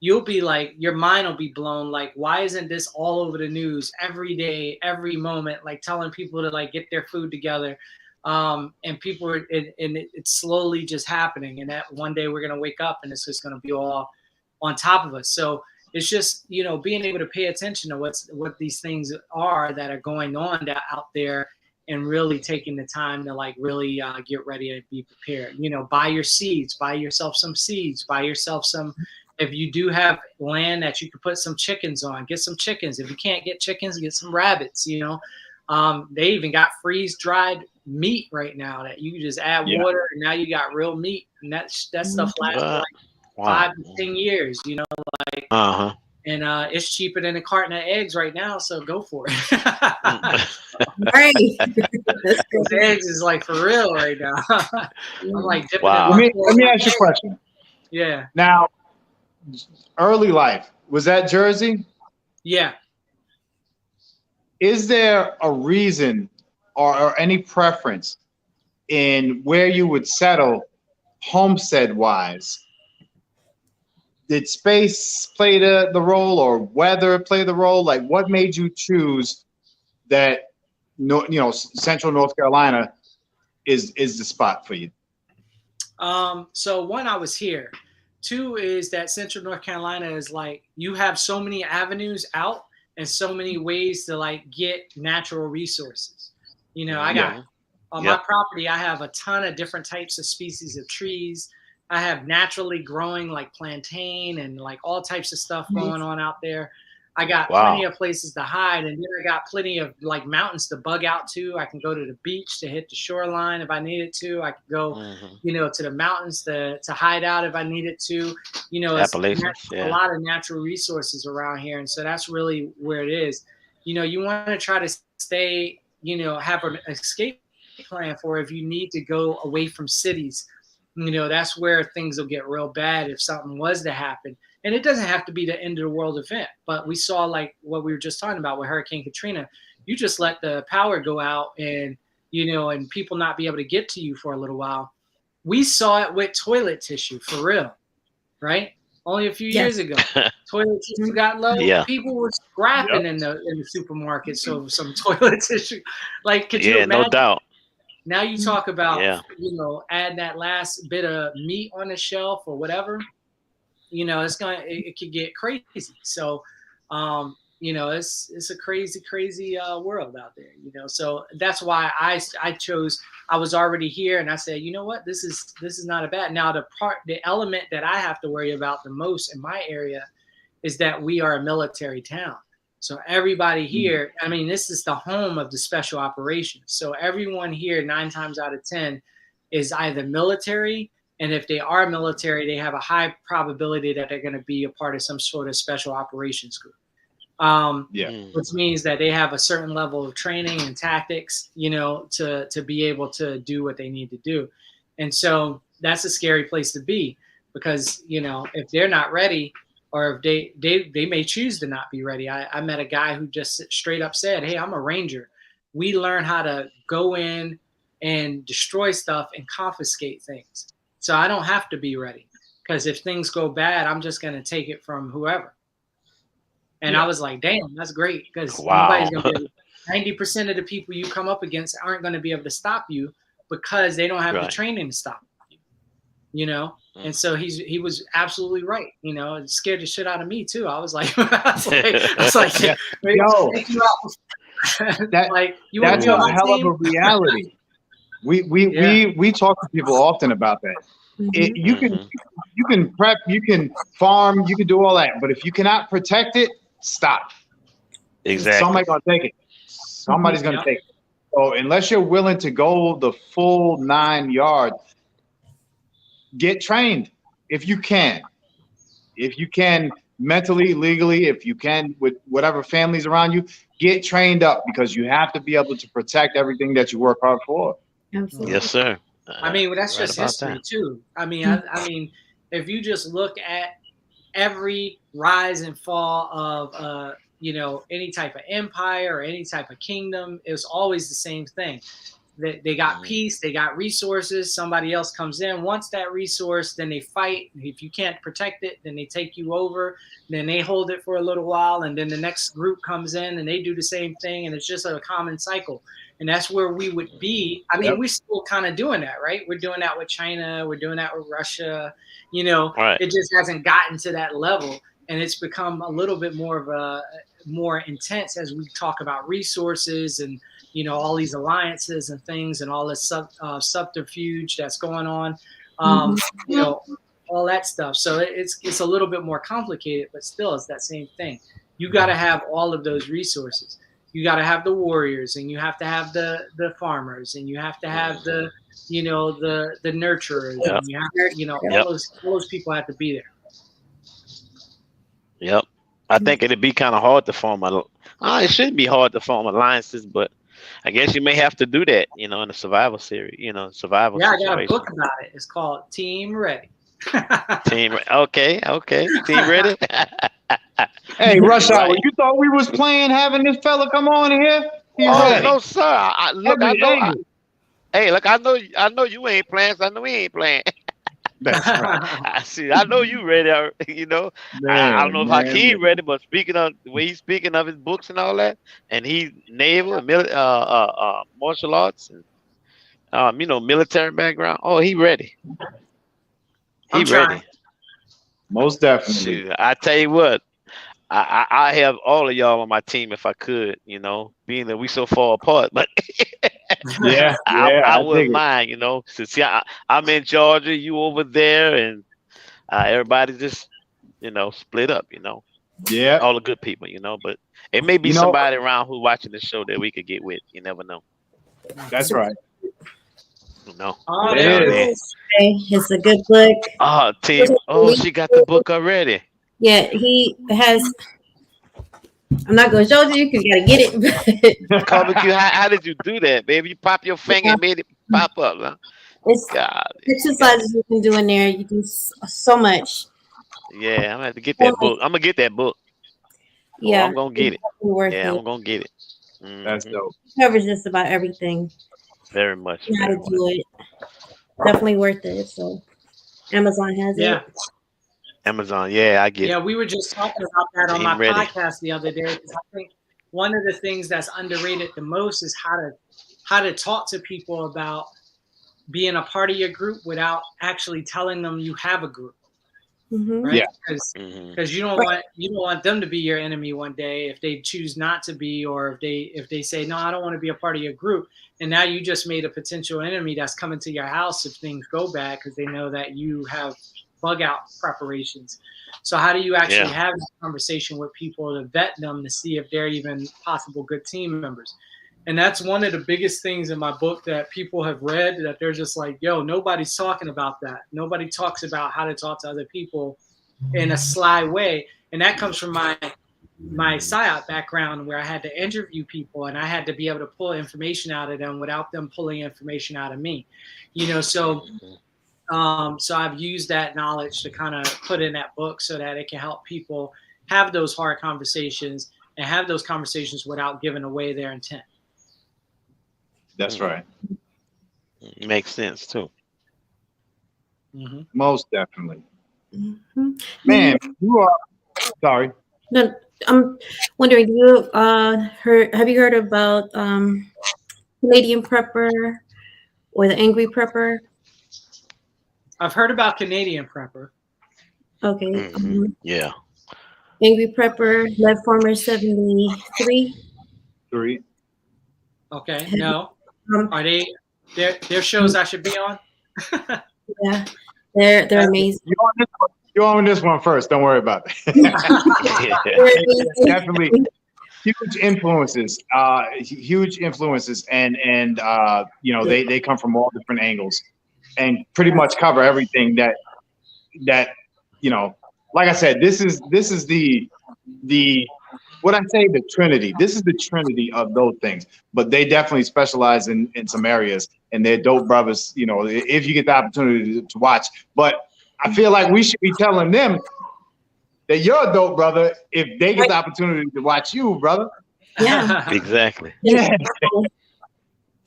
you'll be like, your mind will be blown. Like, why isn't this all over the news every day, every moment, like telling people to like get their food together? And people are, and it's slowly just happening. And that one day we're going to wake up and it's just going to be all on top of us. So it's just, being able to pay attention to what these things are that are going on out there and really taking the time to like really get ready and be prepared. You know, buy your seeds, buy yourself some seeds, buy yourself some. If you do have land that you could put some chickens on, get some chickens. If you can't get chickens, get some rabbits. You know, they even got freeze dried meat right now that you can just add water, and now you got real meat, and that stuff lasts for like 5 to 10 years. You know, like and it's cheaper than a carton of eggs right now, so go for it. Right. Eggs is like for real right now. I'm like dipping Let me ask you a question. Yeah. Now, early life, was that Jersey? Yeah. Is there a reason or any preference in where you would settle homestead wise? Did space play the role, or weather play the role? Like, what made you choose that, Central North Carolina is the spot for you? So one, I was here. Two is that Central North Carolina is like, you have so many avenues out and so many ways to like get natural resources. You know, I got on my property, I have a ton of different types of species of trees. I have naturally growing like plantain and like all types of stuff going on out there. I got plenty of places to hide, and then I got plenty of like mountains to bug out to. I can go to the beach to hit the shoreline if I needed to. I could go, to the mountains to hide out if I needed to. You know, it's a lot of natural resources around here, and so that's really where it is. You know, you want to try to stay, have an escape plan for if you need to go away from cities. You know, that's where things will get real bad if something was to happen. And it doesn't have to be the end of the world event, but we saw like what we were just talking about with Hurricane Katrina. You just let the power go out and, and people not be able to get to you for a little while. We saw it with toilet tissue, for real, right? Only a few years ago, toilet tissue got low. People were scrapping in the supermarket. So some toilet tissue, like, could you imagine? No doubt. Now you talk about, add that last bit of meat on the shelf or whatever, it could get crazy. So, it's a crazy world out there, so that's why I chose, I was already here and I said, you know what, this is not a bad. Now the element that I have to worry about the most in my area is that we are a military town. So everybody here, I mean, this is the home of the special operations. So everyone here, 9 times out of 10, is either military, and if they are military, they have a high probability that they're going to be a part of some sort of special operations group. Which means that they have a certain level of training and tactics, to be able to do what they need to do. And so that's a scary place to be, because, if they're not ready, or if they may choose to not be ready. I met a guy who just straight up said, hey, I'm a ranger. We learn how to go in and destroy stuff and confiscate things. So I don't have to be ready, because if things go bad, I'm just going to take it from whoever. And I was like, damn, that's great, because nobody's going to be 90% of the people you come up against aren't going to be able to stop you, because they don't have the training to stop you, And so he was absolutely right. It scared the shit out of me too. I was like, that's a hell of a reality. We talk to people often about that. You can prep, you can farm, you can do all that, but if you cannot protect it, stop. Exactly. Somebody's gonna take it. Somebody's gonna take it. So unless you're willing to go the full 9 yards, get trained if you can. If you can mentally, legally, if you can with whatever families around you, get trained up, because you have to be able to protect everything that you work hard for. Absolutely. Yes, sir. I mean, that's just history too. I mean, I mean, if you just look at every rise and fall of any type of empire or any type of kingdom, it was always the same thing. They got peace, they got resources, somebody else comes in, wants that resource, then they fight. If you can't protect it, then they take you over, then they hold it for a little while, and then the next group comes in and they do the same thing, and it's just a common cycle. And that's where we would be. I mean, we're still kind of doing that, right? We're doing that with China, we're doing that with Russia, It just hasn't gotten to that level, and it's become a little bit more of a more intense as we talk about resources and all these alliances and things and all this subterfuge that's going on, all that stuff. So it's a little bit more complicated, but still it's that same thing. You got to have all of those resources. You got to have the warriors, and you have to have the farmers, and you have to have the the nurturers, Yep. and you have all those people have to be there. Yep. I think it'd be kind of hard to form it shouldn't be hard to form alliances, but I guess you may have to do that, in a survival series, survival Yeah, situation. I got a book about it. It's called Team Ready. Okay. Team Ready. Hey, Rush Hour, Right. you thought we was playing having this fella come on here? He's ready. No, sir. I know. Hey, look, I know you ain't playing. So I know he ain't playing. That's right. I know you ready. I don't know if Hakim ready, but speaking of the way he's speaking of his books and all that, and he's naval and martial arts and military background. Oh, he ready. He ready. Most definitely. Shoot, I tell you what, I have all of y'all on my team if I could, being that we so far apart, but Yeah, I wouldn't dig it. mind, since I'm in Georgia, you over there, and everybody just, split up, Yeah. all the good people, but it may be somebody around who's watching the show that we could get with. You never know. That's right. Oh, It there is. it is. It's a good book. Oh, team. Oh, she got the book already. Yeah, he has. I'm not gonna show you because you gotta get it. Barbecue, how did you do that, baby? You pop your finger and made it pop up, huh? It's God. exercises you can do in there. You do so much. Yeah, I'm gonna have to get that book. I'm gonna get that book. Yeah, I'm gonna get it. Worth Yeah, it. I'm gonna get it. That's dope. Covers just about everything. Very much. How to do it. Definitely worth it. So Amazon has it. Amazon, yeah, I get it. Yeah, we were just talking about that on Team my Ready. podcast the other day, because I think one of the things that's underrated the most is how to talk to people about being a part of your group without actually telling them you have a group. Mm-hmm. Right? Yeah. Because you don't want them to be your enemy one day if they choose not to be, or if they say, no, I don't want to be a part of your group, and now you just made a potential enemy that's coming to your house if things go bad, because they know that you have bug out preparations. So how do you actually have this conversation with people to vet them to see if they're even possible good team members? And that's one of the biggest things in my book that people have read, that they're just like, yo, nobody's talking about that. Nobody talks about how to talk to other people in a sly way. And that comes from my PSYOP background, where I had to interview people and I had to be able to pull information out of them without them pulling information out of me. So I've used that knowledge to kind of put in that book so that it can help people have those hard conversations and have those conversations without giving away their intent. That's right. Makes sense too. Mm-hmm. Most definitely. Mm-hmm. Man, you are sorry. No, I'm wondering, have you heard about Canadian Prepper or the Angry Prepper? I've heard about Canadian Prepper. Okay. Mm-hmm. Yeah. Angry Prepper, Lead Farmer 73. 3. Okay. No. Are they their shows I should be on? Yeah. They're amazing. You're on this one first. Don't worry about it. Definitely huge influences. And they come from all different angles and pretty much cover everything that like I said, this is the what I say, the Trinity. This is the Trinity of those things, but they definitely specialize in some areas, and they're dope brothers, if you get the opportunity to watch. But I feel like we should be telling them that you're a dope brother if they get the opportunity to watch you, brother. Yeah. Exactly. Yeah.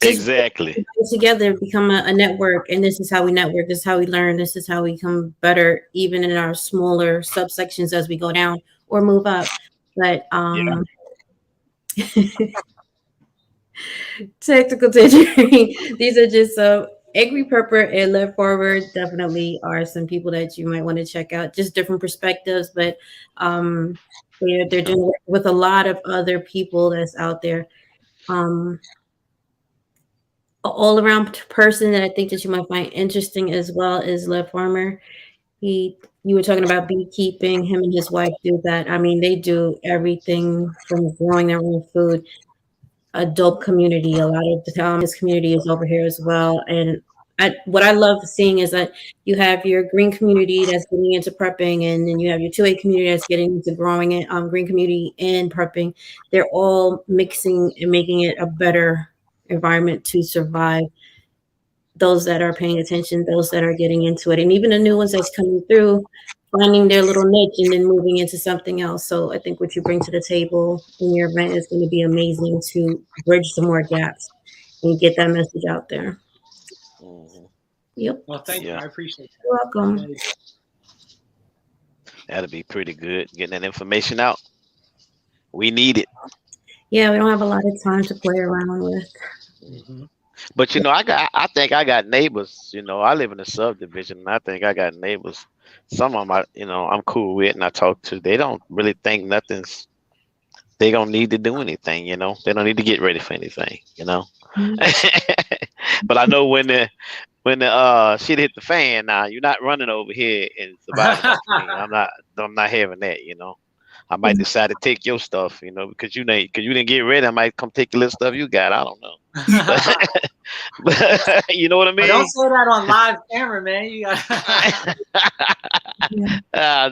Exactly. Together become a network, and this is how we network. This is how we learn. This is how we become better, even in our smaller subsections as we go down or move up. But technical tangerine. These are just Angry Prepper and Left Forward definitely are some people that you might want to check out. Just different perspectives, but they're doing with a lot of other people that's out there. all around person that I think that you might find interesting as well is Lev Farmer. You were talking about beekeeping. Him and his wife do that. I mean, they do everything from growing their own food. A dope community. A lot of the time, his community is over here as well. And what I love seeing is that you have your green community that's getting into prepping, and then you have your 2A community that's getting into growing it. Green community and prepping. They're all mixing and making it a better environment to survive. Those that are paying attention, those that are getting into it, and even the new ones that's coming through, finding their little niche and then moving into something else. So I think what you bring to the table in your event is going to be amazing to bridge some more gaps and get that message out there. Mhm. Yep. Well, thank you. I appreciate that. You're welcome. That'll be pretty good. Getting that information out. We need it. Yeah, we don't have a lot of time to play around with. Mhm. But I think I got neighbors. I live in a subdivision, and I think I got neighbors. Some of them, I'm cool with, and I talk to. They don't really think nothing's. They don't need to do anything. They don't need to get ready for anything. Mhm. But I know when the shit hit the fan. Now you're not running over here and surviving off me. I'm not having that. I might decide to take your stuff. Because you didn't get ready. I might come take the little stuff you got. I don't know. But you know what I mean? But don't say that on live camera, man. You got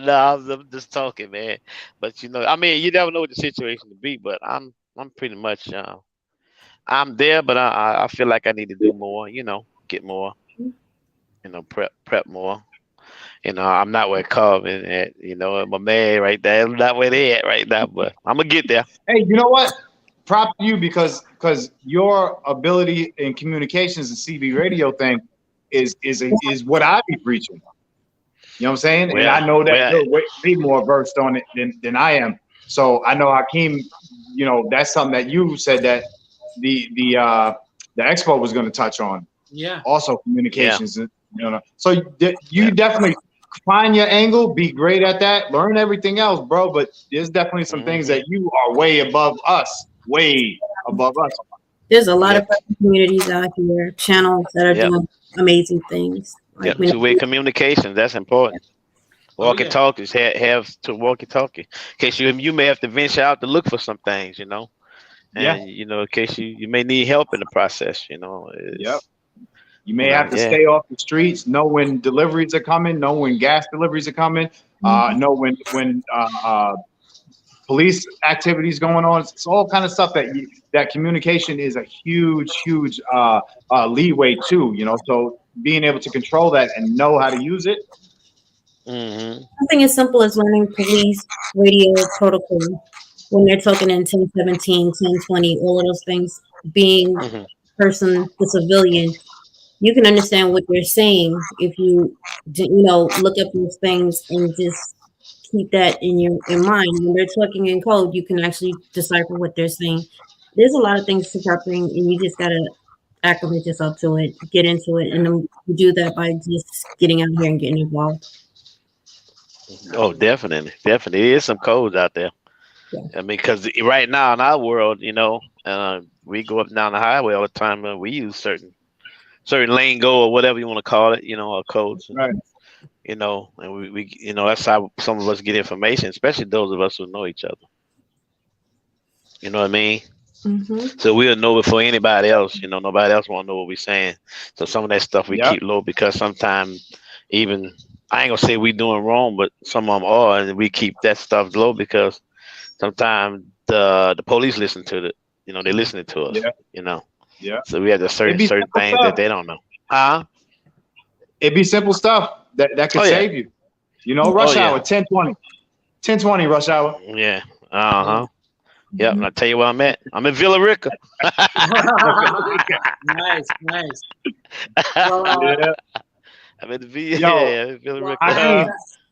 no, I'm just talking, man. But you never know what the situation to be. But I'm pretty much I'm there, but I feel like I need to do more. Get more. Prep more. I'm not where Carvin at. My man right there. I'm not where they at right now, but I'm gonna get there. Hey, you know what? Prop to you because your ability in communications and CB radio thing is what I be preaching. You know what I'm saying? And I know that you're way more versed on it than I am. So I know Hakim, that's something that you said that the expo was going to touch on. Yeah. Also communications. Yeah. So you definitely find your angle, be great at that, learn everything else, bro. But there's definitely some things that you are way above us. There's a lot of communities out here, channels that are doing amazing things. Like 2-way communication, that's important. Walkie-talkies, have to walkie-talkie. In case you may have to venture out to look for some things, and in case you may need help in the process, You may have to stay off the streets, know when deliveries are coming, know when gas deliveries are coming, know when police activities going on. It's all kind of stuff that communication is a huge leeway to, so being able to control that and know how to use it. Something as simple as learning police radio protocol when they're talking in 1017, 1020, all of those things, being person, the civilian, you can understand what they're saying if you look up those things and just keep that in mind. When they're talking in code, you can actually decipher what they're saying. There's a lot of things to prepping, and you just gotta acclimate yourself to it, get into it, and then you do that by just getting out here and getting involved. Oh, definitely. There's some codes out there. Yeah. I mean, because right now in our world, we go up and down the highway all the time, and we use certain lingo or whatever you want to call it, our codes. Right. And we that's how some of us get information, especially those of us who know each other. You know what I mean? So we'll know before anybody else. Nobody else won't know what we're saying. So some of that stuff we keep low because sometimes even I ain't gonna say we doing wrong, but some of them are, and we keep that stuff low because sometimes the police listen to they're listening to us. Yeah. So we have to certain things that they don't know. It'd be simple stuff that could save you. Rush hour, 10:20. 10:20 rush hour. Yeah. Yep. And I'll tell you where I'm at. I'm in Villa Rica. Nice. Well, I'm in Villa Rica.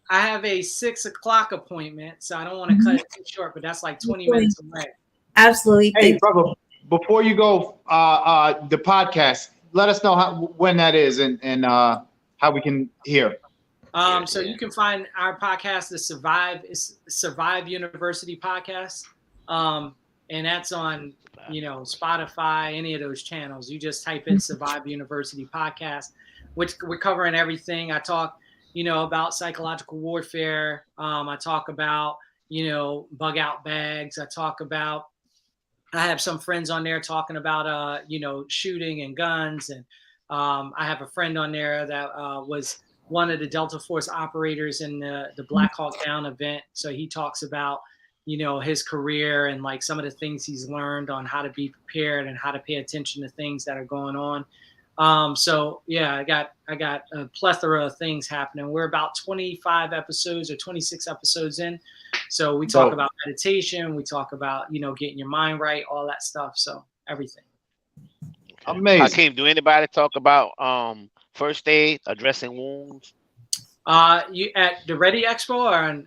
I have a 6 o'clock appointment, so I don't want to cut it too short, but that's like 20 minutes away. Absolutely. Hey, brother, before you go, the podcast, let us know when that is and how we can hear. So you can find our podcast, the Survive University podcast. and that's on, Spotify, any of those channels. You just type in Survive University Podcast, which we're covering everything. I talk, about psychological warfare. I talk about, bug out bags. I have some friends on there talking about, shooting and guns. And I have a friend on there that was one of the Delta Force operators in the Black Hawk Down event. So he talks about, his career and like some of the things he's learned on how to be prepared and how to pay attention to things that are going on. So yeah, I got a plethora of things happening. We're about 25 episodes or 26 episodes in. So we talk about meditation. We talk about, getting your mind right, all that stuff. So everything. Amazing. Hakim, do anybody talk about first aid, addressing wounds? You at the Ready Expo or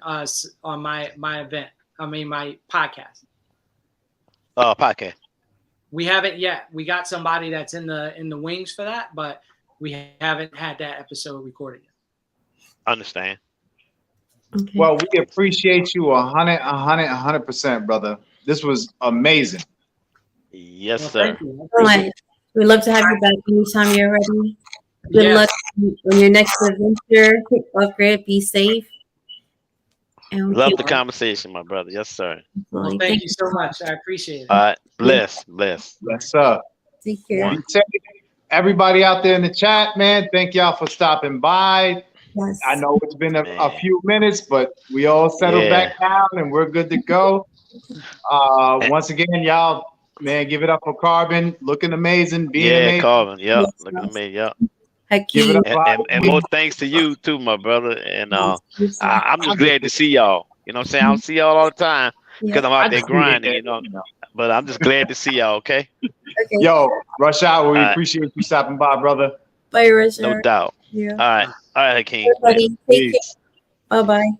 on my event? I mean, my podcast. Podcast. We haven't yet. We got somebody that's in the wings for that, but we haven't had that episode recorded yet. Understand. Okay. Well, we appreciate you 100%, brother. This was amazing. Yes, Well, sir. thank you. So much. We'd love to have you back anytime you're ready. Good Yes. luck on your next adventure. Upgrade. Be safe. And Love the conversation, my brother. Yes, sir. Well, thank you so much. I appreciate it. All right. Bless. Yes, sir. Take care. Be safe. Everybody out there in the chat, man, thank y'all for stopping by. Yes. I know it's been a few minutes, but we all settled back down and we're good to go. Once again, y'all, man, give it up for Carbon. Looking amazing, being amazing. Carbon. Yep. Yes, Looking yes. amazing. Yep. Give it Hakim. up. And more thanks to you too, my brother. And I'm just glad to see y'all. You know what I'm saying? I don't see y'all all the time because I'm out there grinding, But I'm just glad to see y'all, okay? Okay. Yo, Rush Hour, we All right. appreciate you stopping by, brother. Bye, Richard. No doubt. Yeah. All right, Hakeem. Everybody, take care. Bye-bye.